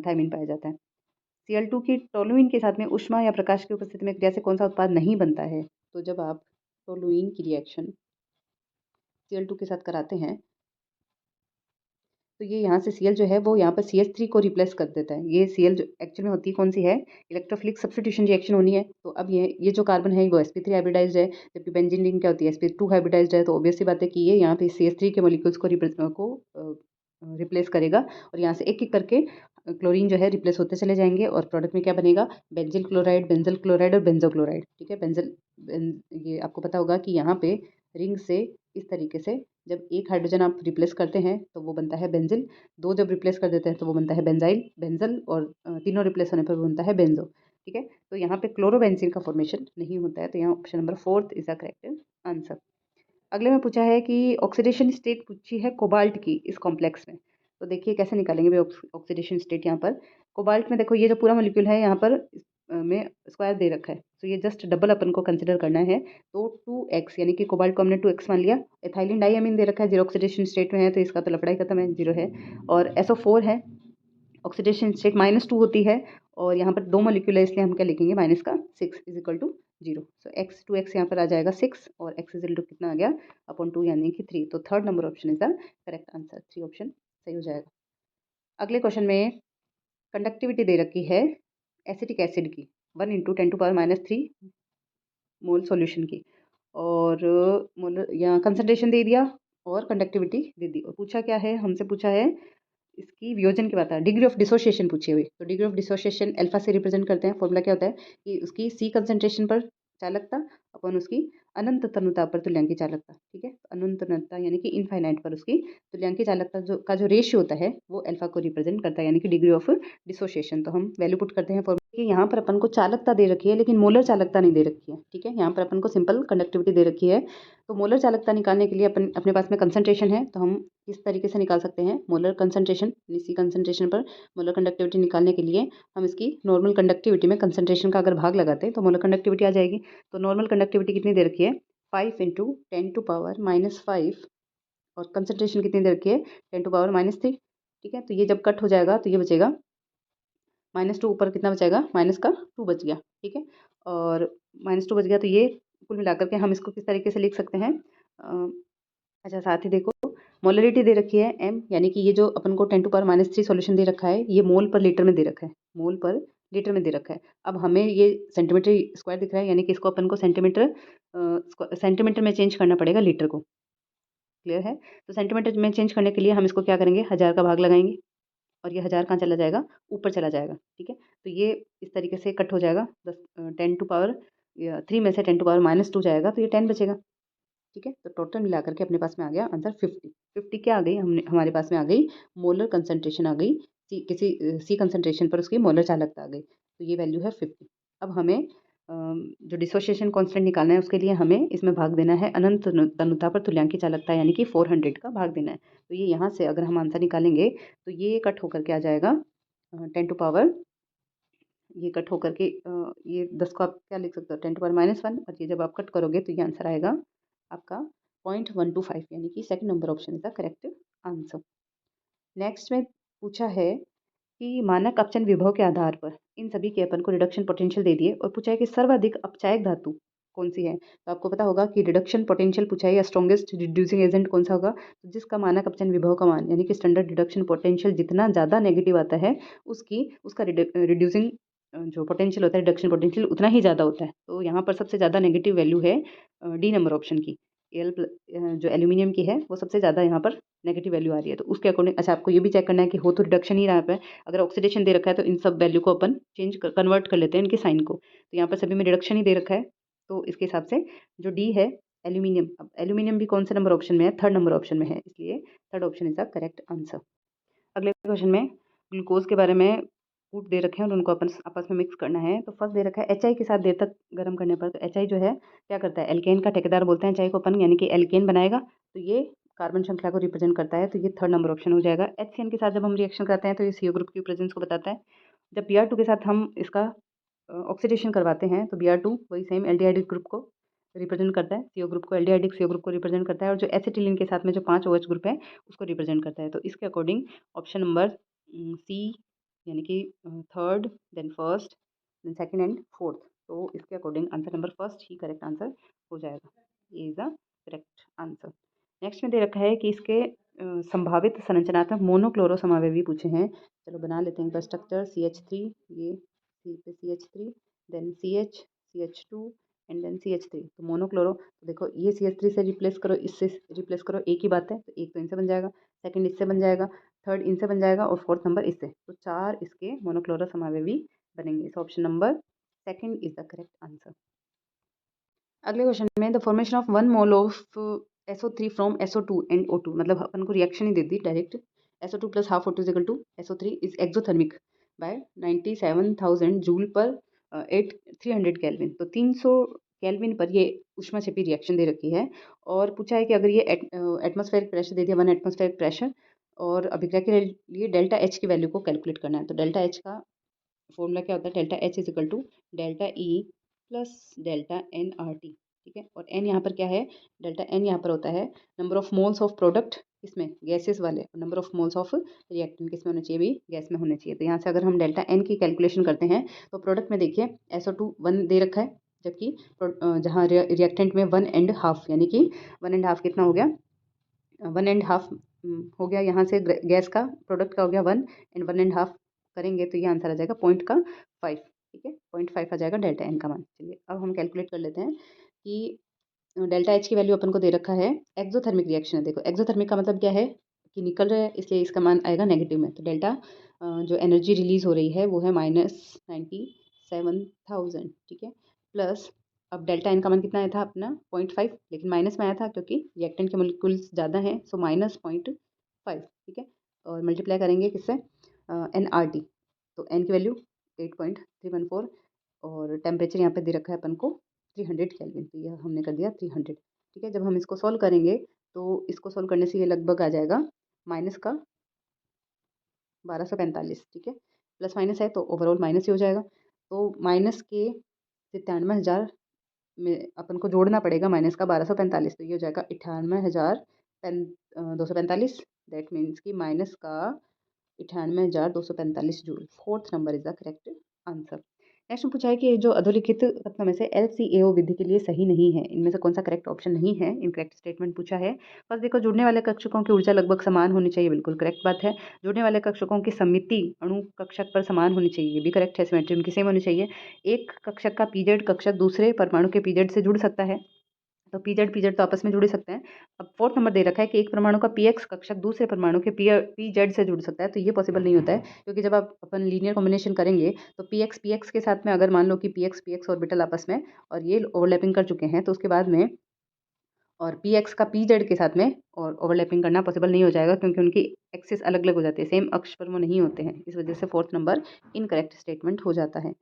थायमिन पाया जाता है। Cl2 की टोलुइन के साथ में ऊष्मा या प्रकाश की उपस्थिति में क्रिया से कौन सा उत्पाद नहीं बनता है। तो जब आप टोलुइन की रिएक्शन Cl2 के साथ कराते हैं तो ये यहाँ से Cl जो है वो यहाँ पर CH3 को रिप्लेस कर देता है। ये Cl जो एक्चुअल में होती है कौन सी है, इलेक्ट्रोफिलिक सब्स्टिट्यूशन रिएक्शन होनी है। तो अब ये जो कार्बन है वो sp3 हाइब्रिडाइज्ड है, जबकि बेंजीन रिंग क्या होती है sp2 हाइब्रिडाइज्ड है। तो ऑब्वियस सी बात है कि ये यहाँ पे CH3 के मॉलिक्यूल्स को रिप्लेस करेगा और यहाँ से एक एक करके क्लोरीन जो है रिप्लेस होते चले जाएंगे और प्रोडक्ट में क्या बनेगा, बेंजिल क्लोराइड, बेंजल क्लोराइड और बेंजो क्लोराइड। ठीक है, ये आपको पता होगा कि यहाँ पे रिंग से इस तरीके से जब एक हाइड्रोजन आप रिप्लेस करते हैं तो वो बनता है बेंजिल, दो जब रिप्लेस कर देते हैं तो वो बनता है बेंजाइल, बेंजल, और तीनों रिप्लेस होने पर वो बनता है बेंजो। ठीक है, तो यहाँ पे क्लोरोबेंजीन का फॉर्मेशन नहीं होता है, तो यहाँ option number 4 is the correct answer. अगले में पूछा है कि ऑक्सीडेशन स्टेट पूछी है कोबाल्ट की इस कॉम्प्लेक्स में। तो देखिए कैसे निकालेंगे ऑक्सीडेशन स्टेट। यहाँ पर कोबाल्ट में देखो ये जो पूरा मॉलिक्यूल है यहाँ पर में स्क्वायर दे रखा है, तो ये जस्ट डबल अपन को कंसिडर करना है। तो 2x यानी कि कोबाल्ट को हमने 2x मान लिया। एथाइलिन डाइअमीन दे रखा है, जीरो ऑक्सीडेशन स्टेट में है, तो इसका तो लफड़ा ही खत्म है, जीरो है। और SO4 है, ऑक्सीडेशन स्टेट -2 होती है और यहाँ पर दो मॉलिक्यूल है, इसलिए हम क्या लिखेंगे -6 is equal to 0। So x 2x यहाँ पर आ जाएगा 6 और x इज इक्वल टू कितना आ गया अपॉन 2 यानी कि 3। तो third number option is the correct answer, 3 option सही हो जाएगा। अगले क्वेश्चन में कंडक्टिविटी दे रखी है एसिटिक एसिड की 1 × 10⁻³ मोल सॉल्यूशन की, और मोल यहाँ कंसंट्रेशन दे दिया और कंडक्टिविटी दे दी, और पूछा क्या है हमसे, पूछा है इसकी वियोजन की बात है, डिग्री ऑफ डिसोसिएशन पूछी हुई। तो डिग्री ऑफ डिसोसिएशन अल्फा से रिप्रेजेंट करते हैं। फॉर्मूला क्या होता है कि उसकी C कंसंट्रेशन पर चालकता अपन उसकी अनंत तनुता पर तुल्यांकी चालकता। ठीक है, अनंत तनुता यानी कि इनफाइनाइट पर उसकी तुल्यांकी चालकता जो रेशियो होता है वो अल्फा को रिप्रेजेंट करता है, यानी कि डिग्री ऑफ डिसोसिएशन। तो हम वैल्यू पुट करते हैं फॉर्मूला कि यहाँ पर अपन को चालकता दे रखी है लेकिन मोलर चालकता नहीं दे रखी है। ठीक है, यहाँ पर अपन को सिंपल कंडक्टिविटी दे रखी है। तो मोलर चालकता निकालने के लिए अपन अपने पास में कंसंट्रेशन है, तो हम इस तरीके से निकाल सकते हैं मोलर कंसंट्रेशन, C कंसंट्रेशन पर मोलर कंडक्टिविटी निकालने के लिए हम इसकी नॉर्मल कंडक्टिविटी में कंसंट्रेशन का अगर भाग लगाते हैं तो मोलर कंडक्टिविटी आ जाएगी। तो नॉर्मल कंडक्टिविटी कितनी दे रखी है 5 × 10⁻⁵ और कंसंट्रेशन कितनी दे रखी है 10⁻³ ठीक है, तो ये जब कट हो जाएगा तो ये बचेगा -2, ऊपर कितना बचेगा -2 बच गया। ठीक है, और -2 बच गया, तो ये कुल मिलाकर के हम इसको किस तरीके से लिख सकते हैं। अच्छा साथ ही देखो मोलरिटी दे रखी है m, यानी कि ये जो अपन को 10⁻³ सॉल्यूशन दे रखा है ये मोल पर लीटर में दे रखा है, मोल पर लीटर में दे रखा है। अब हमें ये सेंटीमीटर स्क्वायर दिख रहा है, यानी कि इसको अपन को सेंटीमीटर में चेंज करना पड़ेगा लीटर को। क्लियर है, तो सेंटीमीटर में चेंज करने के लिए हम इसको क्या करेंगे, 1000 का भाग लगाएंगे और ये 1000 कहाँ चला जाएगा, ऊपर चला जाएगा। ठीक है, तो ये इस तरीके से कट हो जाएगा, 10⁻³ में से 10⁻² जाएगा, तो ये 10 बचेगा। ठीक है, तो टोटल मिलाकर के अपने पास में आ गया आंसर 50 क्या आ गई, हमारे पास में आ गई मोलर कंसंट्रेशन आ गई, किसी C कंसंट्रेशन पर उसकी मोलर चालकता आ गई, तो ये वैल्यू है 50। अब हमें जो डिसोसिएशन कांस्टेंट निकालना है उसके लिए हमें इसमें भाग देना है अनंत तनुता पर तुल्यांकी चालकता, यानी कि 400 का भाग देना है। तो ये यहाँ से अगर हम आंसर निकालेंगे तो ये कट होकर के आ जाएगा 10⁻, ये कट होकर के ये 10 को आप क्या लिख सकते हो 10⁻⁻1, और ये जब आप कट करोगे तो ये आंसर आएगा आपका 0.125, यानी कि second number option is the correct answer. Next में पूछा है कि मानक अपचन विभव के आधार पर इन सभी के अपन को रिडक्शन पोटेंशियल दे दिए और पूछा है कि सर्वाधिक अपचायक धातु कौन सी है? तो आपको पता होगा कि रिडक्शन पोटेंशियल पूछा है या स्ट्रॉन्गेस्ट रिड्यूसिंग एजेंट कौन सा होगा? तो जिसका मानक अपचन विभव का मान यानी कि स्टैंडर्ड रिडक्शन पोटेंशियल जितना ज़्यादा नेगेटिव आता है उसका रिड्यूसिंग जो पोटेंशियल होता है रिडक्शन पोटेंशियल उतना ही ज़्यादा होता है। तो यहाँ पर सबसे ज़्यादा नेगेटिव वैल्यू है डी नंबर ऑप्शन की। जो एल्यूमिनियम की है वो सबसे ज़्यादा यहाँ पर नेगेटिव वैल्यू आ रही है। तो उसके अकॉर्डिंग अच्छा आपको ये भी चेक करना है कि हो तो रिडक्शन ही रहा है। अगर ऑक्सीडेशन दे रखा है तो इन सब वैल्यू को अपन कन्वर्ट कर लेते हैं इनके साइन को। तो यहाँ पर सभी में रिडक्शन ही दे रखा है, तो इसके हिसाब से जो डी है एल्यूमिनियम, अब एल्यूमिनियम भी कौन से नंबर ऑप्शन में है? थर्ड नंबर ऑप्शन में है, इसलिए third option is the correct answer. अगले क्वेश्चन में ग्लूकोज के बारे में कूट दे रखे हैं और उनको अपन आपस में मिक्स करना है। तो फर्स्ट दे रखा है एचआई के साथ देर तक गर्म करने पर। तो एचआई जो है क्या करता है? एल्केन का ठेकेदार बोलते हैं एचआई को अपन, यानी कि एल्केन बनाएगा। तो ये कार्बन श्रृंखला को रिप्रेजेंट करता है, तो ये थर्ड नंबर ऑप्शन हो जाएगा। एचसीएन के साथ जब हम रिएक्शन करते हैं तो ये सीओ ग्रुप की प्रेजेंस को बताता है। जब Br2 के साथ हम इसका ऑक्सीडेशन करवाते हैं तो Br2 वही सेम एल्डिहाइडिक ग्रुप को रिप्रेजेंट करता है, सीओ ग्रुप को, एल्डिहाइडिक सीओ ग्रुप को रिप्रेजेंट करता है, और जो एसिटिलीन के साथ में जो 5 OH ग्रुप है उसको रिप्रेजेंट करता है। तो इसके अकॉर्डिंग ऑप्शन नंबर सी यानी कि third, then first, then second and fourth, तो इसके अकॉर्डिंग आंसर नंबर फर्स्ट ही करेक्ट आंसर हो जाएगा। ये is the correct answer. Next में दे रखा है कि इसके संभावित संरचनात्मक मोनोक्लोरो समावेवी पूछे हैं। चलो बना लेते हैं इनका स्ट्रक्चर। CH3, ये सी पे CH3, then CH2 and then CH3। तो मोनोक्लोरो, तो देखो ये CH3 से रिप्लेस करो, इससे रिप्लेस करो, एक ही बात है। तो एक तो इनसे बन जाएगा, सेकंड इससे बन जाएगा, थर्ड इनसे बन जाएगा और फोर्थ नंबर इससे। तो 4 इसके मोनोक्लोरो समावेवी बनेंगे। इस option number second is the correct answer. अगले क्वेश्चन में the formation of 1 mole of SO3 from SO2 and O2, मतलब अपन को रिएक्शन ही दे दी direct. SO2 plus half O2 equal to SO3 is exothermic by 97,000 joule पर 300 kelvin. तो 300 केल्विन पर ये ऊष्माक्षेपी रिएक्शन दे रखी है और पूछा है कि अगर ये एटमॉस्फेरिक प्रेशर दे दिया 1 एटमॉस्फेरिक प्रेशर, और अभिक्रिया के लिए डेल्टा H की वैल्यू को कैलकुलेट करना है। तो डेल्टा H का फॉर्मूला क्या होता है? Delta H is equal to delta E plus delta NRT, ठीक है। और n यहाँ पर क्या है? डेल्टा n यहाँ पर होता है number of moles of product, किसमें? गैसेस वाले, और number of moles of reactant किसमें होने चाहिए? भी गैस में होने चाहिए। तो यहाँ से अगर हम डेल्टा n की कैलकुलेशन करते हैं तो प्रोडक्ट में देखिए SO2 1 दे रखा है, जबकि जहाँ रिएक्टेंट में 1.5 यानी कि 1.5 कितना हो गया? 1.5 हो गया। यहाँ से गैस का प्रोडक्ट का हो गया 1 एंड 1.5 करेंगे तो ये आंसर आ जाएगा 0.5, ठीक है। 0.5 आ जाएगा डेल्टा एन का मान। चलिए अब हम कैलकुलेट कर लेते हैं कि डेल्टा एच की वैल्यू अपन को दे रखा है। एक्सोथर्मिक रिएक्शन है, देखो एक्सोथर्मिक का मतलब क्या है कि निकल रहा है, इसलिए इसका मान आएगा नेगेटिव में। तो डेल्टा जो एनर्जी रिलीज हो रही है वो है -97,000, ठीक है। प्लस अब डेल्टा एन का मान कितना आया था अपना? 0.5, लेकिन माइनस में आया था क्योंकि रिएक्टेंट के मोलिक्यूल्स ज़्यादा हैं, सो -0.5, ठीक है। और मल्टीप्लाई करेंगे किससे? NRT। तो n की वैल्यू 8.314 और टेम्परेचर यहाँ पे दे रखा है अपन को 300 केल्विन, तो यह हमने कर दिया 300, ठीक है। जब हम इसको सॉल्व करेंगे तो इसको सॉल्व करने से ये लगभग आ जाएगा माइनस का 1245, ठीक है। प्लस माइनस है तो ओवरऑल माइनस ही हो जाएगा। तो माइनस के 97,000 में अपन को जोड़ना पड़ेगा माइनस का 1245, तो ये हो जाएगा 98,245। दैट मीन्स कि माइनस का 98,245 joule. Fourth number is the correct answer. Next में पूछा है कि जो अधोलिखित तत्वों में से LCAO विधि के लिए सही नहीं है, इनमें से कौन सा करेक्ट ऑप्शन नहीं है? इनकरेक्ट स्टेटमेंट पूछा है। बस देखो, जुड़ने वाले कक्षकों की ऊर्जा लगभग समान होनी चाहिए, बिल्कुल करेक्ट बात है। जुड़ने वाले कक्षकों की समिति अणु कक्षक पर समान होनी चाहिए, ये भी करेक्ट है। सिमेट्री उनकी सेम होनी चाहिए। एक कक्षक का पीजेड कक्षक दूसरे परमाणु के पीजेड से जुड़ सकता है, तो पीजेड तो आपस में जुड़ ही सकते हैं। अब फोर्थ नंबर दे रखा है कि एक परमाणु का पीएक्स कक्षक दूसरे परमाणु के पीजेड से जुड़ सकता है, तो ये पॉसिबल नहीं होता है, क्योंकि जब आप अपन लीनियर कॉम्बिनेशन करेंगे तो पीएक्स के साथ में अगर मान लो कि पीएक्स ऑर्बिटल आपस में और ये ओवरलैपिंग कर चुके हैं, तो उसके बाद में और पीएक्स का पीजेड के साथ में और ओवरलैपिंग करना पॉसिबल नहीं हो जाएगा, क्योंकि उनकी एक्सिस अलग अलग हो जाती है, सेम अक्ष पर वो नहीं होते हैं। इस वजह से फोर्थ नंबर इनकरेक्ट स्टेटमेंट हो जाता है।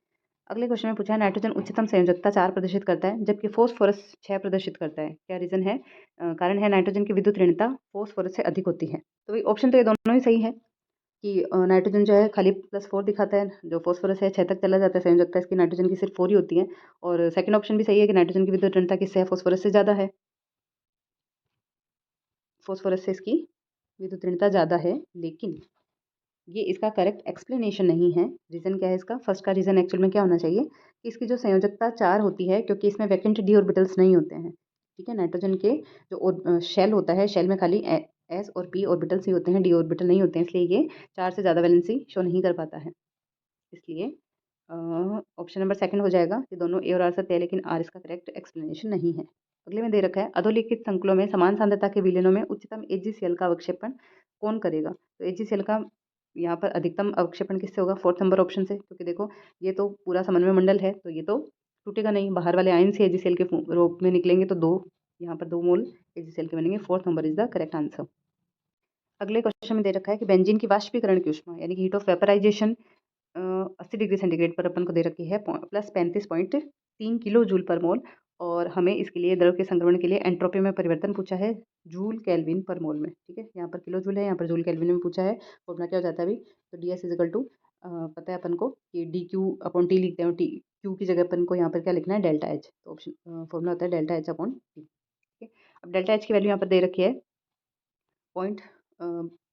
अगले क्वेश्चन में पूछा है नाइट्रोजन उच्चतम संयोजकता 4 प्रदर्शित करता है, जबकि फॉस्फोरस 6 प्रदर्शित करता है। क्या रीजन है? कारण है नाइट्रोजन की विद्युत ऋणता फॉस्फोरस से अधिक होती है। तो ऑप्शन तो ये दोनों ही सही है कि नाइट्रोजन जो है खाली +4 दिखाता है, जो फॉस्फोरस है 6 तक चला जाता है संयोजकता इसकी, नाइट्रोजन की सिर्फ 4 ही होती है। और सेकंड ऑप्शन भी सही है कि नाइट्रोजन की विद्युत ऋणता किससे है? फॉस्फोरस से ज़्यादा है। फॉस्फोरस से इसकी विद्युत ऋणता ज़्यादा है, लेकिन ये इसका करेक्ट एक्सप्लेनेशन नहीं है। रीज़न क्या है इसका? फर्स्ट का रीज़न एक्चुअल में क्या होना चाहिए कि इसकी जो संयोजकता 4 होती है, क्योंकि इसमें वैकेंट डी ऑर्बिटल्स नहीं होते हैं। ठीक है, नाइट्रोजन के जो शेल होता है, शेल में खाली एस और पी ऑर्बिटल्स ही होते हैं, डी ऑर्बिटल नहीं होते हैं, इसलिए ये 4 से ज़्यादा वैलेंसी शो नहीं कर पाता है। इसलिए ऑप्शन नंबर सेकंड हो जाएगा। ये दोनों ए और आर सत्य है, लेकिन आर इसका करेक्ट एक्सप्लेनेशन नहीं है। अगले में दे रखा है, अधोलिखित संकुलों में समान सांद्रता के विलयनों में उच्चतम एजीसीएल का अवक्षेपण कौन करेगा? तो एजीसीएल का यहाँ पर अधिकतम अवक्षेपण किससे होगा? फोर्थ नंबर ऑप्शन से, क्योंकि देखो ये तो पूरा समन्वय मंडल है, तो ये तो टूटेगा नहीं। बाहर वाले आयन से एजीसीएल के रूप में निकलेंगे, तो यहाँ पर 2 मोल एजीसीएल के बनेंगे। Fourth number is the correct answer. अगले क्वेश्चन में दे रखा है कि बेंजीन की वाष्पीकरण की ऊष्मा यानी कि heat of vaporisation 80 degree centigrade पर अपन को दे रखी है प्लस 35.3 किलो जूल पर मोल, और हमें इसके लिए द्रव के संक्रमण के लिए एंट्रोपी में परिवर्तन पूछा है जूल केल्विन पर मोल में। ठीक है, यहाँ पर किलो जूल है, यहाँ पर जूल केल्विन में पूछा है। फॉर्मूला क्या हो जाता है अभी? तो डी एस इजिकल टू पता है अपन को कि डी क्यू अपॉन टी लिखते हैं, टी क्यू की जगह अपन को यहाँ पर क्या लिखना है? Delta H. तो ऑप्शन फॉर्मूला होता है डेल्टा एच अपॉन टी। ठीक है, अब डेल्टा एच की वैल्यू यहाँ पर दे रखी है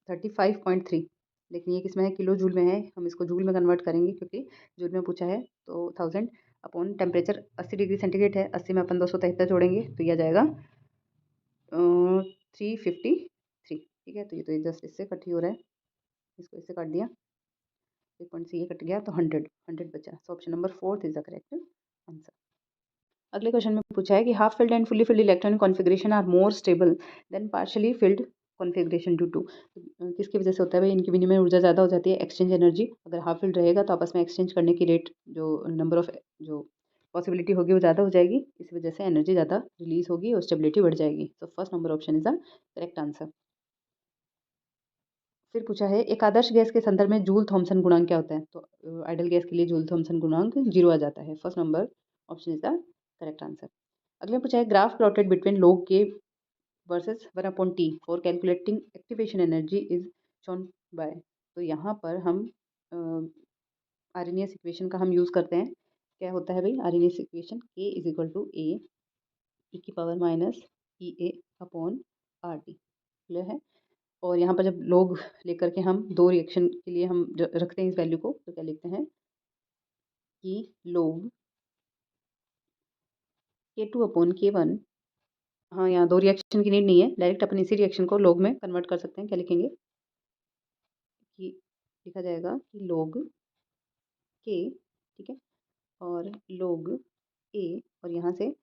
35.3, लेकिन ये किस में है? किलो जूल में है। हम इसको जूल में कन्वर्ट करेंगे, क्योंकि जूल में पूछा है। तो 1000 अपॉन टेम्परेचर 80 डिग्री सेंटीग्रेड है, 80 में अपन 273 जोड़ेंगे तो यह जाएगा 353। ठीक है, तो ये जस्ट इससे कट ही हो रहा है, इसको इससे काट दिया, एक पॉइंट से ये कट गया, तो 100 बचा। So option number fourth is the correct answer. अगले क्वेश्चन में पूछा है कि half filled and fully filled electronic configuration are more stable than partially filled configuration due to. किसकी वजह से होता है भाई? इनकी विनिमय ऊर्जा ज़्यादा हो जाती है, एक्सचेंज एनर्जी। अगर हाफ फिल्ड रहेगा तो आपस में एक्सचेंज करने की रेट, जो नंबर ऑफ जो पॉसिबिलिटी होगी वो ज़्यादा हो जाएगी, इस वजह से एनर्जी ज़्यादा रिलीज होगी और स्टेबिलिटी बढ़ जाएगी। तो first number option is the correct answer. फिर पूछा है, एक आदर्श गैस के संदर्भ में जूल थॉमसन गुणांक क्या होता है? तो आइडल गैस के लिए जूल थॉमसन गुणांक 0 आ जाता है। First number option is the correct answer. अगले में पूछा है, graph plotted between log k versus 1/t for calculating activation energy is shown by. तो यहाँ पर हम आर्हेनियस इक्वेशन का हम यूज़ करते हैं। क्या होता है भाई Arrhenius equation? k is equal to A E की power minus E A upon R T. Clear है? और यहाँ पर जब लोग लेकर के हम दो रिएक्शन के लिए हम रखते हैं इस वैल्यू को, तो क्या लिखते हैं कि लोग K2 अपॉन K1। हाँ, यहाँ दो रिएक्शन की नीड नहीं है, डायरेक्ट अपन इसी रिएक्शन को लोग में कन्वर्ट कर सकते हैं। क्या लिखेंगे कि लिखा जाएगा कि लोग के, ठीक है, और लोग ए, और यहाँ से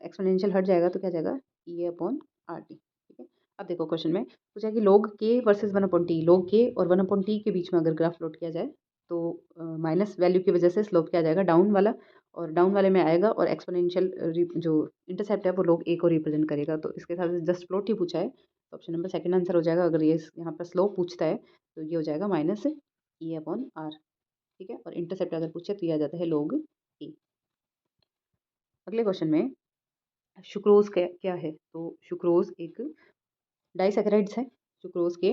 एक्सपोनेंशियल हट जाएगा तो क्या जाएगा? ई अपॉन आर टी। ठीक है, अब देखो क्वेश्चन में पूछा है कि लोग के वर्सेस 1/t, लोग के और 1/t के बीच में अगर ग्राफ प्लॉट किया जाए तो माइनस वैल्यू की वजह से स्लोप क्या जाएगा? डाउन वाला, और डाउन वाले में आएगा, और एक्सपोनेंशियल जो इंटरसेप्ट है वो लोग ए को रिप्रेजेंट करेगा। तो इसके साथ जस्ट प्लॉट ही पूछा है, तो ऑप्शन नंबर सेकंड आंसर हो जाएगा। अगर ये यहाँ पर स्लोप पूछता है तो ये हो जाएगा माइनस ई अपॉन आर। ठीक है, और इंटरसेप्ट अगर पूछे तो ये आ जाता है लोग ए। अगले क्वेश्चन में सुक्रोज क्या है? तो सुक्रोज एक डाइसैकेराइड्स है। सुक्रोज के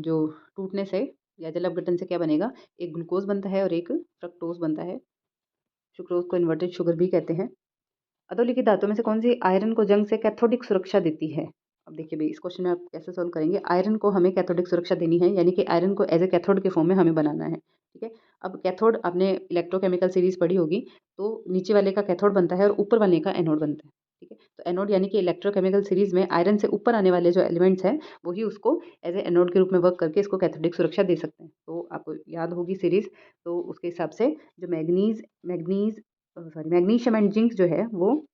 जो टूटने से या जल अपघटन से क्या बनेगा? एक ग्लूकोज बनता है और एक फ्रक्टोज बनता है। सुक्रोज को इन्वर्टेड शुगर भी कहते हैं। अधोलिखित धातुओं में से कौन सी आयरन को जंग से कैथोडिक सुरक्षा देती है? अब देखिए भाई, इस क्वेश्चन में आप कैसे सॉल्व करेंगे? आयरन को हमें कैथोडिक सुरक्षा देनी है, यानी कि आयरन को एज ए कैथोड के फॉर्म में हमें बनाना है। ठीक है, अब कैथोड आपने इलेक्ट्रोकेमिकल सीरीज पढ़ी होगी, तो नीचे वाले का कैथोड बनता है और ऊपर वाले का एनोड बनता है। ठीक है, तो एनोड यानी कि इलेक्ट्रोकेमिकल सीरीज में आयरन से ऊपर आने वाले जो एलिमेंट्स हैं वही उसको एज ए एनोड के रूप में वर्क करके इसको कैथोडिक सुरक्षा दे सकते हैं। तो आपको याद होगी सीरीज, तो उसके हिसाब से जो मैग्नीशियम एंड जिंक जो है वो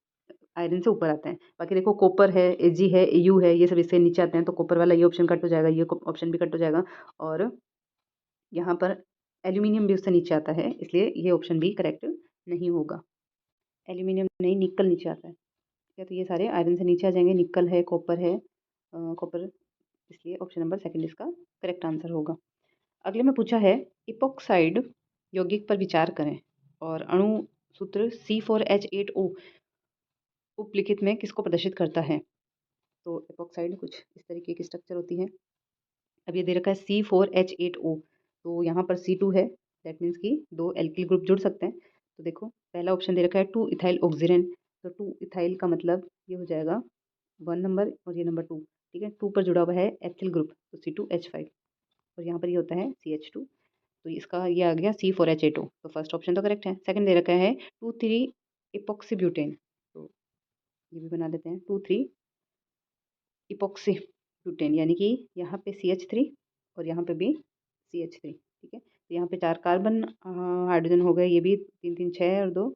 आयरन से ऊपर आते हैं। बाकी देखो कॉपर है, एजी है, एयू है, ये सब इससे नीचे आते हैं, तो कॉपर वाला ये ऑप्शन कट हो जाएगा, ये ऑप्शन भी कट हो जाएगा, और यहाँ पर एल्यूमिनियम भी उससे नीचे आता है, इसलिए ये ऑप्शन भी करेक्ट नहीं होगा। एल्यूमिनियम नहीं, निकल नीचे आता है। ठीक है, तो ये सारे आयरन से नीचे आ जाएंगे, निकल है, कॉपर है, कॉपर, इसलिए ऑप्शन नंबर सेकंड इसका करेक्ट आंसर होगा। अगले में पूछा है, इपोक्साइड यौगिक पर विचार करें और अणु सूत्र C4H8O उपलिखित में किसको प्रदर्शित करता है? तो एपोक्साइड कुछ इस तरीके की स्ट्रक्चर होती है। अब ये दे रखा है C4H8O, तो यहाँ पर C2 है, दैट मीन्स कि दो एल्किल ग्रुप जुड़ सकते हैं। तो देखो पहला ऑप्शन दे रखा है 2 इथाइल ऑक्सीजन, तो 2 इथाइल का मतलब ये हो जाएगा 1 नंबर और ये नंबर 2। ठीक है, 2 पर जुड़ा हुआ है एथिल ग्रुप, तो C2H5, और यहाँ पर ये होता है CH2। तो इसका ये आ गया C4H8O। तो फर्स्ट ऑप्शन तो करेक्ट है। सेकंड दे रखा है 2,3 इपॉक्सी ब्यूटेन, तो ये भी बना लेते हैं 2,3 इपॉक्सी ब्यूटेन, यानी कि यहाँ पे CH3 और यहाँ पे भी CH3। ठीक है, तो यहाँ पे 4 कार्बन हाइड्रोजन हो गए, ये भी 3 3 6 और 2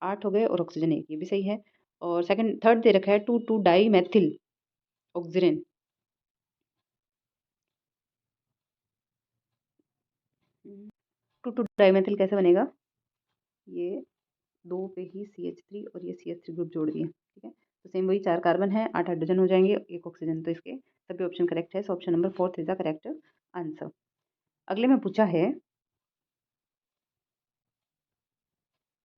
8 हो गए, और ऑक्सीजन 1, ये भी सही है। और सेकंड थर्ड दे रखा है 2,2 dimethyl oxygen. 2,2 dimethyl कैसे बनेगा? ये 2 पे ही CH3 और ये CH3 ग्रुप जोड़ दिए। ठीक है, तो सेम वही 4 कार्बन है, 8 हाइड्रोजन हो जाएंगे, 1 ऑक्सीजन, तो इसके सभी ऑप्शन करेक्ट है। So option number 4 is the correct answer. अगले में पूछा है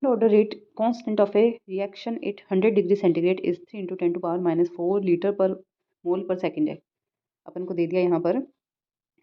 order rate constant of a reaction at 100 degree centigrade is 3 into 10 to power minus 4 litre पर मोल पर सेकेंड है। अपन को दे दिया यहाँ पर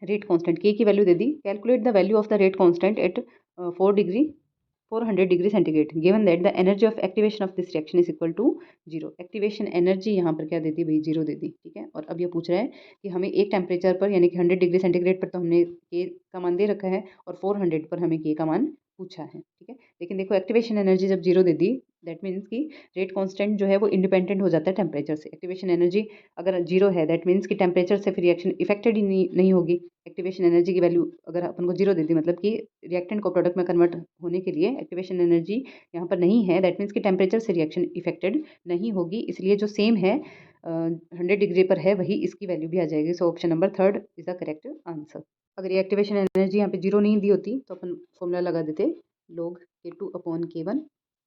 रेट कांस्टेंट के की वैल्यू दे दी। Calculate the value of the rate constant at 400 degree centigrade given that the energy of activation of this reaction is equal to 0। Activation energy यहाँ पर क्या दे दी भाई? 0 दे दी। ठीक है, और अब ये पूछ रहा है कि हमें एक टेम्परेचर पर यानी कि 100 डिग्री सेंटीग्रेड पर तो हमने के का मान दे रखा है, और 400 पर हमें के का मान पूछा है। ठीक है, लेकिन देखो एक्टिवेशन एनर्जी जब 0 दे दी, दैट मीन्स कि रेट कांस्टेंट जो है वो इंडिपेंडेंट हो जाता है टेम्परेचर से। एक्टिवेशन एनर्जी अगर 0 है, दैट मीन्स कि टेम्परेचर से फिर रिएक्शन इफेक्टेड ही नहीं होगी। एक्टिवेशन एनर्जी की वैल्यू अगर अपन को 0 दे दी, मतलब कि रिएक्टेंट को प्रोडक्ट में कन्वर्ट होने के लिए एक्टिवेशन एनर्जी यहाँ पर नहीं है, दैट मीन्स कि टेम्परेचर से रिएक्शन इफेक्टेड नहीं होगी। इसलिए जो सेम है 100 डिग्री पर है, वही इसकी वैल्यू भी आ जाएगी। सो option number 3 is the correct answer. अगर ये एक्टिवेशन एनर्जी यहाँ पे 0 नहीं दी होती तो अपन फॉर्मूला लगा देते log K2/K1।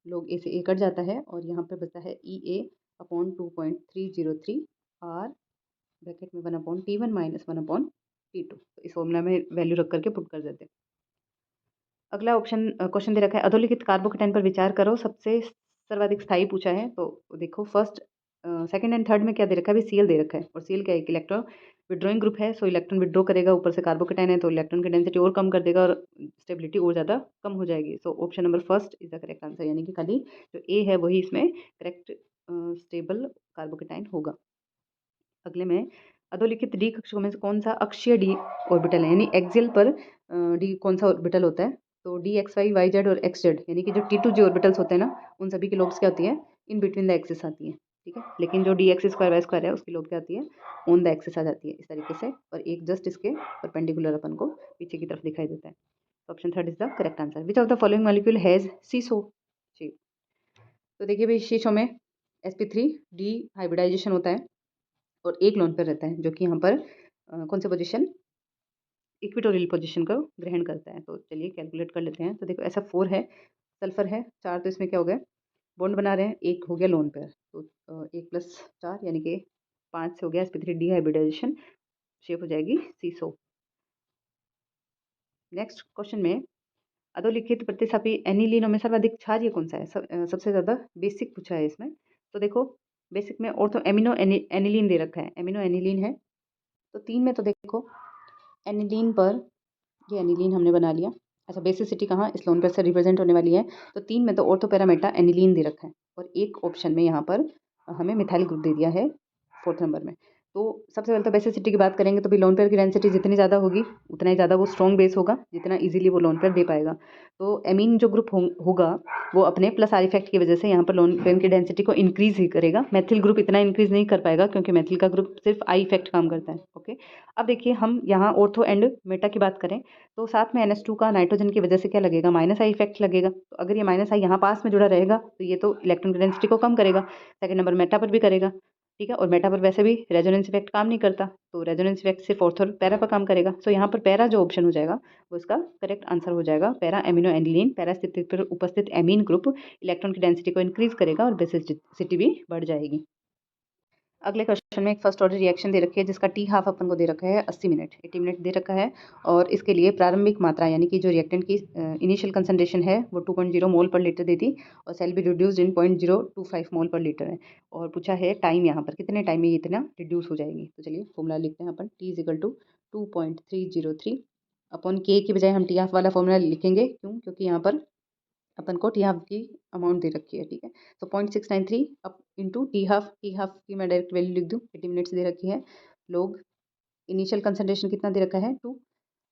log A से A कट जाता है, और यहाँ पे बचता है EA/2.303 R ब्रैकेट में 1/T1 माइनस 1/T2। तो इस फॉर्मूला में वैल्यू रख करके पुट कर देते हैं। अगला ऑप्शन क्वेश्चन दे रखा है अधोलिखित कार्बोकेटाइन पर विचार करो, सबसे सर्वाधिक स्थायी पूछा है। तो देखो फर्स्ट सेकंड एंड थर्ड में क्या दे रखा है? अभी Cl दे रखा है, और Cl क्या है? एक इलेक्ट्रॉन विड्रॉइंग ग्रुप है। सो इलेक्ट्रॉन विड्रॉ करेगा, ऊपर से कार्बोकेटाइन है तो इलेक्ट्रॉन की डेंसिटी और कम कर देगा और स्टेबिलिटी और ज़्यादा कम हो जाएगी। सो option number first is the correct answer, यानी कि खाली जो ए है वही इसमें करेक्ट स्टेबल कार्बोकेटाइन होगा। अगले में अधोलिखित डी कक्षकों में से कौन सा अक्षीय डी ऑर्बिटल है, यानी एक्सियल पर डी कौन सा ऑर्बिटल होता है? तो D X Y Y Z और एक्स जेड, यानी कि जो T2 जी ऑर्बिटल्स होते हैं ना, उन सभी की लोब्स क्या होती है? इन बिटवीन द एक्सिस आती है। ठीक है, लेकिन जो D X square Y square है उसकी लोब क्या आती है? ऑन द एक्सिस आ जाती है, इस तरीके से, और एक जस्ट इसके परपेंडिकुलर अपन को पीछे की तरफ दिखाई देता है। Option third is the correct answer. Which of the following molecule has seesaw shape? तो देखिए भाई, शीशों में sp3 डी हाइब्रिडाइजेशन होता है और एक लोन पर रहता है, जो कि यहाँ पर कौन से पोजीशन? इक्वेटोरियल पोजीशन को ग्रहण करता है। तो चलिए कैलकुलेट कर लेते हैं। तो देखो ऐसा 4 है, सल्फर है 4, तो इसमें क्या हो गया? बॉन्ड बना रहे हैं, एक हो गया लोन पेयर, तो 1 + 4 यानी कि 5 से हो गया sp3 डी हाइब्रिडाइजेशन, शेप हो जाएगी सीसो। नेक्स्ट क्वेश्चन में अधोलिखित प्रतिस्थापी एनिलीनों में सर्वाधिक क्षारीय कौन सा है? सबसे ज़्यादा बेसिक पूछा है इसमें। तो देखो बेसिक में ऑर्थो एमिनो एनिलीन दे रखा है, एमिनो एनिलीन है। तो 3 में तो देखो एनिलीन पर, ये एनिलीन हमने बना लिया। अच्छा, बेसिसिटी कहाँ? इस लोन पेयर से रिप्रेजेंट होने वाली है। तो 3 में तो ऑर्थोपेरामेटा एनिलीन दे रखा है, और एक ऑप्शन में यहाँ पर हमें मिथाइल ग्रुप दे दिया है 4th नंबर में। तो सबसे पहले तो बेसिसिटी की बात करेंगे, तो भी लोन पेयर की डेंसिटी जितनी ज़्यादा होगी उतना ही ज़्यादा वो स्ट्रॉन्ग बेस होगा, जितना इजीली वो लोन पेयर दे पाएगा। तो एमीन जो ग्रुप होगा वो अपने प्लस आर इफेक्ट की वजह से यहाँ पर लोन पेयर की डेंसिटी को इंक्रीज ही करेगा। मैथिल ग्रुप इतना इंक्रीज नहीं कर पाएगा, क्योंकि मैथिल का ग्रुप सिर्फ आई इफेक्ट काम करता है। ओके, अब देखिए हम यहाँ ऑर्थो एंड मेटा की बात करें, तो साथ में NH2 का नाइट्रोजन की वजह से क्या लगेगा? माइनस आई इफेक्ट लगेगा। तो अगर ये माइनस आई यहाँ पास में जुड़ा रहेगा तो ये तो इलेक्ट्रॉन की डेंसिटी को कम करेगा। सेकंड नंबर मेटा पर भी करेगा। ठीक है, और मेटा पर वैसे भी रेजोनेंस इफेक्ट काम नहीं करता, तो रेजोनेंस इफेक्ट सिर्फ ऑर्थो और पैरा पर काम करेगा। सो यहाँ पर पैरा जो ऑप्शन हो जाएगा वो इसका करेक्ट आंसर हो जाएगा। पैरा एमिनो एनिलीन, पैरा स्थिति पर उपस्थित एमीन ग्रुप इलेक्ट्रॉन की डेंसिटी को इंक्रीज करेगा और बेसिसिटी भी बढ़ जाएगी। अगले क्वेश्चन में एक फर्स्ट ऑर्डर रिएक्शन दे रखी है, जिसका टी हाफ अपन को दे रखा है 80 मिनट, 80 मिनट दे रखा है, और इसके लिए प्रारंभिक मात्रा यानी कि जो रिएक्टेंट की इनिशियल कंसंट्रेशन है वो 2.0 मोल पर लीटर दी थी, और सेल बी रिड्यूस्ड इन 0.025 मोल पर लीटर है। और पूछा है टाइम, यहाँ पर कितने टाइम में ये इतना रिड्यूस हो जाएगी। तो चलिए फॉर्मूला लिखते हैं अपन, T = 2.303 अपॉन के की बजाय हम टी हाफ वाला फॉर्मूला लिखेंगे। क्यों? क्योंकि यहाँ पर अपन को टी हाफ की अमाउंट दे रखी है। ठीक है, तो 0.693 अप इंटू टी हाफ की मैं डायरेक्ट वैल्यू लिख दूँ, 80 मिनट्स दे रखी है। लोग इनिशियल कंसंट्रेशन कितना दे रखा है? 2,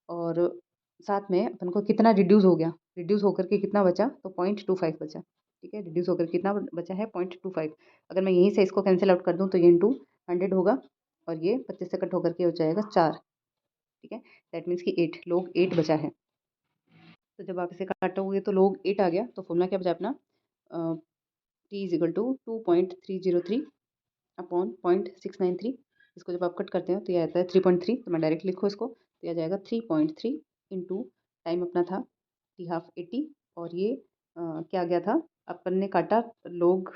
और साथ में अपन को कितना रिड्यूस हो गया, रिड्यूस होकर के कितना बचा, तो 0.25 बचा। ठीक है, रिड्यूस होकर कितना बचा है, 0.25। अगर मैं यहीं से इसको कैंसिल आउट कर दूं तो ये इंटू 100 होगा और ये 25 से कट होकर के हो जाएगा 4। ठीक है, दैट मीन्स कि 8 लोग 8 बचा है। तो जब आप इसे काटोगे तो लोग 8 आ गया, तो फॉर्मूला क्या बचा अपना, t is equal to 2.303 upon 0.693। इसको जब आप कट करते हैं तो ये आता है 3.3, तो मैं डायरेक्ट लिखूँ इसको तो यह जाएगा 3.3 इंटू टाइम अपना था टी हाफ 80 और ये क्या आ गया था, अपन ने काटा लोग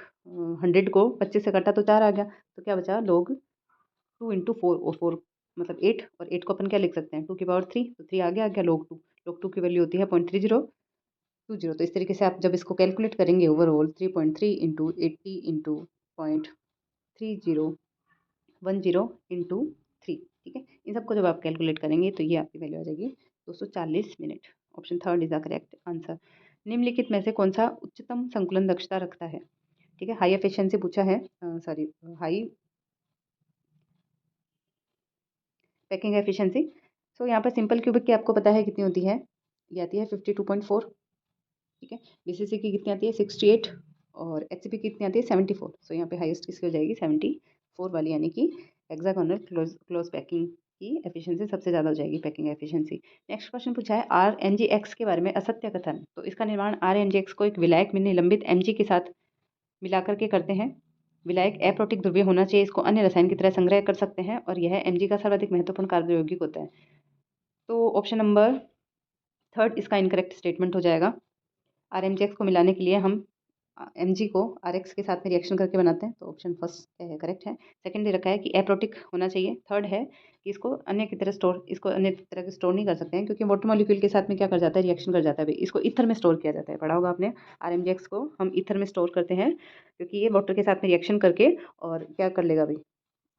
100 को 25 से काटा तो 4 आ गया, तो क्या बचा लोग 2 इंटू 4 और 4 मतलब 8 और 8 को अपन क्या लिख सकते हैं 2 की पावर 3, तो 3 आ गया लोग 2, लोग 2 की वैल्यू होती है 0.3020। तो इस तरीके से आप जब इसको कैलकुलेट करेंगे ओवरऑल 3.3 इंटू 80 इंटू 0.3010 इंटू 3। ठीक है, इन सबको जब आप कैलकुलेट करेंगे तो ये आपकी वैल्यू आ जाएगी 240 minute. Option third is the correct answer. निम्नलिखित में से कौन सा उच्चतम संकुलन दक्षता रखता है। ठीक है, हाई एफिशिएंसी पूछा है, सॉरी हाई पैकिंग एफिशिएंसी। सो यहाँ पर सिंपल क्यूबिक की आपको पता है कितनी होती है, ये आती है 52.4। ठीक है, बीसीसी की कितनी आती है 68 और एचसीपी की कितनी आती है 74। सो यहाँ पे हाईएस्ट किसकी हो जाएगी 74 वाली, यानी कि हेक्सागोनल क्लोज पैकिंग की एफिशिएंसी सबसे ज़्यादा हो जाएगी, पैकिंग एफिशिएंसी। नेक्स्ट क्वेश्चन पूछा है RNGX के बारे में असत्य कथन। तो इसका निर्माण RNGX को एक विलायक में निलंबित Mg के साथ मिलाकर के करते हैं। विलायक अप्रोटिक ध्रुवीय होना चाहिए, इसको अन्य रसायन की तरह संग्रह कर सकते हैं और यह Mg का सर्वाधिक महत्वपूर्ण कार्य यौगिक होता है। तो ऑप्शन नंबर थर्ड इसका इनकरेक्ट स्टेटमेंट हो जाएगा। RMGX को मिलाने के लिए हम Mg को RX के साथ में रिएक्शन करके बनाते हैं, तो ऑप्शन फर्स्ट करेक्ट है। सेकंड दे रखा है कि एप्रोटिक होना चाहिए। थर्ड है कि इसको अन्य की तरह स्टोर नहीं कर सकते हैं, क्योंकि वाटर मॉलिक्यूल के साथ में क्या कर जाता है, रिएक्शन कर जाता है। इसको ईथर में स्टोर किया जाता है, पढ़ा होगा आपने, RMGX को हम ईथर में स्टोर करते हैं, क्योंकि ये वाटर के साथ में रिएक्शन करके और क्या कर लेगा भाई,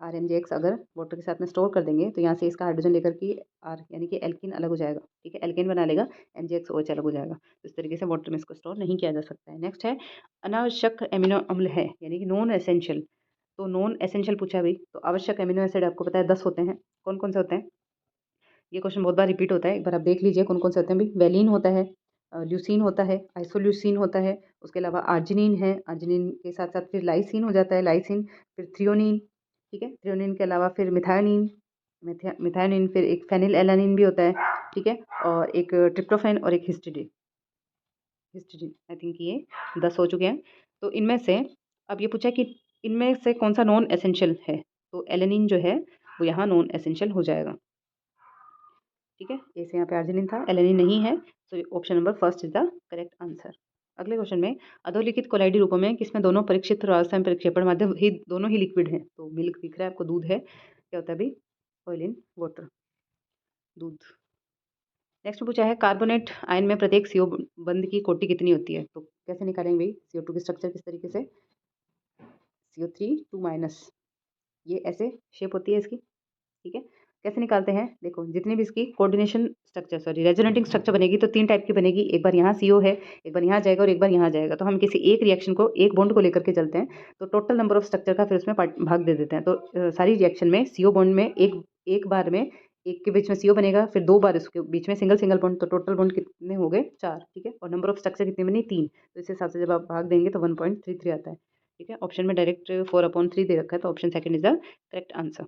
RMGX अगर वाटर के साथ में स्टोर कर देंगे तो यहाँ से इसका हाइड्रोजन लेकर की R यानी कि एल्कीन अलग हो जाएगा। ठीक है, एल्कीन बना लेगा, MgXOH अलग हो जाएगा। तो इस तरीके से वाटर में इसको स्टोर नहीं किया जा सकता है। नेक्स्ट है अनावश्यक एमिनो अम्ल है, यानी कि नॉन एसेंशियल। तो नॉन एसेंशियल पूछा भाई, तो आवश्यक एमिनो एसिड आपको पता है 10 होते हैं। कौन कौन से होते हैं, ये क्वेश्चन बहुत बार रिपीट होता है, एक बार आप देख लीजिए कौन कौन से होते हैं भाई। वेलिन होता है, ल्यूसीन होता है, आइसोल्यूसीन होता है, उसके अलावा आर्जिनिन है, आर्जिनिन के साथ साथ फिर लाइसिन हो जाता है, लाइसिन, फिर थ्रियोनिन। ठीक है, थ्रियोनिन के अलावा फिर मिथायोनिन, मिथायोनिन, फिर एक फेनिल एलानिन भी होता है। ठीक है, और एक ट्रिप्टोफैन और एक हिस्टिडीन। हिस्टिडीन आई थिंक ये 10 हो चुके हैं। तो इनमें से अब ये पूछा कि इनमें से कौन सा नॉन एसेंशियल है, तो एलेनिन जो है वो यहाँ नॉन एसेंशियल हो जाएगा। ठीक है, जैसे यहाँ पे आर्जिनिन था, एलेनिन नहीं है, तो option number first is the correct answer. अगले क्वेश्चन में अधोलिखित कोलाइडी रूपों में किसमें दोनों परीक्षित और अस्थायी प्रक्षेपण माध्यम ही दोनों ही लिक्विड हैं। तो मिल्क दिख रहा है आपको, दूध है, क्या होता है भाई, ऑयल इन वाटर, दूध। नेक्स्ट पूछा है कार्बोनेट आयन में प्रत्येक CO बंध की कोटि कितनी होती है। तो कैसे निकालेंगे भाई, CO2 की स्ट्रक्चर किस तरीके से, CO3 2 माइनस, ये ऐसे शेप होती है इसकी। ठीक है, कैसे निकालते हैं, देखो जितनी भी इसकी coordination structure sorry resonating structure बनेगी तो 3 टाइप की बनेगी, एक बार यहाँ CO है, एक बार यहाँ जाएगा और एक बार यहाँ जाएगा। तो हम किसी एक रिएक्शन को, एक बॉन्ड को लेकर के चलते हैं, तो टोटल नंबर ऑफ स्ट्रक्चर का फिर उसमें भाग दे देते हैं। तो सारी रिएक्शन में CO बॉन्ड में एक बार में एक के बीच में CO बनेगा, फिर 2 बार इसके बीच में सिंगल बॉन्ड, तो टोटल बॉन्ड कितने हो गए 4। ठीक है, और नंबर ऑफ स्ट्रक्चर कितनी बनी 3, तो इस हिसाब से जब आप भाग देंगे तो 1.33 आता है। ठीक है, ऑप्शन में डायरेक्ट 4/3 दे रखा है, तो option second is the correct answer.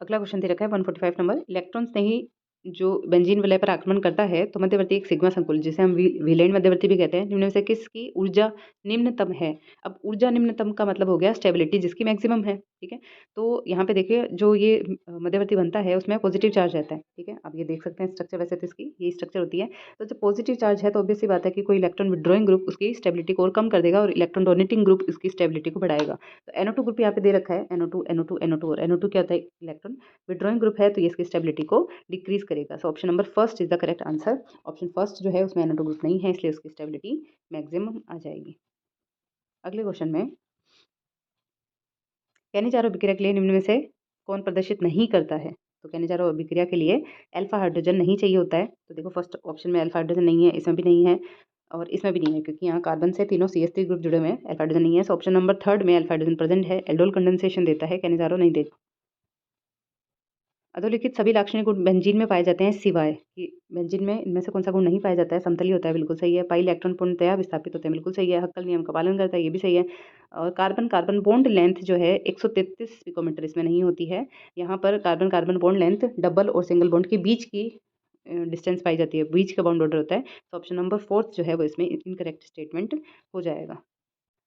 अगला क्वेश्चन दे रखा है 145 नंबर, इलेक्ट्रॉन्स ने ही जो बेंजीन वलय पर आक्रमण करता है तो मध्यवर्ती एक सिग्मा संकुल, जिसे हम विलेन मध्यवर्ती भी कहते हैं, निम्न में से किसकी ऊर्जा निम्नतम है। अब ऊर्जा निम्नतम का मतलब हो गया स्टेबिलिटी, जिसकी मैक्सिमम है। ठीक है, तो यहाँ पे देखिए जो ये मध्यवर्ती बनता है उसमें पॉजिटिव चार्ज रहता है। ठीक है, अब ये देख सकते हैं स्ट्रक्चर, वैसे तो इसकी ये स्ट्रक्चर होती है। तो जब पॉजिटिव चार्ज है तो ऑब्वियस सी बात है कि कोई इलेक्ट्रॉन विड्रॉइंग ग्रुप उसकी स्टेबिलिटी को और कम कर देगा और इलेक्ट्रॉन डोनेटिंग ग्रुप इसकी स्टेबिलिटी को बढ़ाएगा। तो NO2 ग्रुप यहाँ पे दे रखा है, NO2 NO2 NO2, और NO2 क्या होता है, इलेक्ट्रॉन विड्रॉइंग ग्रुप है, तो ये इसकी स्टेबिलिटी को डिक्रीज करेगा। सो option number first is the correct answer. Option first जो है उसमें NO2 ग्रुप नहीं है, इसलिए उसकी स्टेबिलिटी मैक्सिमम आ जाएगी। अगले क्वेश्चन में कैनिचारो अभिक्रिया के लिए निम्न में से कौन प्रदर्शित नहीं करता है। तो कैनिचारो अभिक्रिया के लिए अल्फा हाइड्रोजन नहीं चाहिए होता है। तो देखो फर्स्ट ऑप्शन में अल्फा हाइड्रोजन नहीं है, इसमें भी नहीं है और इसमें भी नहीं है, क्योंकि यहाँ कार्बन से तीनों CH3 ग्रुप जुड़े हुए हैं, अल्फा हाइड्रोजन नहीं है। सो ऑप्शन नंबर थर्ड में अल्फा हाइड्रोजन प्रेजेंट है, एल्डोल कंडेंसेशन देता है, कैनिचारो नहीं देता। अधोलिखित सभी लाक्षणिक गुण बेंजीन में पाए जाते हैं सिवाय कि बेंजीन में इनमें से कौन सा गुण नहीं पाया जाता है। समतली होता है, बिल्कुल सही है। पाई इलेक्ट्रॉन पूर्णतया विस्थापित होते हैं, बिल्कुल सही है। हक्कल नियम का पालन करता है, ये भी सही है। और कार्बन कार्बन बॉन्ड लेंथ जो है 133 पिकोमीटर इसमें नहीं होती है। यहाँ पर carbon carbon bond length double और सिंगल बॉन्ड के बीच की डिस्टेंस पाई जाती है, बीच का बाउंड ऑर्डर होता है। तो ऑप्शन नंबर 4 जो है वो इसमें इनकरेक्ट स्टेटमेंट हो जाएगा।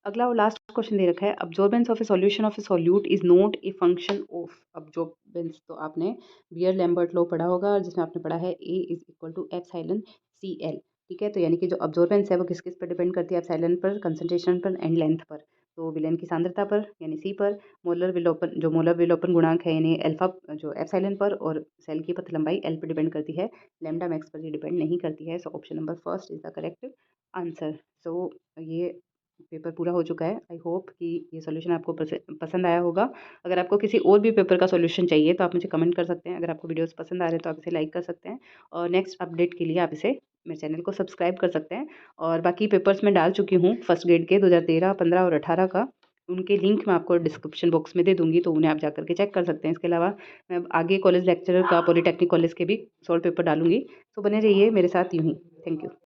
अगला और लास्ट क्वेश्चन दे रखा है, absorbance of A solution of A solute is not a function of absorbance. तो आपने बियर लैम्बर्ट लॉ पढ़ा होगा, जिसमें आपने पढ़ा है A is equal to epsilon C L. ठीक है, तो यानी कि जो अब्जॉर्बेंस है वो किस किस पर डिपेंड करती है, एप्सिलॉन पर, कंसंट्रेशन पर एंड लेंथ पर। तो विलेन की सांद्रता पर यानी सी पर, मोलर विलोपन जो मोलर विलोपन गुणांक है यानी अल्फा जो एप्सिलॉन पर, और सेल की पथ लंबाई एल पर डिपेंड करती है, लैम्डा मैक्स पर ये डिपेंड नहीं करती है। So option number first is the correct answer. So ये पेपर पूरा हो चुका है। आई होप कि ये सॉल्यूशन आपको पसंद आया होगा। अगर आपको किसी और भी पेपर का सॉल्यूशन चाहिए तो आप मुझे कमेंट कर सकते हैं। अगर आपको वीडियोस पसंद आ रहे हैं तो आप इसे लाइक कर सकते हैं, और नेक्स्ट अपडेट के लिए आप इसे मेरे चैनल को सब्सक्राइब कर सकते हैं। और बाकी पेपर्स मैं डाल चुकी हूँ फर्स्ट ग्रेड के 2013, 15 और 18 का, उनके लिंक मैं आपको डिस्क्रिप्शन बॉक्स में दे दूँगी, तो उन्हें आप जा करके चेक कर सकते हैं। इसके अलावा मैं आगे कॉलेज लेक्चरर का, पॉलिटेक्निक कॉलेज के भी सॉल्व पेपर डालूँगी। तो बने रहिए मेरे साथ यूँ ही। Thank you.